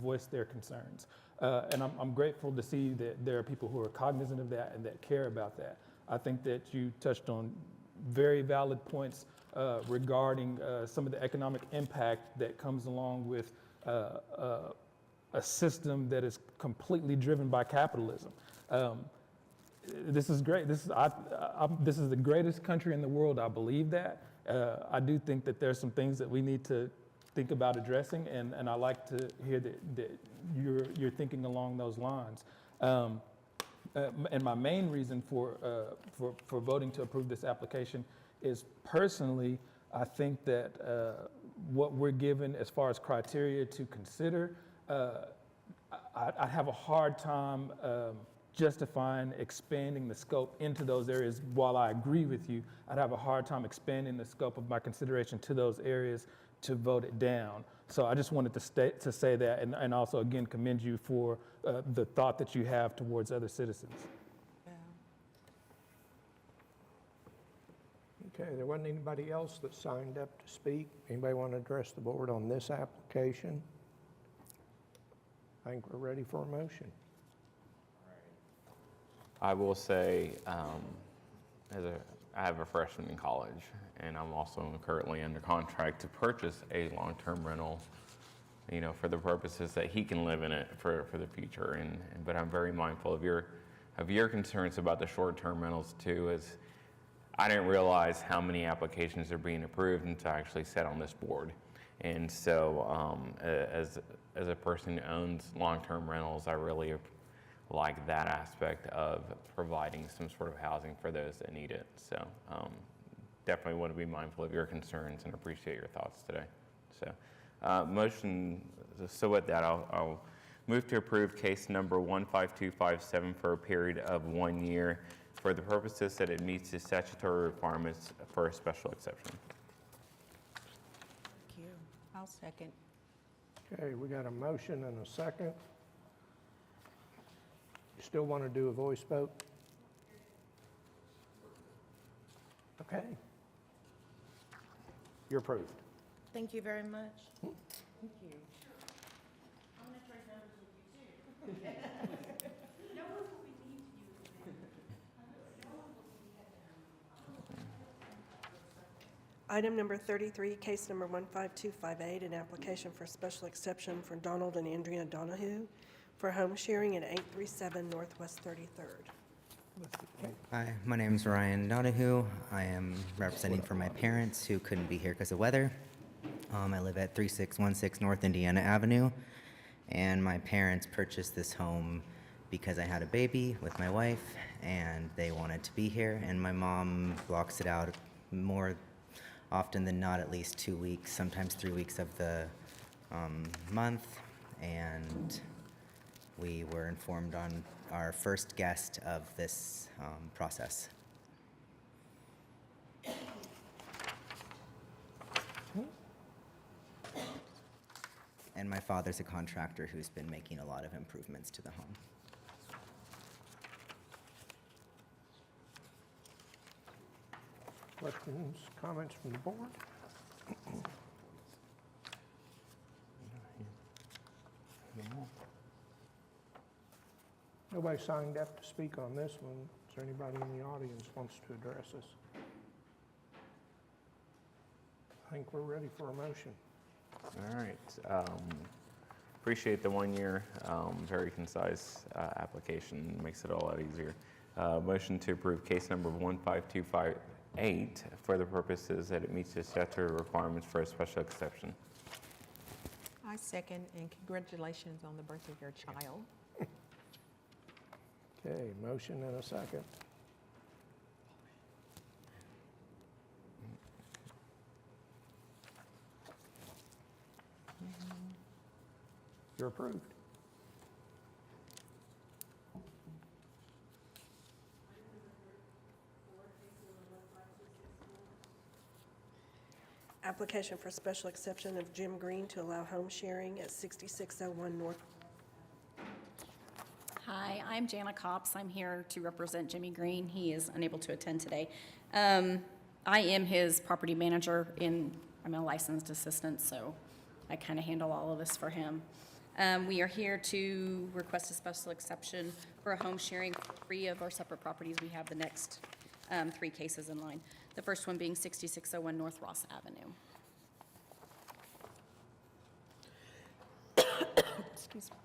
voice their concerns. And I'm grateful to see that there are people who are cognizant of that and that care about that. I think that you touched on very valid points regarding some of the economic impact that comes along with a system that is completely driven by capitalism. This is great. This is the greatest country in the world. I believe that. I do think that there's some things that we need to think about addressing, and I like to hear that you're thinking along those lines. And my main reason for voting to approve this application is personally, I think that what we're given as far as criteria to consider, I'd have a hard time justifying expanding the scope into those areas. While I agree with you, I'd have a hard time expanding the scope of my consideration to those areas to vote it down. So I just wanted to say that, and also again commend you for the thought that you have towards other citizens. Okay, there wasn't anybody else that signed up to speak. Anybody want to address the board on this application? I think we're ready for a motion. I will say, I have a freshman in college, and I'm also currently under contract to purchase a long-term rental, for the purposes that he can live in it for the future. But I'm very mindful of your concerns about the short-term rentals too, as I didn't realize how many applications are being approved until I actually sat on this board. And so as a person who owns long-term rentals, I really like that aspect of providing some sort of housing for those that need it. So definitely want to be mindful of your concerns and appreciate your thoughts today. So so with that, I'll move to approve case number 15257 for a period of 1 year for the purposes that it meets the statutory requirements for a special exception. Thank you. I'll second. Okay, we got a motion and a second. You still want to do a voice vote? Okay. You're approved. Thank you very much. Thank you. Item number 33, case number 15258, an application for special exception for Donald and Andrea Donahue for home sharing at 837 Northwest 33rd. Hi, my name is Ryan Donahue. I am representing for my parents who couldn't be here because of weather. I live at 3616 North Indiana Avenue, and my parents purchased this home because I had a baby with my wife, and they wanted to be here, and my mom blocks it out more often than not, at least 2 weeks, sometimes 3 weeks of the month, and we were informed on our first guest of this process. And my father's a contractor who's been making a lot of improvements to the home. Questions, comments from the board? Nobody signed up to speak on this one. Is there anybody in the audience wants to address us? I think we're ready for a motion. All right. Appreciate the 1 year, very concise application, makes it a lot easier. Motion to approve case number 15258 for the purposes that it meets the statutory requirements for a special exception. I second, and congratulations on the birth of your child. Okay, motion and a second. You're approved. Application for special exception of Jim Green to allow home sharing at 6601 North. Hi, I'm Jana Copps. I'm here to represent Jimmy Green. He is unable to attend today. I am his property manager, I'm a licensed assistant, so I kind of handle all of this for him. We are here to request a special exception for a home sharing for 3 of our separate properties. We have the next 3 cases in line. The first one being 6601 North Ross Avenue. Excuse me.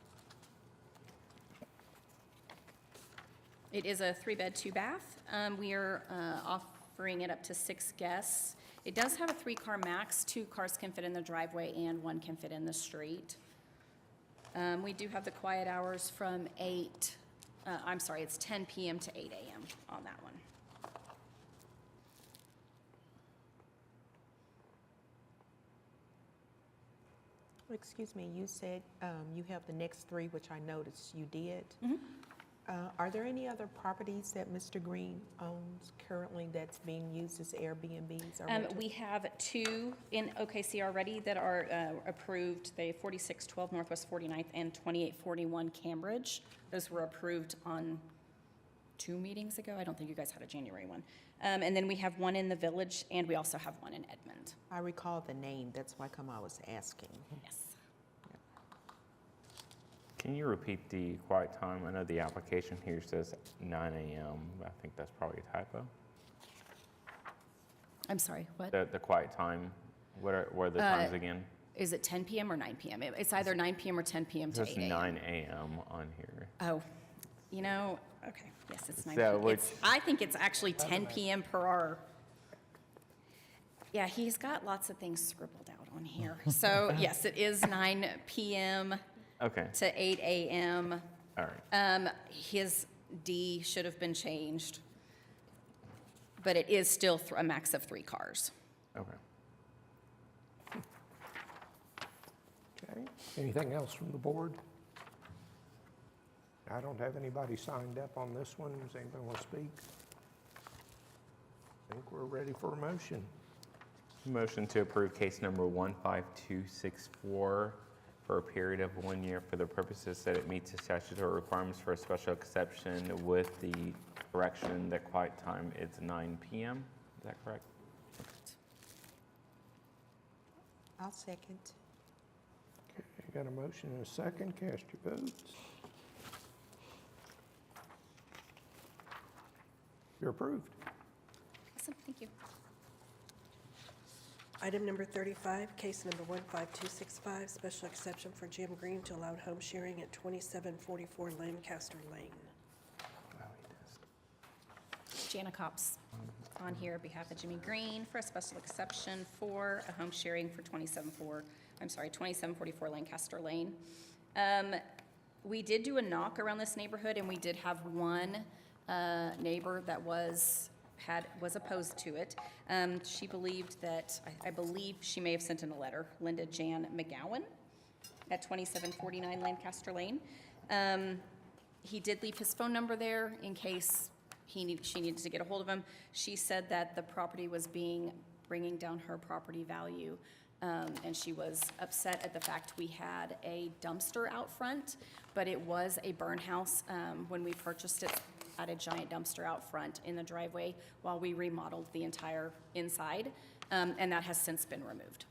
It is a 3-bed, 2-bath. We are offering it up to 6 guests. It does have a 3-car max. 2 cars can fit in the driveway and 1 can fit in the street. We do have the quiet hours from it's 10 p.m. to 8 a.m. on that one. Excuse me, you said you have the next 3, which I noticed you did. Are there any other properties that Mr. Green owns currently that's being used as Airbnbs or rentals? We have 2 in OKC already that are approved. They 4612 Northwest 49th and 2841 Cambridge. Those were approved on 2 meetings ago. I don't think you guys had a January one. And then we have 1 in the Village, and we also have 1 in Edmond. I recall the name, that's why I was asking. Yes. Can you repeat the quiet time? I know the application here says 9 a.m. I think that's probably a typo. I'm sorry, what? The quiet time, what are the times again? Is it 10 p.m. or 9 p.m.? It's either 9 p.m. or 10 p.m. to 8 It says a.m. 9 a.m. on here. Oh, okay, yes, it's 9 So p.m. I think it's actually 10 p.m. per hour. Yeah, he's got lots of things scribbled out on here. So yes, it is 9 p.m. Okay, to 8 a.m. all right. His D should have been changed, but it is still a max of 3 cars. Okay. Okay, anything else from the board? I don't have anybody signed up on this one. Does anybody want to speak? I think we're ready for a motion. Motion to approve case number 15264 for a period of 1 year for the purposes that it meets the statutory requirements for a special exception with the correction that quiet time is 9 p.m. Is that correct? I'll second. Okay, got a motion and a second. Cast your votes. You're approved. Awesome, thank you. Item number 35, case number 15265, special exception for Jim Green to allow home sharing at 2744 Lancaster Lane. Jana Cops on here on behalf of Jimmy Green for a special exception for a home sharing for 2744 Lancaster Lane. We did do a knock around this neighborhood, and we did have one neighbor that was opposed to it. She believed that, I believe she may have sent in a letter, Linda Jan McGowan at 2749 Lancaster Lane. He did leave his phone number there in case she needed to get a hold of him. She said that the property was bringing down her property value, and she was upset at the fact we had a dumpster out front, but it was a burn house. When we purchased it, had a giant dumpster out front in the driveway while we remodeled the entire inside, and that has since been removed.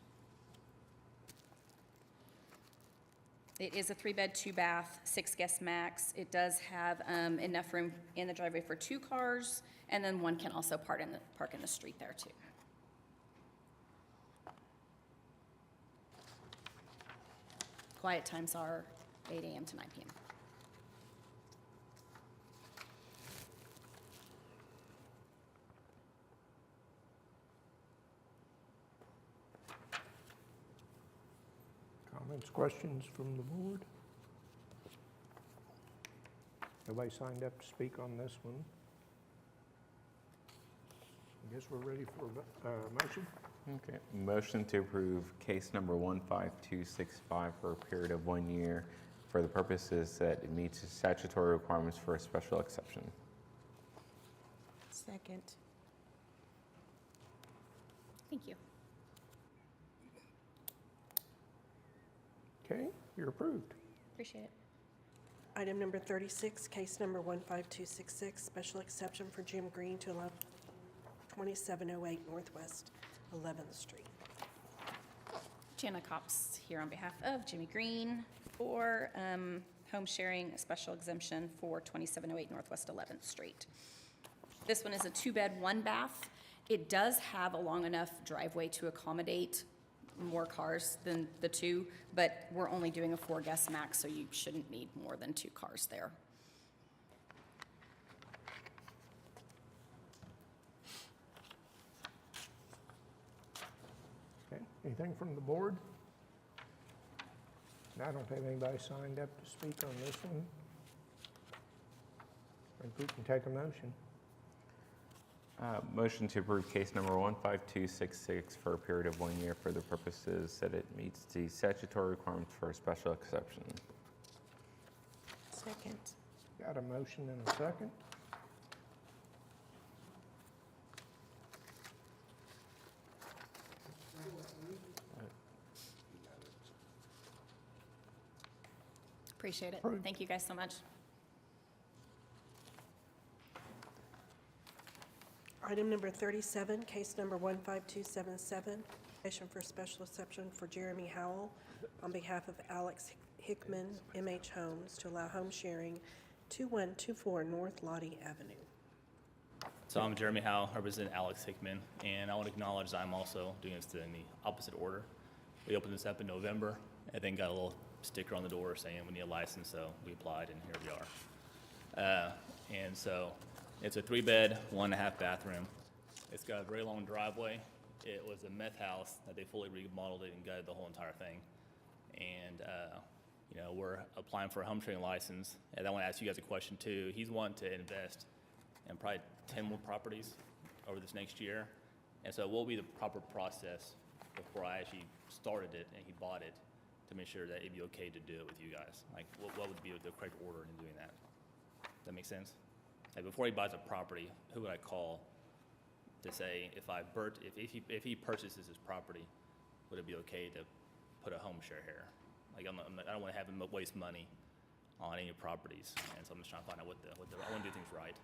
It is a 3-bed, 2-bath, 6-guest max. It does have enough room in the driveway for 2 cars, and then one can also park in the street there too. Quiet times are 8 a.m. to 9 p.m. Comments, questions from the board? Nobody signed up to speak on this one. I guess we're ready for a motion. Okay. Motion to approve case number 15265 for a period of 1 year for the purposes that it meets the statutory requirements for a special exception. Second. Thank you. Okay, you're approved. Appreciate it. Item number 36, case number 15266, special exception for Jim Green to allow 2708 Northwest 11th Street. Jana Cops here on behalf of Jimmy Green for home sharing, a special exemption for 2708 Northwest 11th Street. This one is a 2-bed, 1-bath. It does have a long enough driveway to accommodate more cars than the 2, but we're only doing a 4-guest max, so you shouldn't need more than 2 cars there. Okay, anything from the board? I don't have anybody signed up to speak on this one. I think we can take a motion. Motion to approve case number 15266 for a period of 1 year for the purposes that it meets the statutory requirements for a special exception. Second. Got a motion and a second. Appreciate it. Approved. Thank you guys so much. Item number 37, case number 15277, application for special exception for Jeremy Howell on behalf of Alex Hickman, MH Homes, to allow home sharing 2124 North Lottie Avenue. So I'm Jeremy Howe, represent Alex Hickman, and I want to acknowledge I'm also doing this in the opposite order. We opened this up in November, and then got a little sticker on the door saying we need a license, so we applied, and here we are. And so it's a 3-bed, 1.5 bathroom. It's got a very long driveway, It was a meth house that they fully remodeled it and gutted the whole entire thing. And, you know, we're applying for a home sharing license. And I want to ask you guys a question too. He's wanting to invest in probably 10 more properties over this next year. And so what will be the proper process before I actually started it and he bought it to make sure that it'd be okay to do it with you guys? Like, what would be the correct order in doing that? Does that make sense? Like, before he buys a property, who would I call to say if he purchases his property, would it be okay to put a home share here? Like, I don't want to have him waste money on any properties, and so I'm just trying to find out I want to do things right.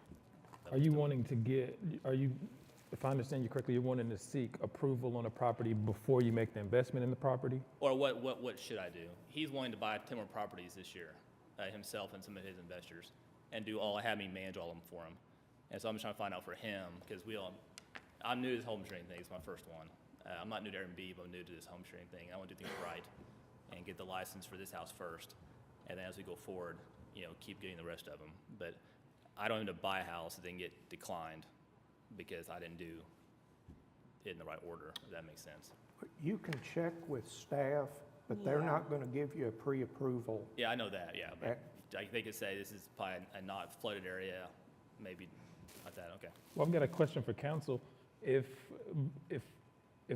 Are you wanting to if I understand you correctly, you're wanting to seek approval on a property before you make the investment in the property? Or what should I do? He's wanting to buy 10 more properties this year, himself and some of his investors, and have me manage all of them for him. And so I'm just trying to find out for him, because I'm new to this home sharing thing. It's my first one. I'm not new to Airbnb, but I'm new to this home sharing thing. I want to do things right and get the license for this house first. And then as we go forward, you know, keep getting the rest of them. But I don't want to buy a house and then get declined because I didn't do it in the right order, if that makes sense. You can check with staff, but they're not going to give you a pre-approval. Yeah, I know that, yeah. But they could say this is probably a not flooded area, maybe like that, okay. Well, I've got a question for council. If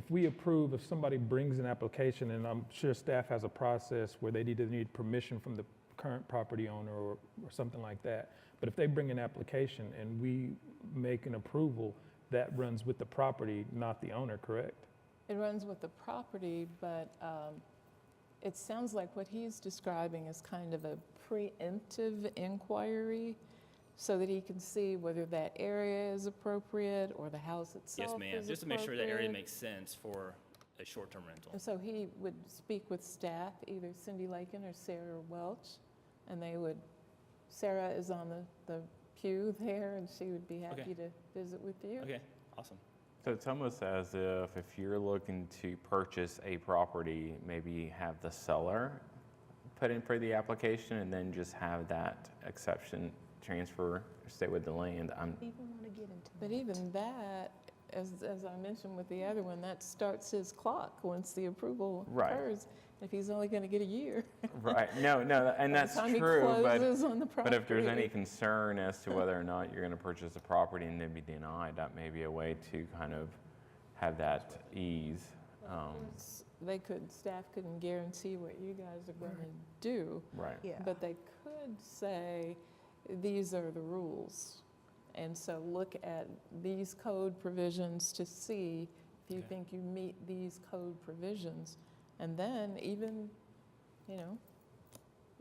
we approve, if somebody brings an application, and I'm sure staff has a process where they need permission from the current property owner or something like that, but if they bring an application and we make an approval, that runs with the property, not the owner, correct? It runs with the property, but it sounds like what he's describing is kind of a preemptive inquiry so that he can see whether that area is appropriate or the house itself Yes, ma'am, is just to make sure that area appropriate. makes sense for a short-term rental. And so he would speak with staff, either Cindy Lakin or Sarah Welch, and Sarah is on the pew there, and she would be happy to visit with you. Okay, awesome. So it's almost as if you're looking to purchase a property, maybe have the seller put in for the application and then just have that exception transfer, stay with the land. But even that, as I mentioned with the other one, that starts his clock once the approval Right. occurs. If he's only going to get a year. Right, no, and that's By the time he true, closes on the but if there's any property. concern as to whether or not you're going to purchase a property and then be denied, that may be a way to kind of have that ease. Staff couldn't guarantee what you guys are going to do. Right. Yeah. But they could say, these are the rules. And so look at these code provisions to see if you think you meet these code provisions. And then even, you know,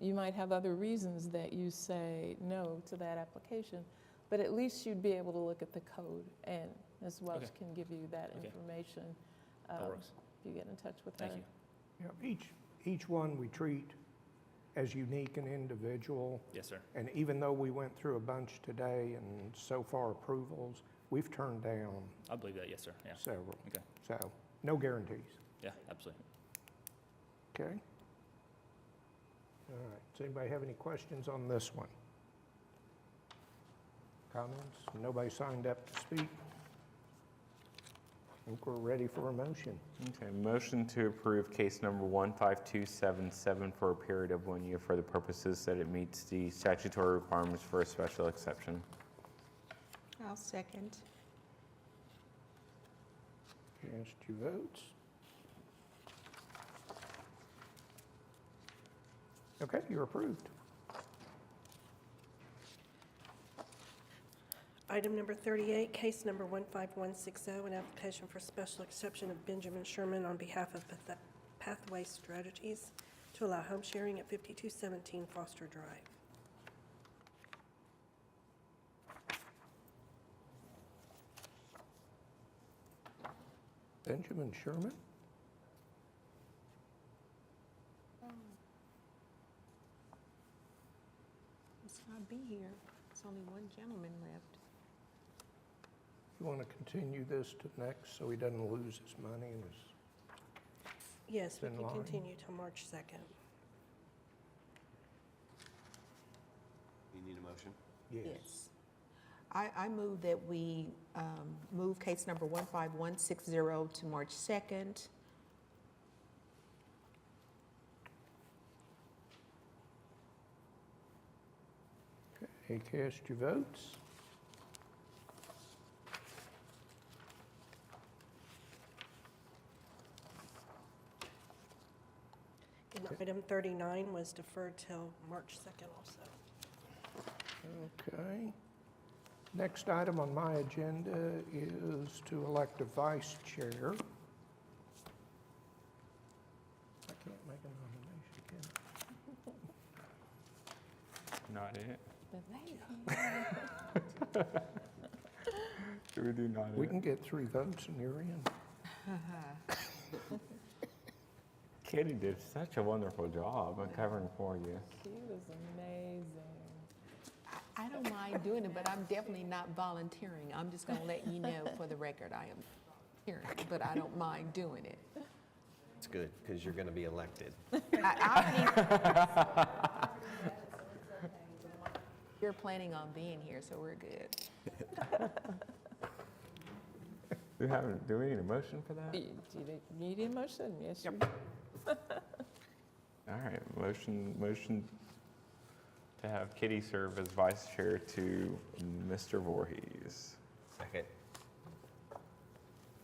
you might have other reasons that you say no to that application, but at least you'd be able to look at the code, and Ms. Welch can give you that information. That works. If you get in touch with her. Thank you. Yeah, each one we treat as unique and individual. Yes, sir. And even though we went through a bunch today and so far approvals, we've turned down I believe that, yes, sir, yeah. several. Okay. So, no guarantees. Yeah, absolutely. Okay? All right. Does anybody have any questions on this one? Comments? Nobody signed up to speak? I think we're ready for a motion. Okay, motion to approve case number 15277 for a period of 1 year for the purposes that it meets the statutory requirements for a special exception. I'll second. Cast your votes. Okay, you're approved. Item number 38, case number 15160, an application for special exception of Benjamin Sherman on behalf of Pathway Strategies to allow home sharing at 5217 Foster Drive. Benjamin Sherman? Must not be here. There's only one gentleman left. You want to continue this to next so he doesn't lose his money and his... Yes, we In can line. continue till March 2nd. You need a motion? Yes. I move that we move case number 15160 to March 2nd. Okay, cast your votes. And item 39 was deferred till March 2nd also. Okay. Next item on my agenda is to elect a vice chair. I can't make a nomination, can I? Not it. Should we do not We it? can get 3 votes and you're in. Kitty did such a wonderful job of covering for you. She was amazing. I don't mind doing it, but I'm definitely not volunteering. I'm just going to let you know for the record I am here, but I don't mind doing it. It's good, because you're going to be elected. You're planning on being here, so we're good. Do we need a motion for that? Do you need a motion? Yes, you do. All right, motion to have Kitty serve as vice chair to Mr. Voorhees. Second.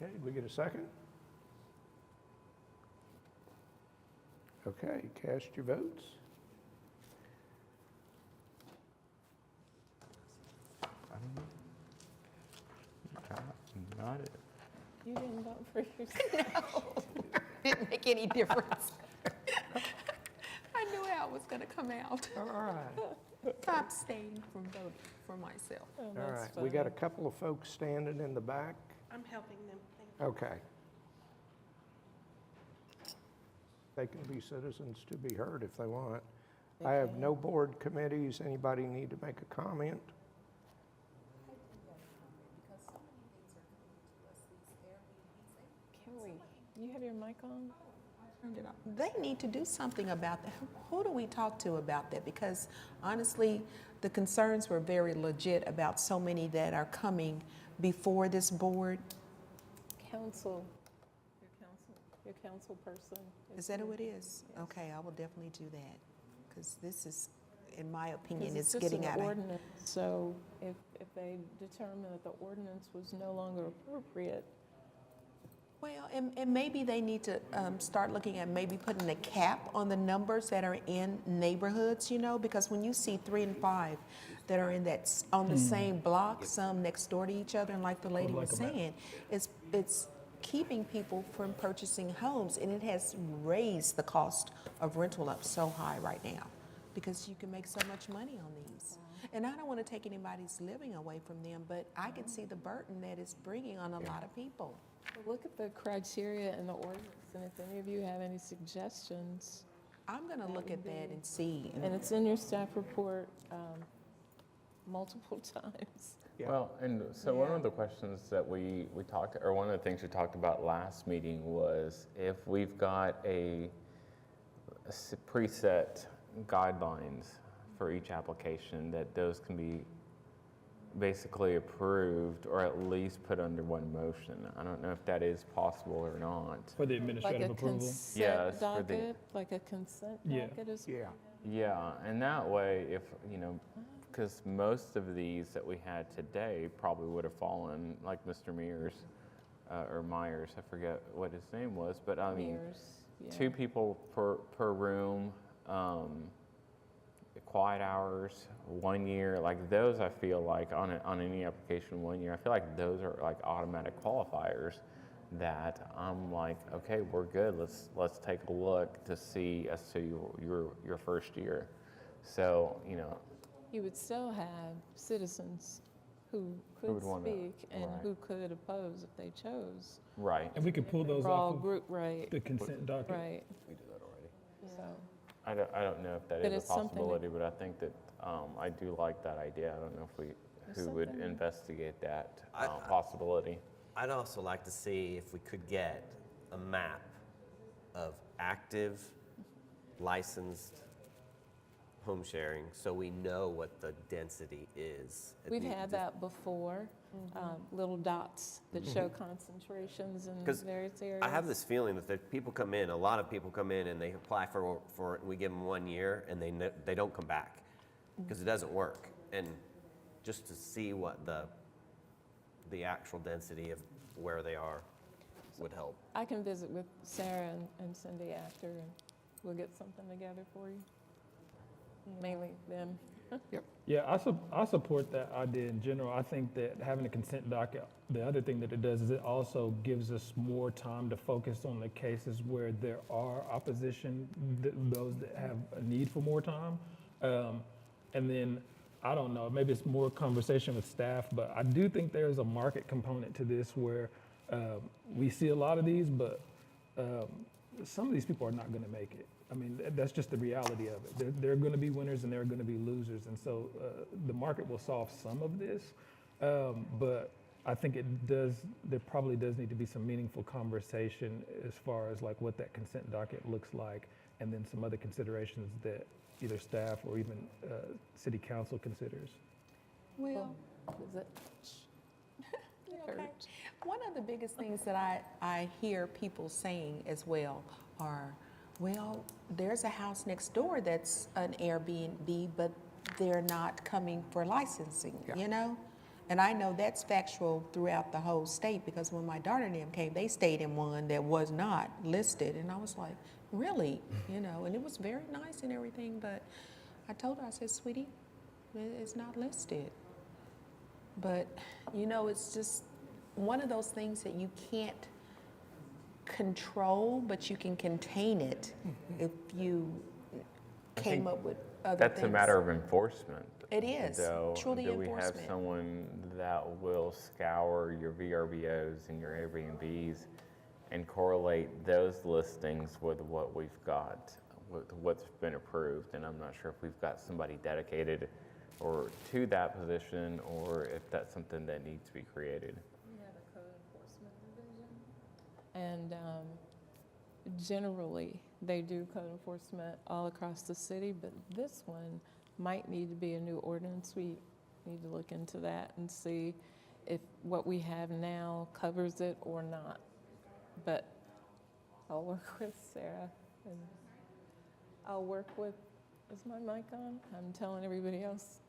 Okay, did we get a second? Okay, cast your votes. Not it. You didn't vote for yourself. Didn't make any difference. I knew how it was going to come out. All right. I abstained from voting for myself. Oh, All that's right, we got a funny. couple of folks standing in the back. I'm helping them. Thank you. Okay. They can be citizens to be heard if they want. I have no board committees. Anybody need to make a comment? Can we, you have your mic on? They need to do something about that. Who do we talk to about that? Because honestly, the concerns were very legit about so many that are coming before this board. Council, your council person. Is that who it here. is? Yes. Okay, I will definitely do that, because this is, in my opinion, Because it's just getting an out of. ordinance, so if they determine that the ordinance was no longer appropriate, Well, and maybe they need to start looking at maybe putting a cap on the numbers that are in neighborhoods, you know, because when you see 3 and 5 that are in that, on the same block, some next door to each other, and like the lady was saying, it's keeping people from purchasing homes, and it has raised the cost of rental up so high right now, because you can make so much money on these. And I don't want to take anybody's living away from them, but I can see the burden that it's bringing on a lot of people. look at the criteria in the ordinance, and if any of you have any suggestions. I'm going to look at that and see. And it's in your staff report multiple times. Well, and so one of the questions that we talked, or one of the things we talked about last meeting was if we've got a preset guidelines for each application, that those can be basically approved or at least put under one motion. I don't know if that is possible or not. For the administrative approval? Yes, Consent for the- docket, like a consent Yeah. docket is. Yeah. Yeah, and that way, if, because most of these that we had today probably would have fallen, like Mr. Mears, or Myers, I forget what his name was, but I mean, Years, yeah. 2 people per room, quiet hours, 1 year, like those I feel like on any application 1 year, I feel like those are like automatic qualifiers that I'm like, okay, we're good. Let's take a look to see as to your first year. So, You would still have citizens who Who would could wanna- speak and right. who could oppose if they chose. right. And we can pull those We're all off of group, right, the consent docket. right. We do that already. So, I don't know if that But is a it's something that- possibility, but I think that I do like that idea. I don't know if It's who would something- investigate that possibility. I'd also like to see if we could get a map of active licensed home sharing, so we know what the density is. We've had that before, little dots that show concentrations in 'Cause various areas. I have this feeling that people come in, a lot of people come in and they apply for it, and we give them 1 year, and they don't come back because it doesn't work. And just to see what the actual density of where they are would help. I can visit with Sarah and Cindy after, and we'll get something together for you. Mainly them. Yeah, I support that idea in general. I think that having a consent docket, the other thing that it does is it also gives us more time to focus on the cases where there are opposition, those that have a need for more time. And then, I don't know, maybe it's more conversation with staff, but I do think there's a market component to this where we see a lot of these, but some of these people are not going to make it. I mean, that's just the reality of it. There are going to be winners and there are going to be losers. And so the market will solve some of this. But I think there probably does need to be some meaningful conversation as far as like what that consent docket looks like, and then some other considerations that either staff or even city council considers. Well, Is it? okay. One of the biggest things that I hear people saying as well are, well, there's a house next door that's an Airbnb, but they're not coming for licensing, you know? And I know that's factual throughout the whole state, because when my daughter and them came, they stayed in one that was not listed. And I was like, really? You know, and it was very nice and everything, but I told her, I said, sweetie, it's not listed. But, you know, it's just one of those things that you can't control, but you can contain it if you came up with other That's things. a matter of enforcement. It is, Though, truly do we have enforcement. someone that will scour your VRBOs and your Airbnbs and correlate those listings with what we've got, with what's been approved? And I'm not sure if we've got somebody dedicated or to that position, or if that's something that needs to be created. We have a code enforcement division. And generally, they do code enforcement all across the city, but this one might need to be a new ordinance. We need to look into that and see if what we have now covers it or not. But I'll work with Sarah, and I'll work with, is my mic on? I'm telling everybody else,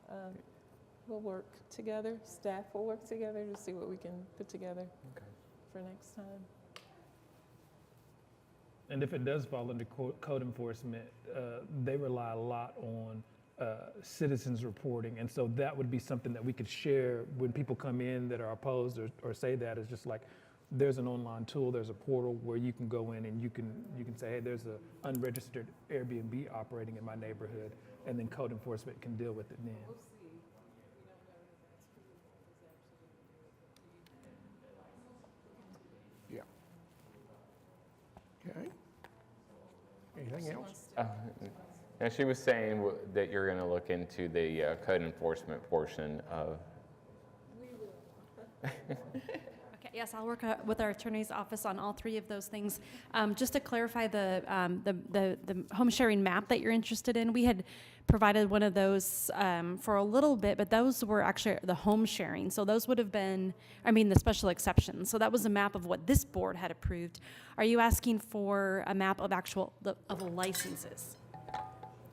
we'll work together, staff will work together to see what we can put together for next time. And if it does fall under code enforcement, they rely a lot on citizens reporting. And so that would be something that we could share when people come in that are opposed or say that. It's just like, there's an online tool, there's a portal where you can go in and you can say, hey, there's an unregistered Airbnb operating in my neighborhood, and then code enforcement can deal with it then. Yeah. Okay. Anything else? And she was saying that you're going to look into the code enforcement portion of. Okay, yes, I'll work with our attorney's office on all three of those things. Just to clarify the home sharing map that you're interested in, we had provided one of those for a little bit, but those were actually the home sharing. So those would have been, the special exceptions. So that was a map of what this board had approved. Are you asking for a map of of licenses?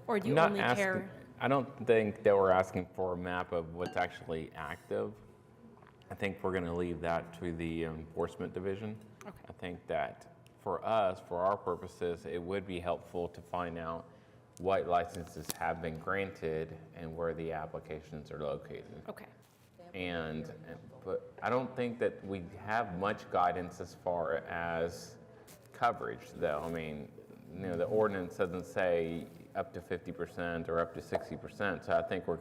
Or do you only care? I don't think that we're asking for a map of what's actually active. I think we're going to leave that to the enforcement division. Okay. I think that for us, for our purposes, it would be helpful to find out what licenses have been granted and where the applications are located. Okay. But I don't think that we have much guidance as far as coverage, though. The ordinance doesn't say up to 50% or up to 60%. So I think we're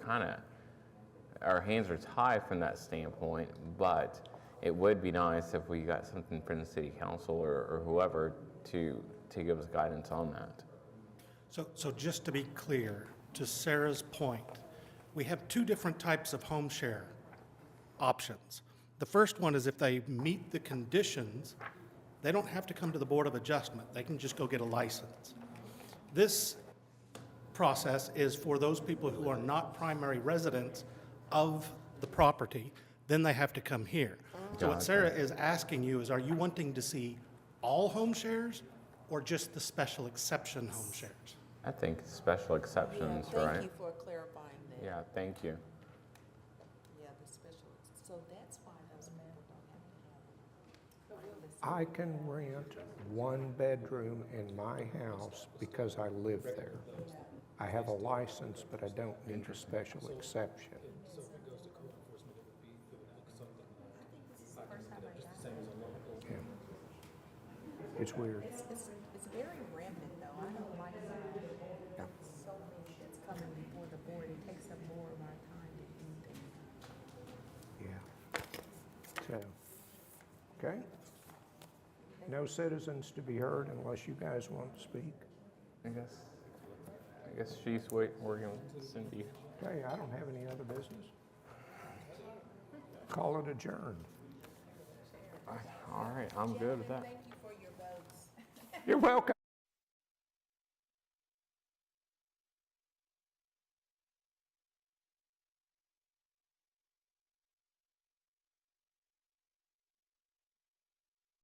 our hands are tied from that standpoint, but it would be nice if we got something from the city council or whoever to give us guidance on that. So just to be clear, to Sarah's point, we have two different types of home share options. The first one is if they meet the conditions, they don't have to come to the Board of Adjustment. They can just go get a license. This process is for those people who are not primary residents of the property, then they have to come here. So what Sarah is asking you is, are you wanting to see all home shares or just the special exception home shares? I think special exceptions, Yeah, right? thank you for clarifying that. Yeah, thank you. Yeah, the special, so that's why those people don't have. I can rent one bedroom in my house because I live there. I have a license, but I don't need a special exception. Yeah. It's weird. It's very rampant, though. I don't like that. So many shit's coming before the board. It takes up more of our time to do things. Yeah. So, okay. No citizens to be heard unless you guys want to speak. I guess she's working with Cindy. Okay, I don't have any other business. Call it adjourned. All right, I'm good with that. Thank you for your votes. You're welcome.